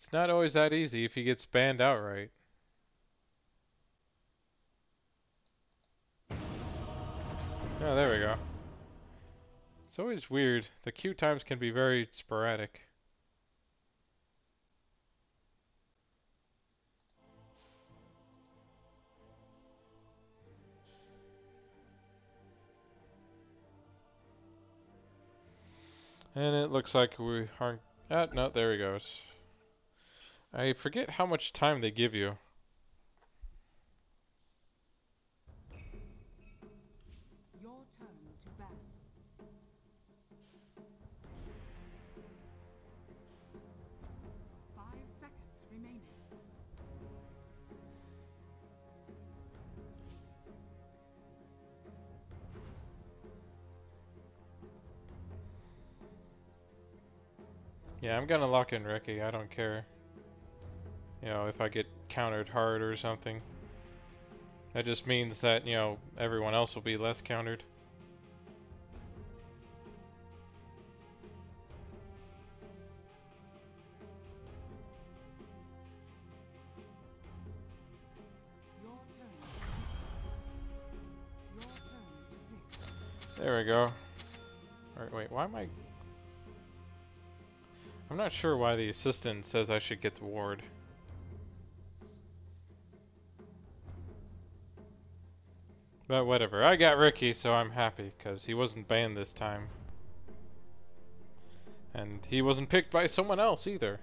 it's not always that easy if he gets banned outright. Oh, there we go. It's always weird. The queue times can be very sporadic. And it looks like we aren't... Ah, no, there he goes. I forget how much time they give you. Your turn to ban. 5 seconds remaining. Yeah, I'm gonna lock in Riki. I don't care. You know, if I get countered hard or something. That just means that, you know, everyone else will be less countered. Your turn. Your turn to pick. There we go. Alright, wait, why am I... I'm not sure why the assistant says I should get the ward. But whatever, I got Riki, so I'm happy, because he wasn't banned this time. And he wasn't picked by someone else either.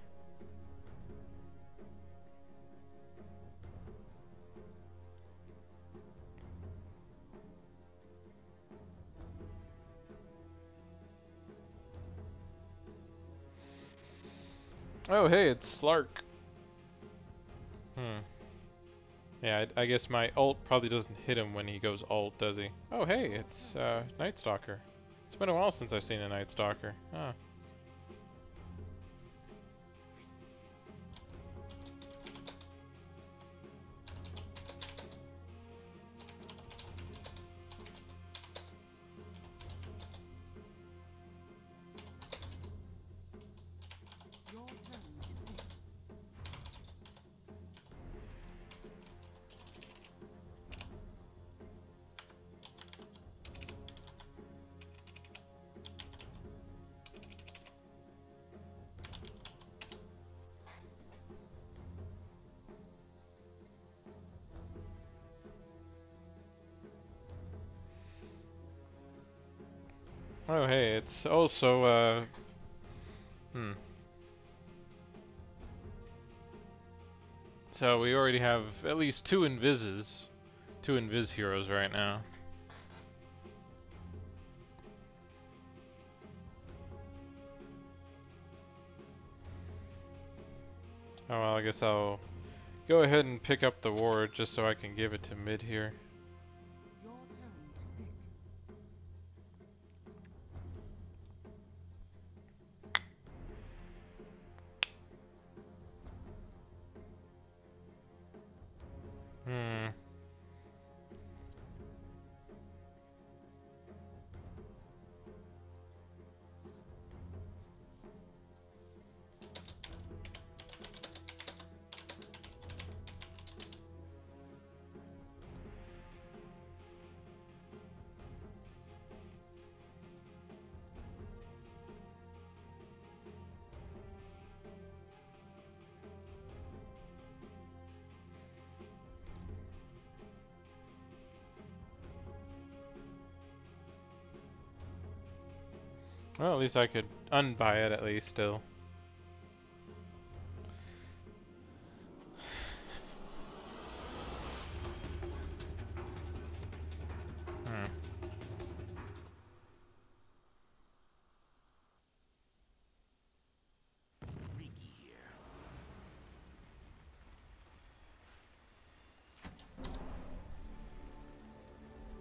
Oh hey, it's Slark. Yeah, I guess my ult probably doesn't hit him when he goes ult, does he? Oh hey, it's Night Stalker. It's been a while since I've seen a Night Stalker. Huh. Your turn to pick. Oh hey, it's also so we already have at least two invis heroes right now. Oh well, I guess I'll go ahead and pick up the ward just so I can give it to mid here. Your turn to pick. Hmm. Well, at least I could unbuy it at least still. Hmm. Riki here.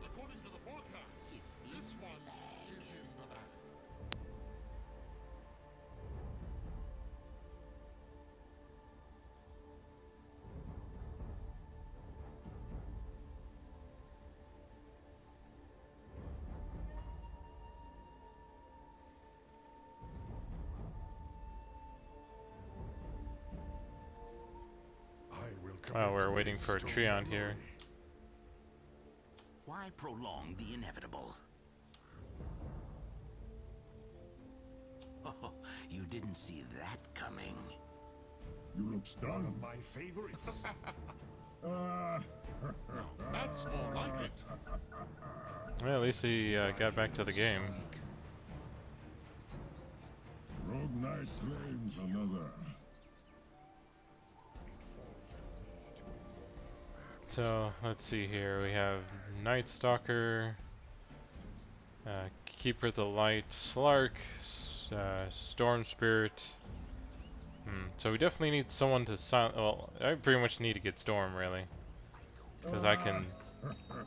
According to the forecast, this one is in the bag. Oh, we're waiting for a Treant here. Why prolong the inevitable? Oh, you didn't see that coming. You look stunned. One of my favorites. That's more like it. Well, at least he got back to the game. Rogue Knight claims another. So, let's see here. We have Night Stalker, Keeper of the Light, Slark, Storm Spirit. So we definitely need someone to silence. Well, I pretty much need to get Storm, really. Because I can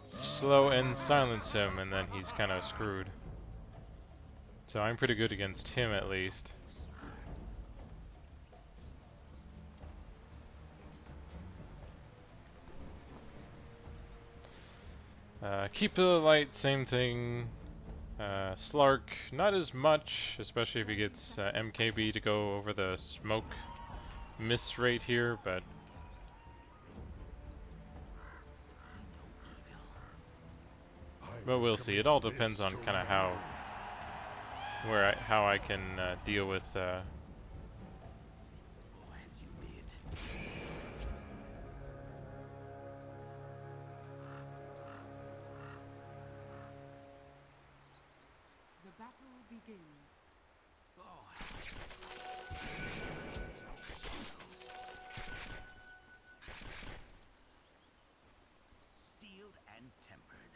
slow and silence him, and then he's kind of screwed. So I'm pretty good against him, at least. Keeper of the Light, same thing. Slark, not as much, especially if he gets MKB to go over the smoke miss rate here, but we'll see. It all depends on kind of how I can deal with The battle begins. Steeled and tempered.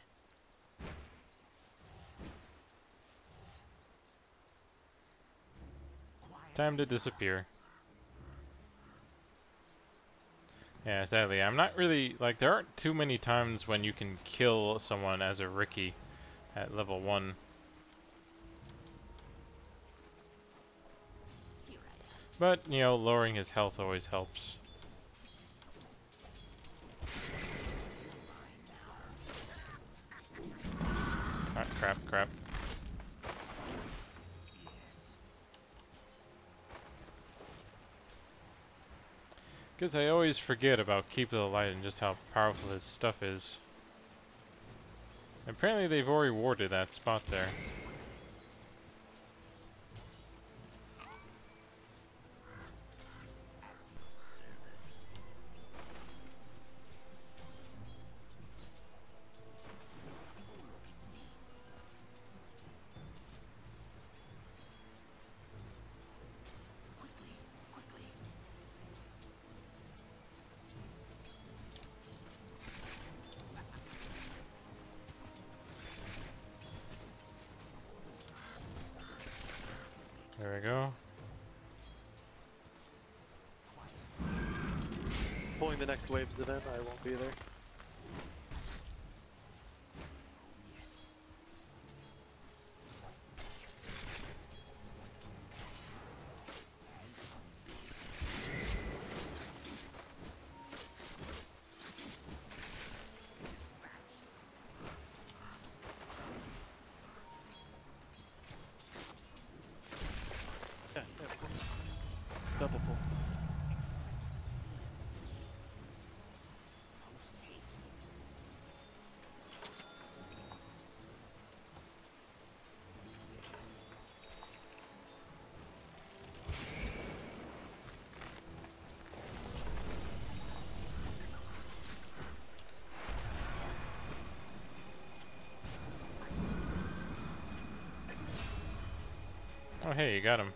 time to disappear. Yeah, sadly, I'm not really, like, there aren't too many times when you can kill someone as a riki at level 1. But, you know, lowering his health always helps. Ah, crap, crap. Because I always forget about Keep of the Light and just how powerful his stuff is. Apparently they've already warded that spot there. There we go. Pulling the next waves of it, I won't be there. Yeah, double pull. Oh hey, you got him.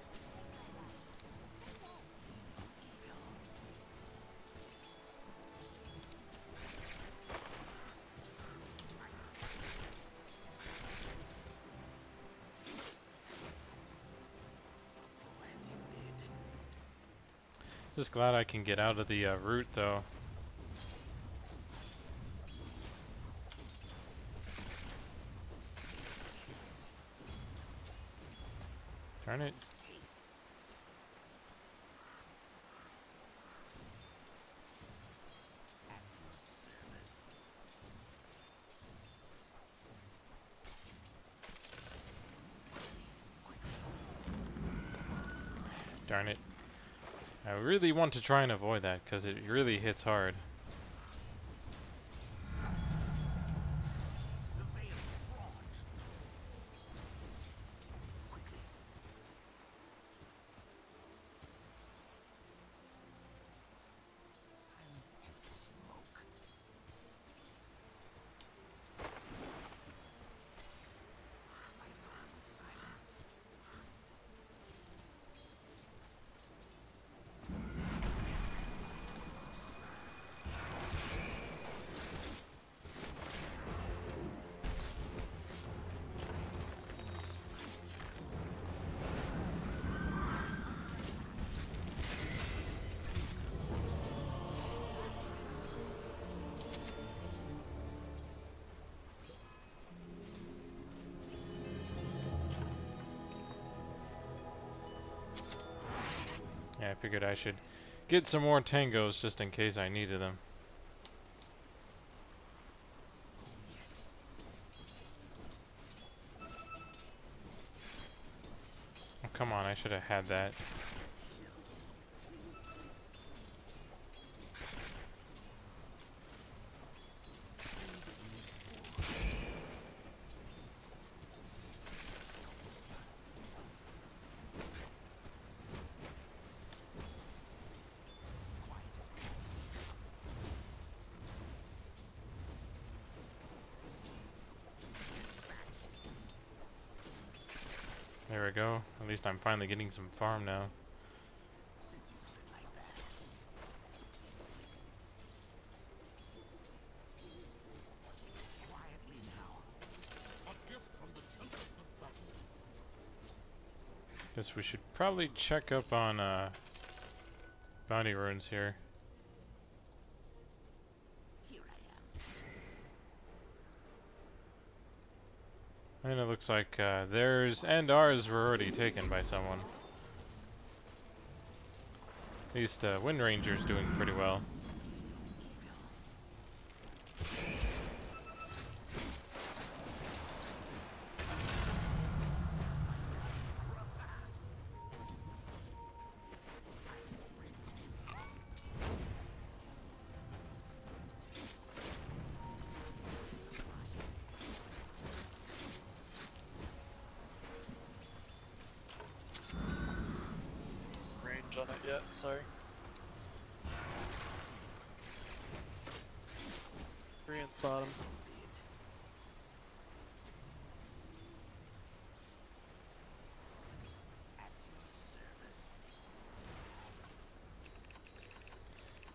Just glad I can get out of the route though. Darn it. Darn it. I really want to try and avoid that because it really hits hard. Yeah, I figured I should get some more tangos just in case I needed them. Oh, come on, I should have had that. There we go. At least I'm finally getting some farm now. Guess we should probably check up on bounty runes here. And it looks like theirs and ours were already taken by someone. At least Wind Ranger's doing pretty well. Range on it yet, sorry. 3 in bottom.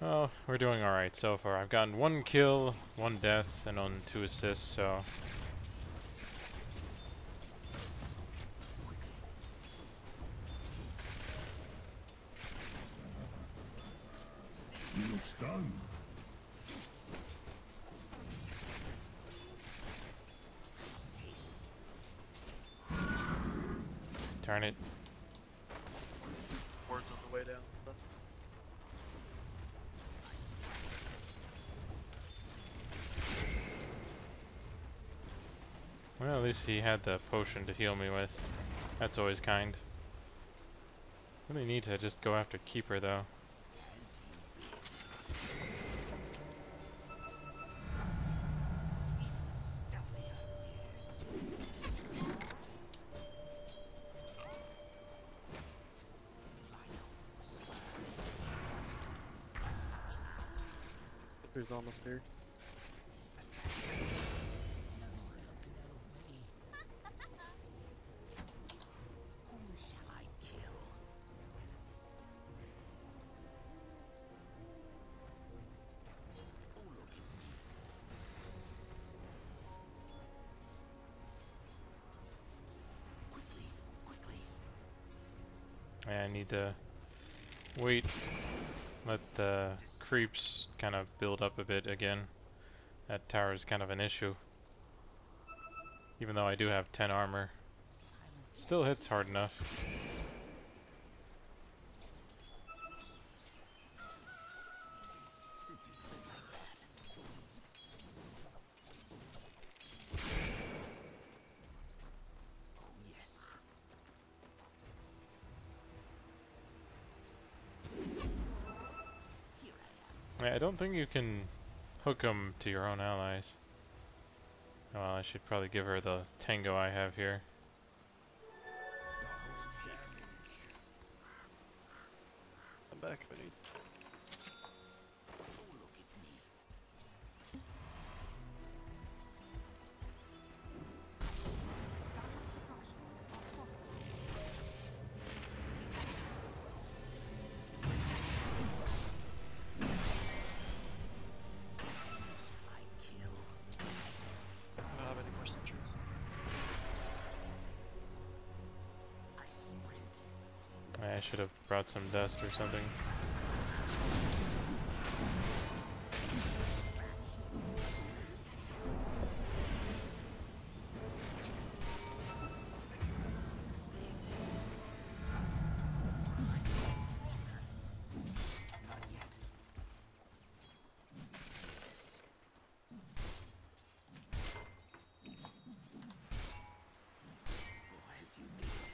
Oh, we're doing alright so far. I've gotten 1 kill, 1 death, and on 2 assists, so... You look stunned. Darn it. Ward's on the way down. Well, at least he had the potion to heal me with. That's always kind. Really need to just go after Keeper, though. Keeper's almost here. I need to wait, let the creeps kind of build up a bit again. That tower is kind of an issue. Even though I do have 10 armor. Still hits hard enough. I don't think you can hook them to your own allies. Well, I should probably give her the tango I have here. I'm back if I need. I don't have any more sentries. I should have brought some dust or something.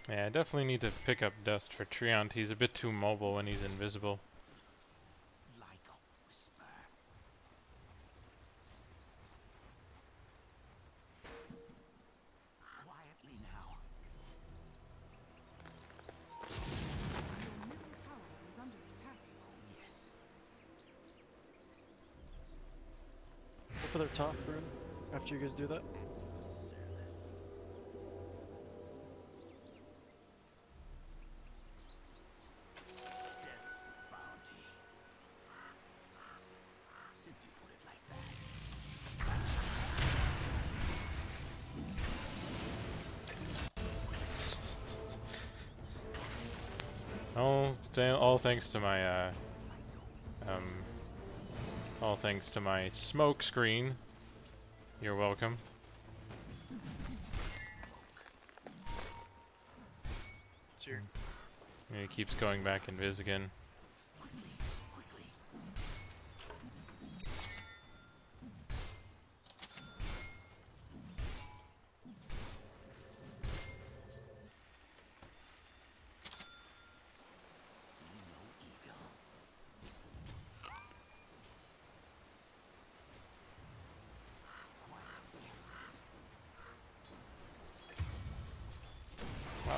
Yeah, I definitely need to pick up dust for Treant. He's a bit too mobile when he's invisible. Go for their top room after you guys do that. All thanks to my all thanks to my smoke screen. You're welcome. It's here. Yeah, he keeps going back invis again.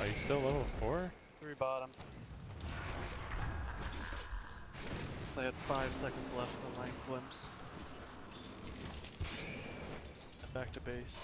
Oh, he's still level 4? 3 bottom. So I had 5 seconds left on my glimpse. Back to base.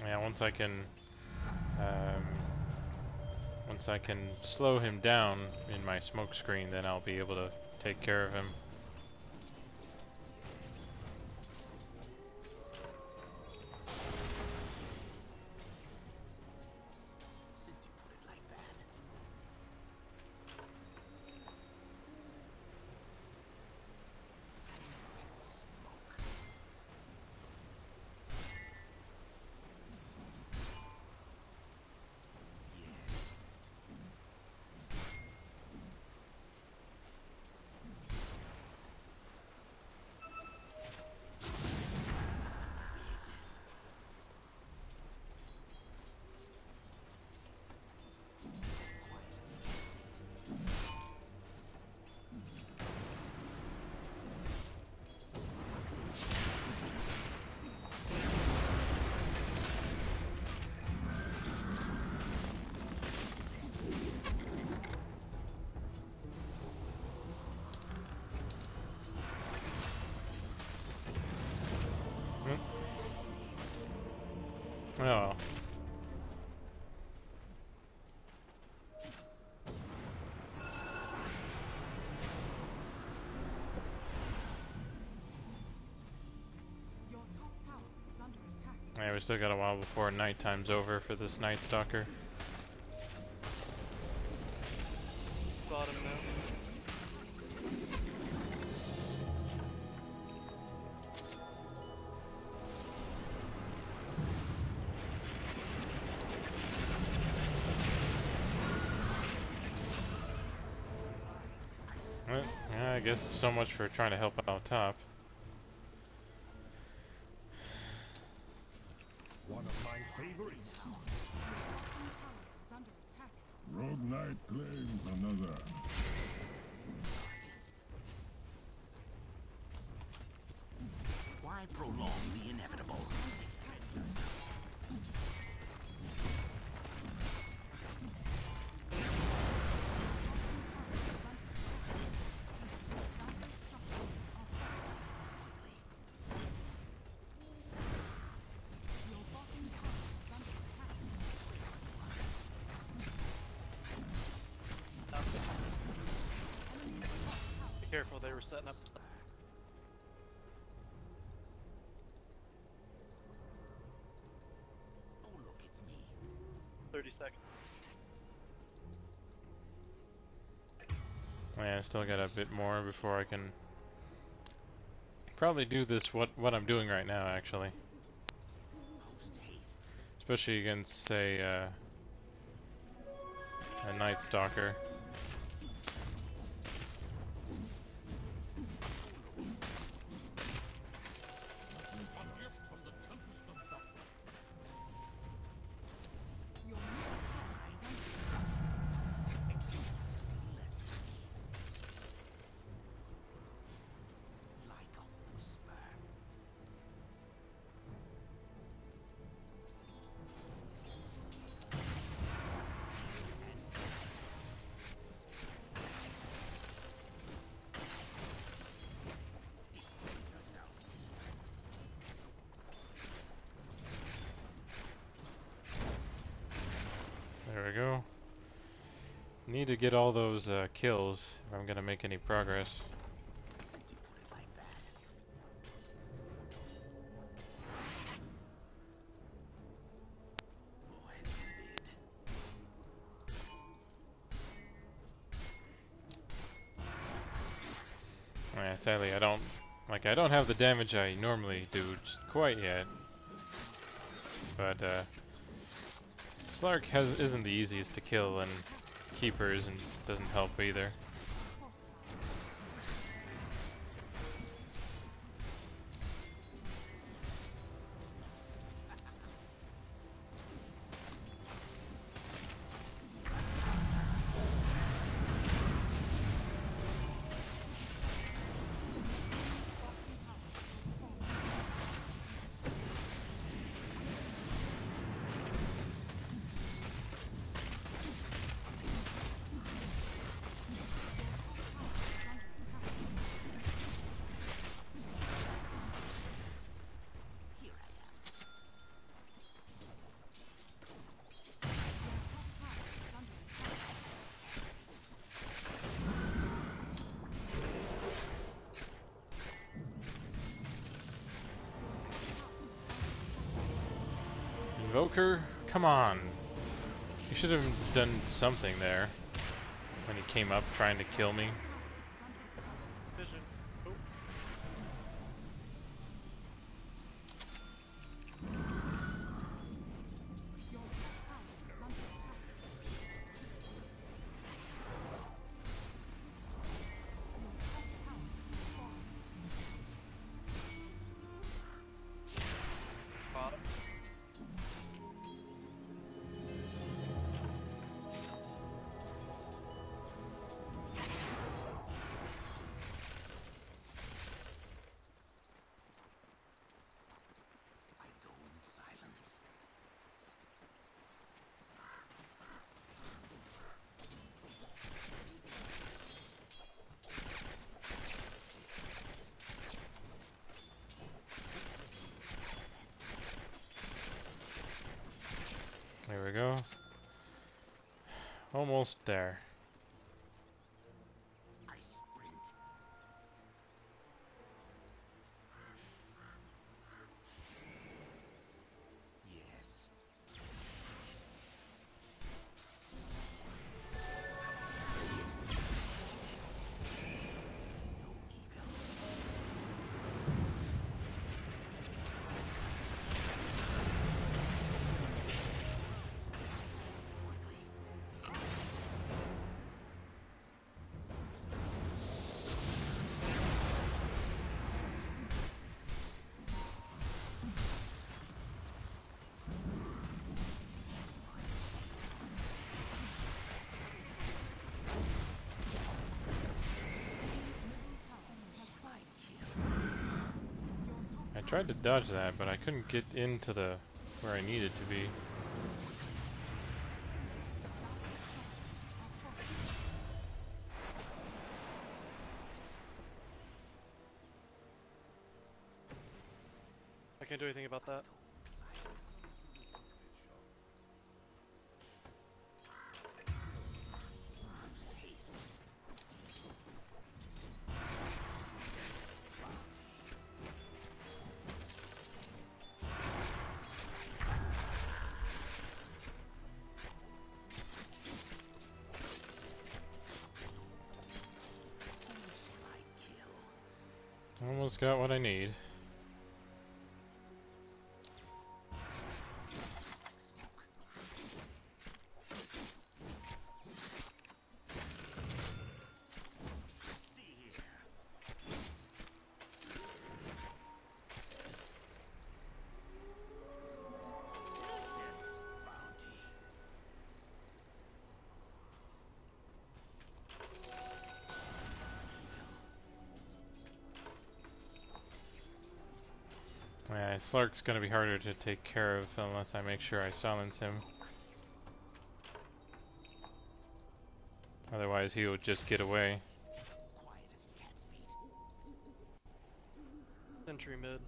Yeah, once I can slow him down in my smoke screen, then I'll be able to take care of him. Oh well. Your top tower is under attack. Yeah, we still got a while before nighttime's over for this Night Stalker. Bottom now. Well, yeah, I guess so much for trying to help out top. One of my favorites. Is under attack. Rogue Knight claims another. Why prolong the inevitable? Be careful, they were setting up. Oh, look, it's me. 30 seconds. Yeah, I still got a bit more before I can probably do this what I'm doing right now actually. Especially against say a Night Stalker. There we go. Need to get all those kills if I'm gonna make any progress. Yeah, sadly, I don't have the damage I normally do just quite yet. But Slark isn't the easiest to kill, and Keepers and doesn't help either. Invoker? Come on. You should have done something there when he came up trying to kill me. Vision. Oh. Bottom. I go in silence. There we go. Almost there. I sprint. Yes. I tried to dodge that, but I couldn't get into the where I needed to be. I can't do anything about that. Almost got what I need. Yeah, Slark's gonna be harder to take care of unless I make sure I silence him. Otherwise he would just get away. Sentry mid.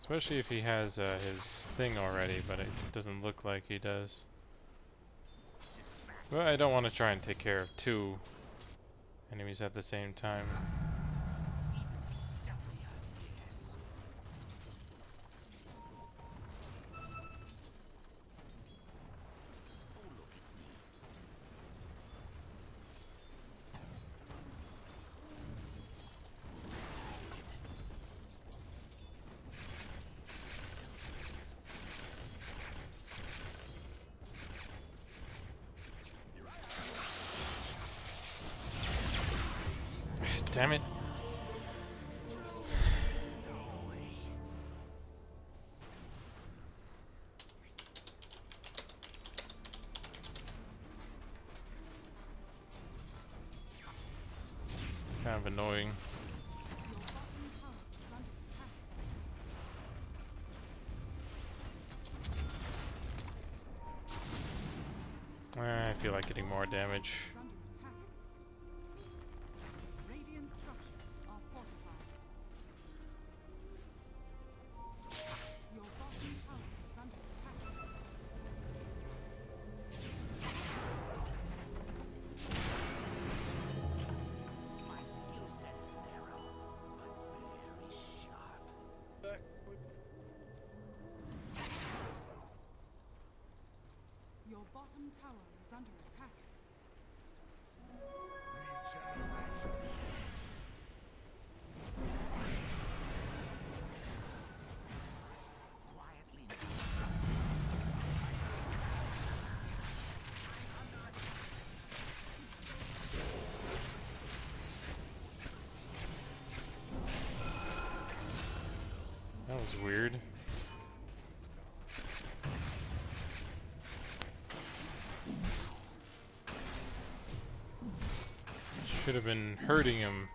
Especially if he has his thing already, but it doesn't look like he does. Well, I don't want to try and take care of two enemies at the same time. Damn it. Kind of annoying. I feel like getting more damage. Radiant structures are fortified. Your bottom tower is under attack. My skill set is narrow, but very sharp. Your bottom tower is under attack. Quietly. That was weird. Should have been hurting him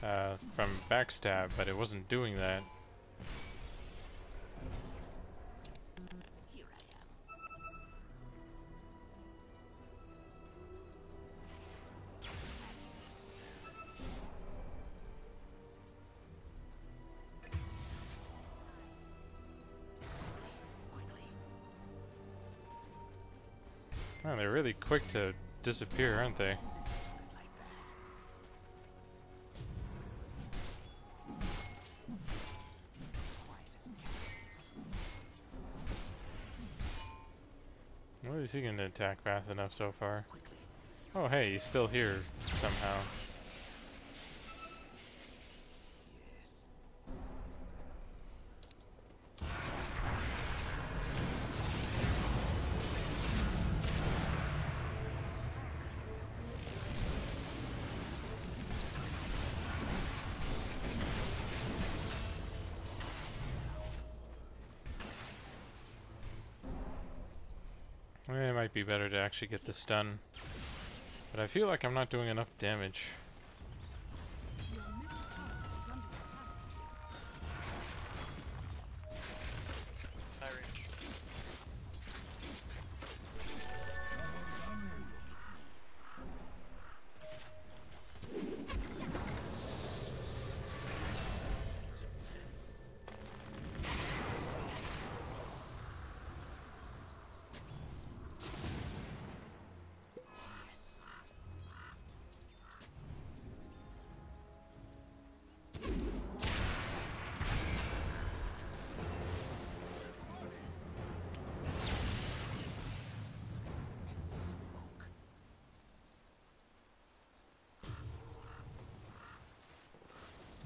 from backstab, but it wasn't doing that. Here I am. Man, they're really quick to disappear, aren't they? Well, is he gonna attack fast enough so far? Oh hey, he's still here somehow. It might be better to actually get the stun, but I feel like I'm not doing enough damage. Your middle tower is under attack. High range.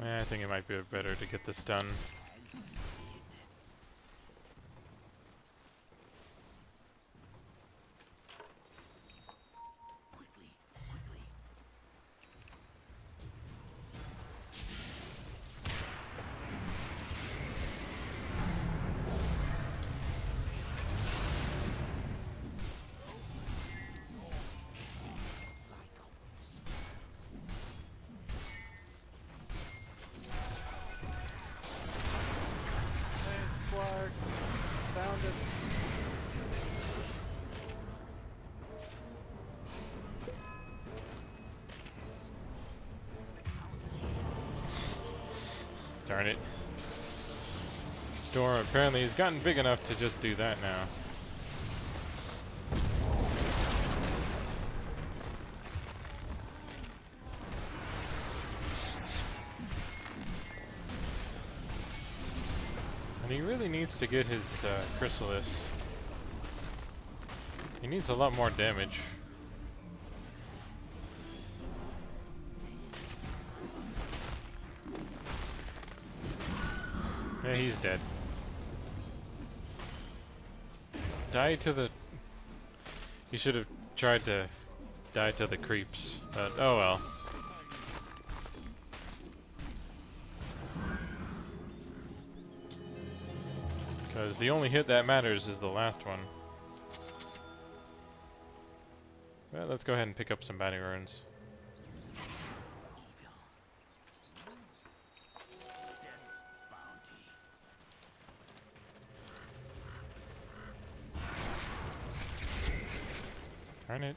I think it might be better to get the stun. Flag. Found it. Darn it. Storm apparently has gotten big enough to just do that now. And he really needs to get his chrysalis. He needs a lot more damage. Yeah, he's dead. Die to the... You should have tried to die to the creeps, but oh well. Because the only hit that matters is the last one. Well, let's go ahead and pick up some batting runes. Darn it.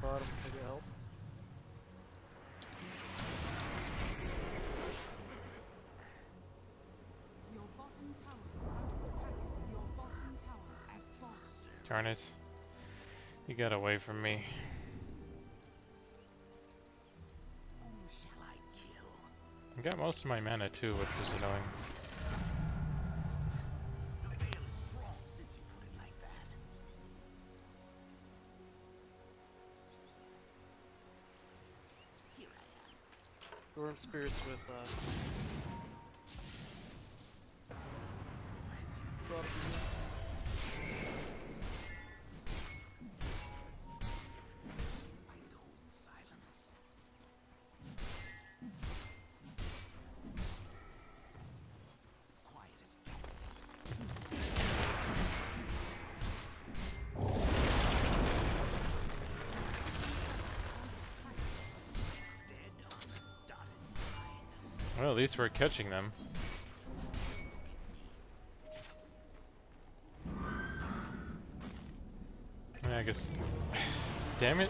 Bottom, I get help. Your bottom tower is under attack. Your bottom tower has fallen. Darn it. You got away from me. Whom shall I kill? I got most of my mana too, which was annoying. The veil is strong since you put it like that. Here I am. Storm spirits with bottom. I go in silence. Quiet as cat's dead on the dotted line. Well, at least we're catching them. I guess. Damn it.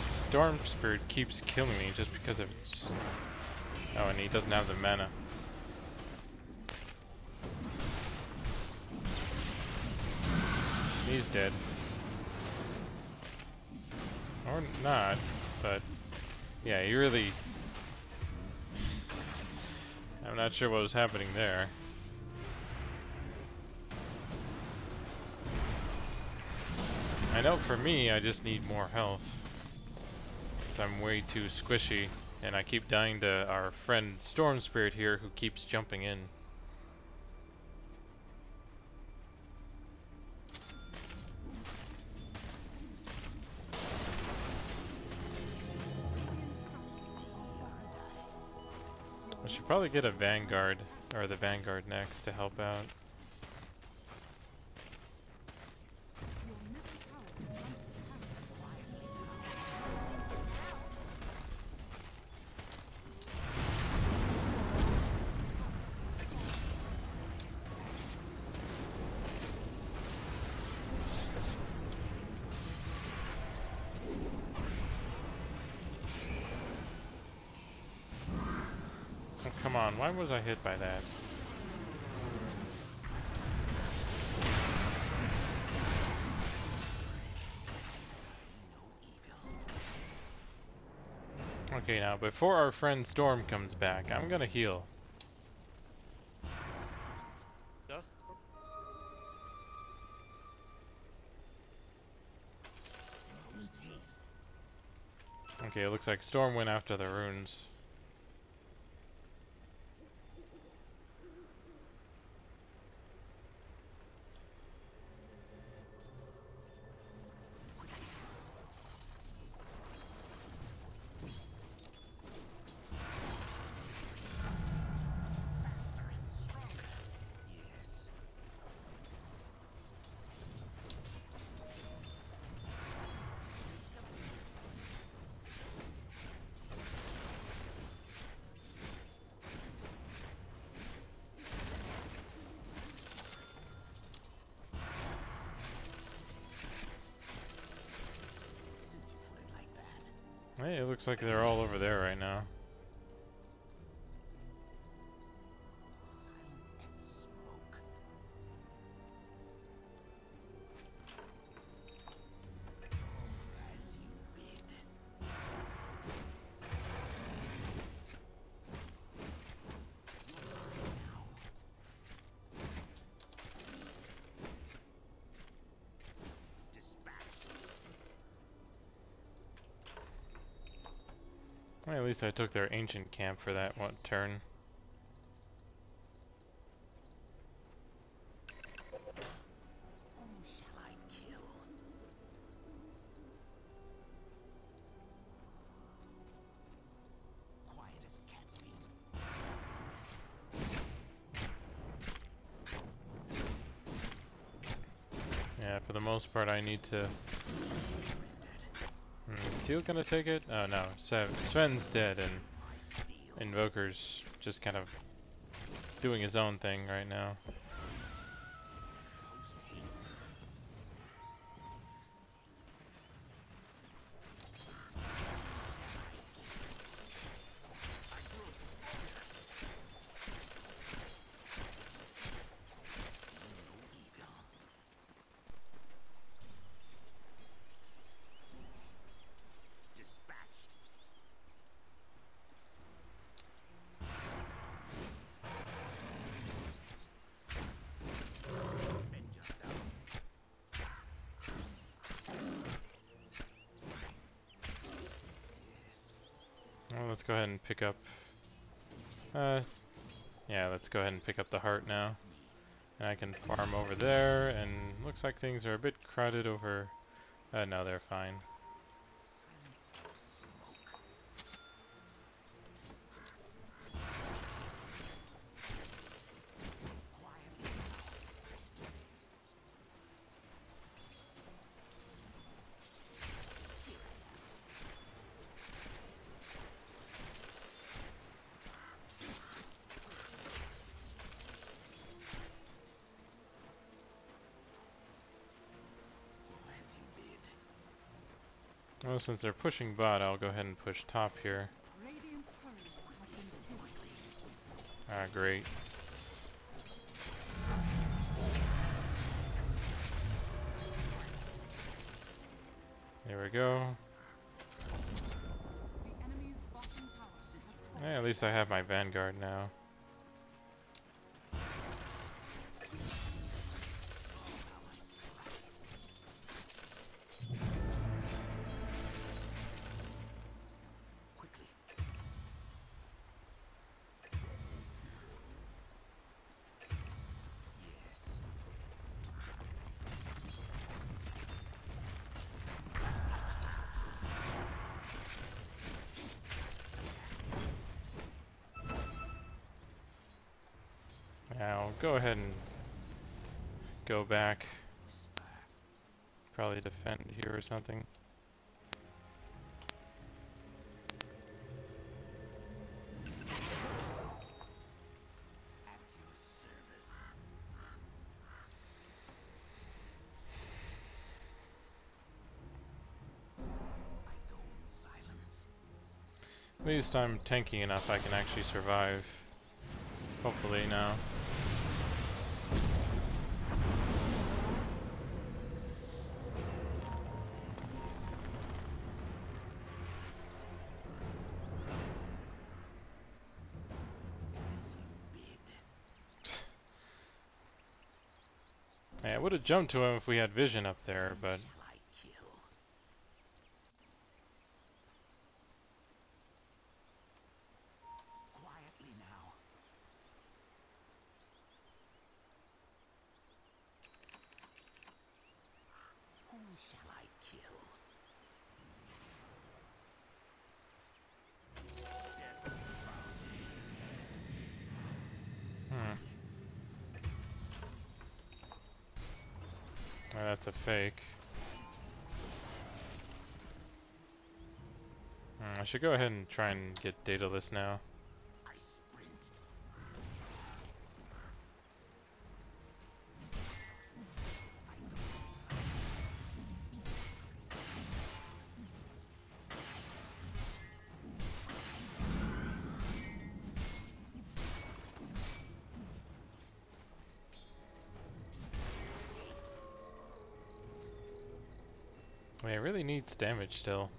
Storm Spirit keeps killing me just because of its. Oh, and he doesn't have the mana. He's dead. Or not, but yeah, he really. I'm not sure what was happening there. I know for me, I just need more health. I'm way too squishy, and I keep dying to our friend Storm Spirit here who keeps jumping in. I should probably get a Vanguard, or the Vanguard next to help out. Oh, come on, why was I hit by that? Okay, now before our friend Storm comes back, I'm gonna heal. Dust. Okay, it looks like Storm went after the runes. Hey, it looks like they're all over there right now. At least I took their ancient camp for that one turn. Whom shall I kill? Quiet as a cat's feet. Yeah, for the most part I need to... Teal gonna take it? Oh no, Sven's dead and Invoker's just kind of doing his own thing right now. Well, let's go ahead and pick up... yeah, let's go ahead and pick up the heart now. And I can farm over there, and looks like things are a bit crowded over... no, they're fine. Well, since they're pushing bot, I'll go ahead and push top here. Radiant's courier has been killed. Ah, great. There we go. The enemy's bottom tower has fallen. Yeah, at least I have my Vanguard now. I'll go ahead and go back. Probably defend here or something. At least I'm tanky enough I can actually survive. Hopefully now. Yeah, I would have jumped to him if we had vision up there, but... Whom shall I kill? Oh, that's a fake. I should go ahead and try and get Daedalus now. I mean, it really needs damage still.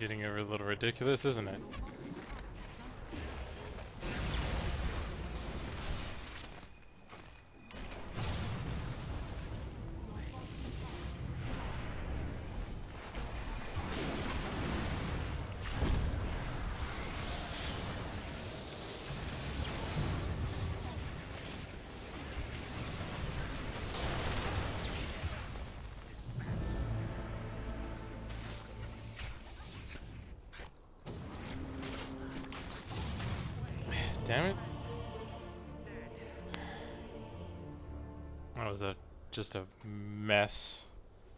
getting a little ridiculous, isn't it? Damn it. That was just a mess.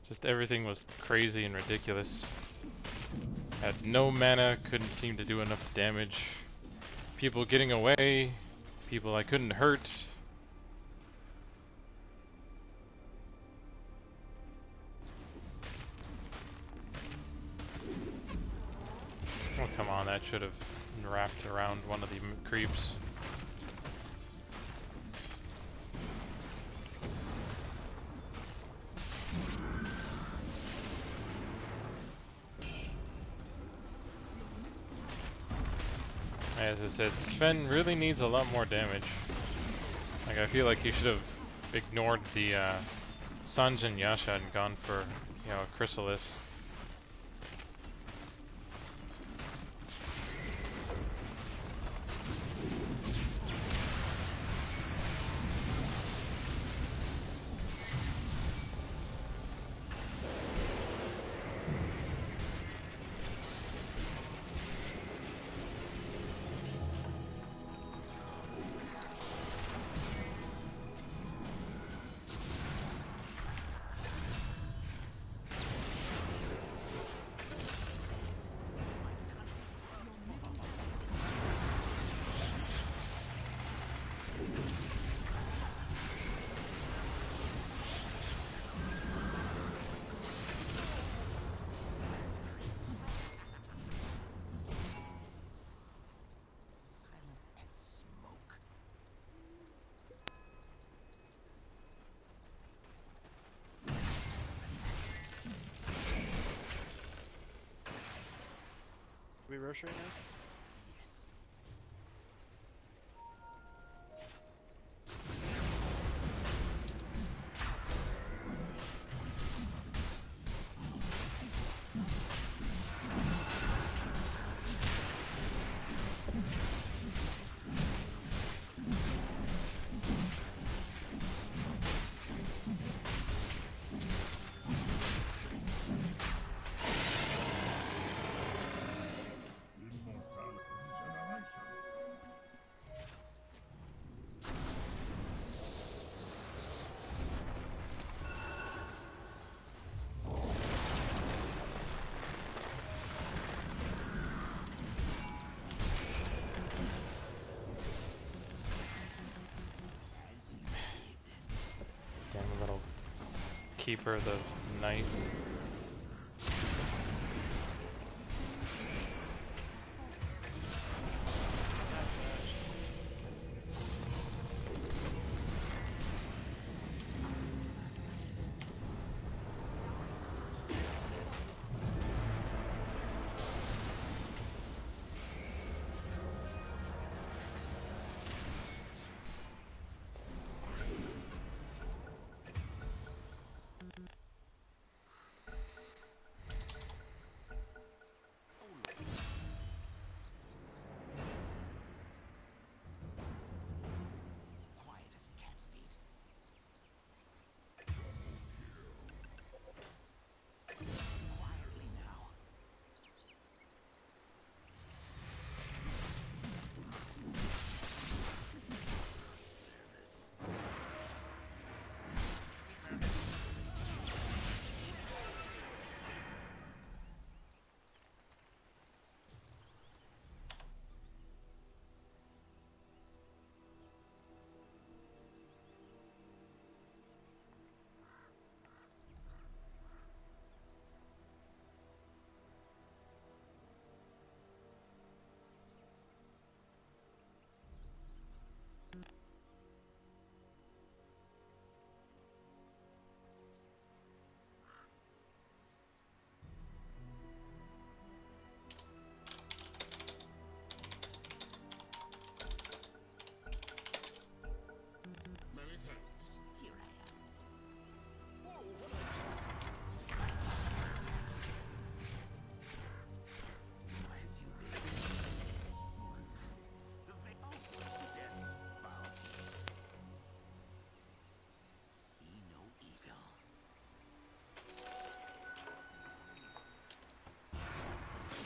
Just everything was crazy and ridiculous. Had no mana, couldn't seem to do enough damage. People getting away, people I couldn't hurt. Oh, come on, that should have wrapped around one of the creeps. As I said, Sven really needs a lot more damage. Like, I feel like he should have ignored the Sanjin Yasha and gone for, you know, a Chrysalis. We rush right now? Damn little keeper of the night.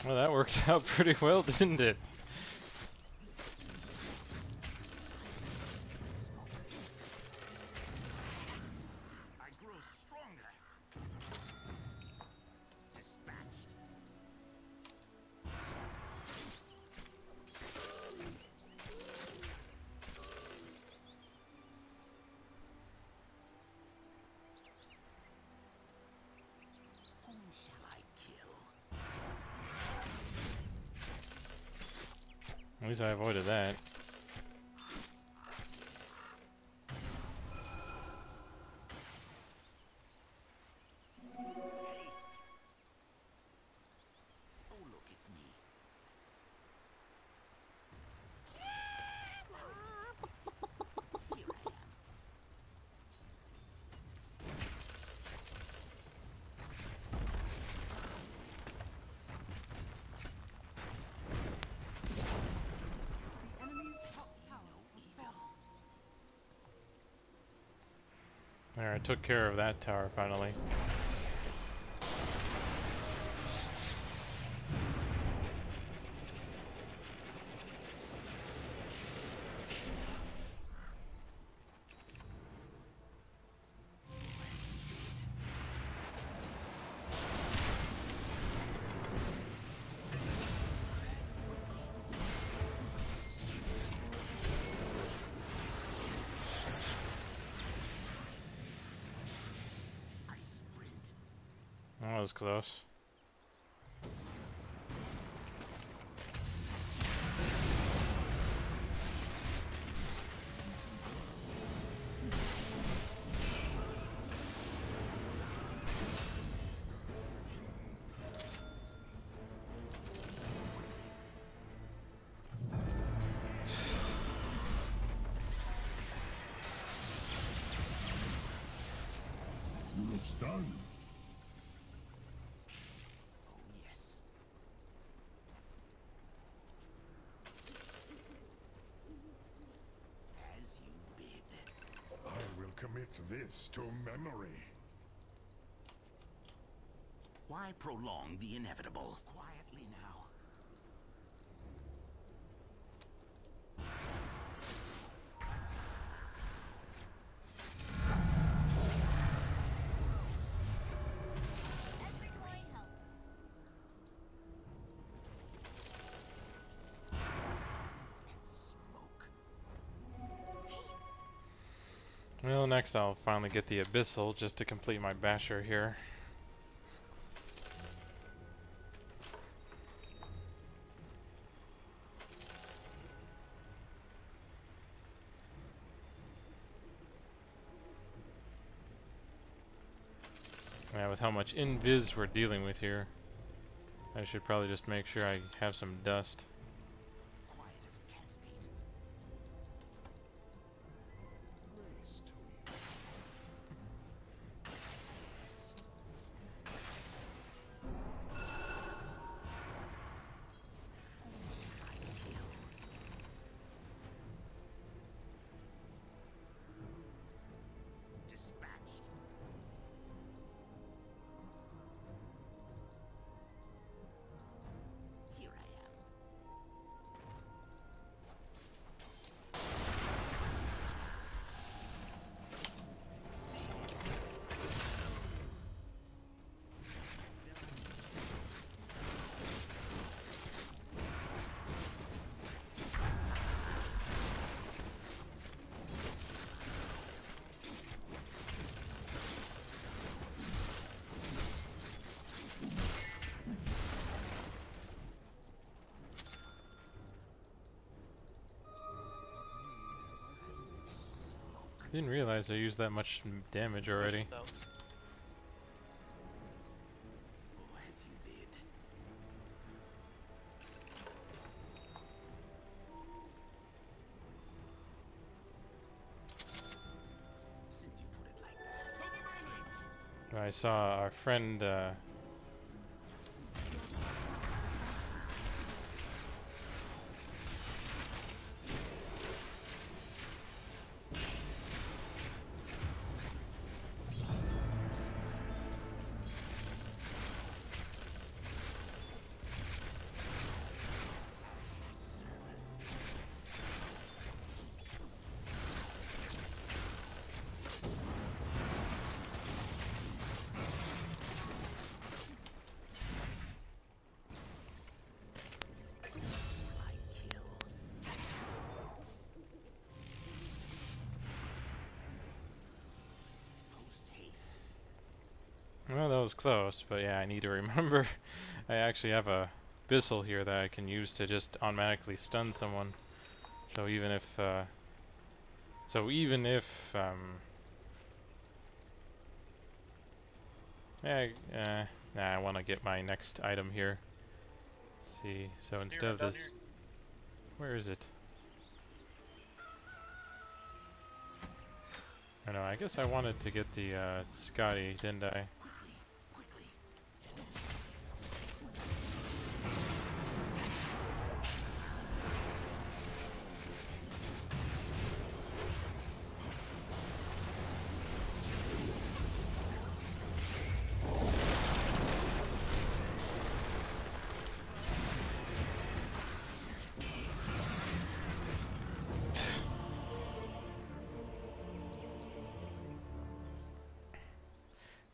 Well, that worked out pretty well, didn't it? I grow stronger. Dispatched. Whom shall I kill? At least I avoided that. Haste. Oh, look, it's me. Here I am. The enemy's top tower has fallen. There, I took care of that tower finally. I sprint. That was close. You look stunned. Oh, yes. As you bid. I will commit this to memory. Why prolong the inevitable? Quietly now. Well, next I'll finally get the Abyssal just to complete my basher here. Yeah, with how much invis we're dealing with here, I should probably just make sure I have some dust. Quiet as a cat's feet. Grace to you. Dispatched. Here I am. Didn't realize I used that much damage already. Oh, as you bid. Since you put it like that. I saw our friend close, but yeah, I need to remember I actually have a Bissell here that I can use to just automatically stun someone. So even if, yeah, nah, I want to get my next item here. Let's see, so instead of this, where is it? I know, I guess I wanted to get the, Scotty, didn't I?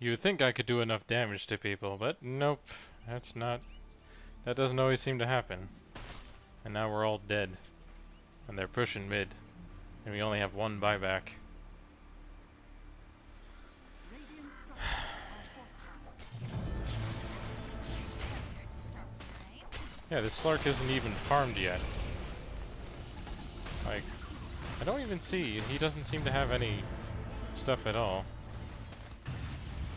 You would think I could do enough damage to people, but nope, that doesn't always seem to happen. And now we're all dead. And they're pushing mid. And we only have one buyback. Yeah, this Slark isn't even farmed yet. Like, I don't even see, he doesn't seem to have any stuff at all.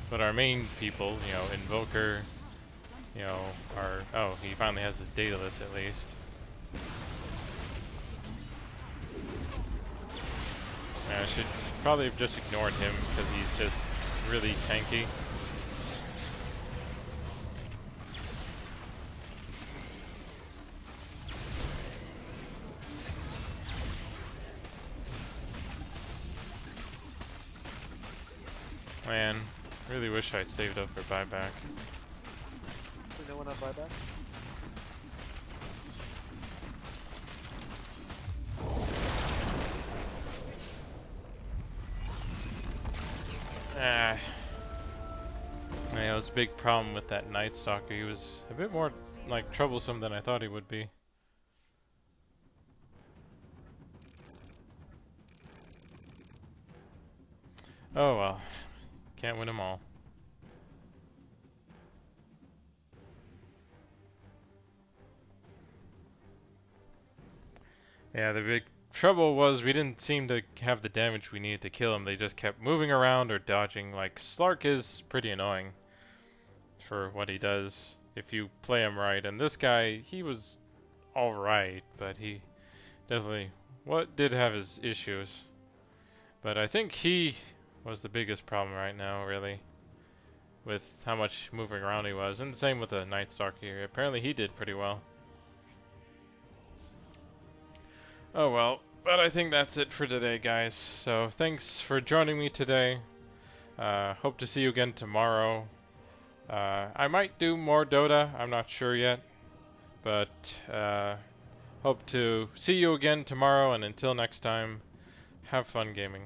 But our main people, you know, Invoker, you know, oh, he finally has his Daedalus at least. I should probably have just ignored him because he's just really tanky. Man, really wish I saved up for buyback. No one on buyback? Ah. Yeah, it was a big problem with that Night Stalker. He was a bit more, like, troublesome than I thought he would be. Oh well. Can't win them all. Yeah, the big trouble was we didn't seem to have the damage we needed to kill him. They just kept moving around or dodging. Like, Slark is pretty annoying for what he does if you play him right. And this guy, he was alright, but he definitely did have his issues. But I think he was the biggest problem right now, really, with how much moving around he was. And the same with the Night Stalker here. Apparently he did pretty well. Oh well, but I think that's it for today, guys. So thanks for joining me today. Hope to see you again tomorrow. I might do more Dota, I'm not sure yet. But hope to see you again tomorrow, and until next time, have fun gaming.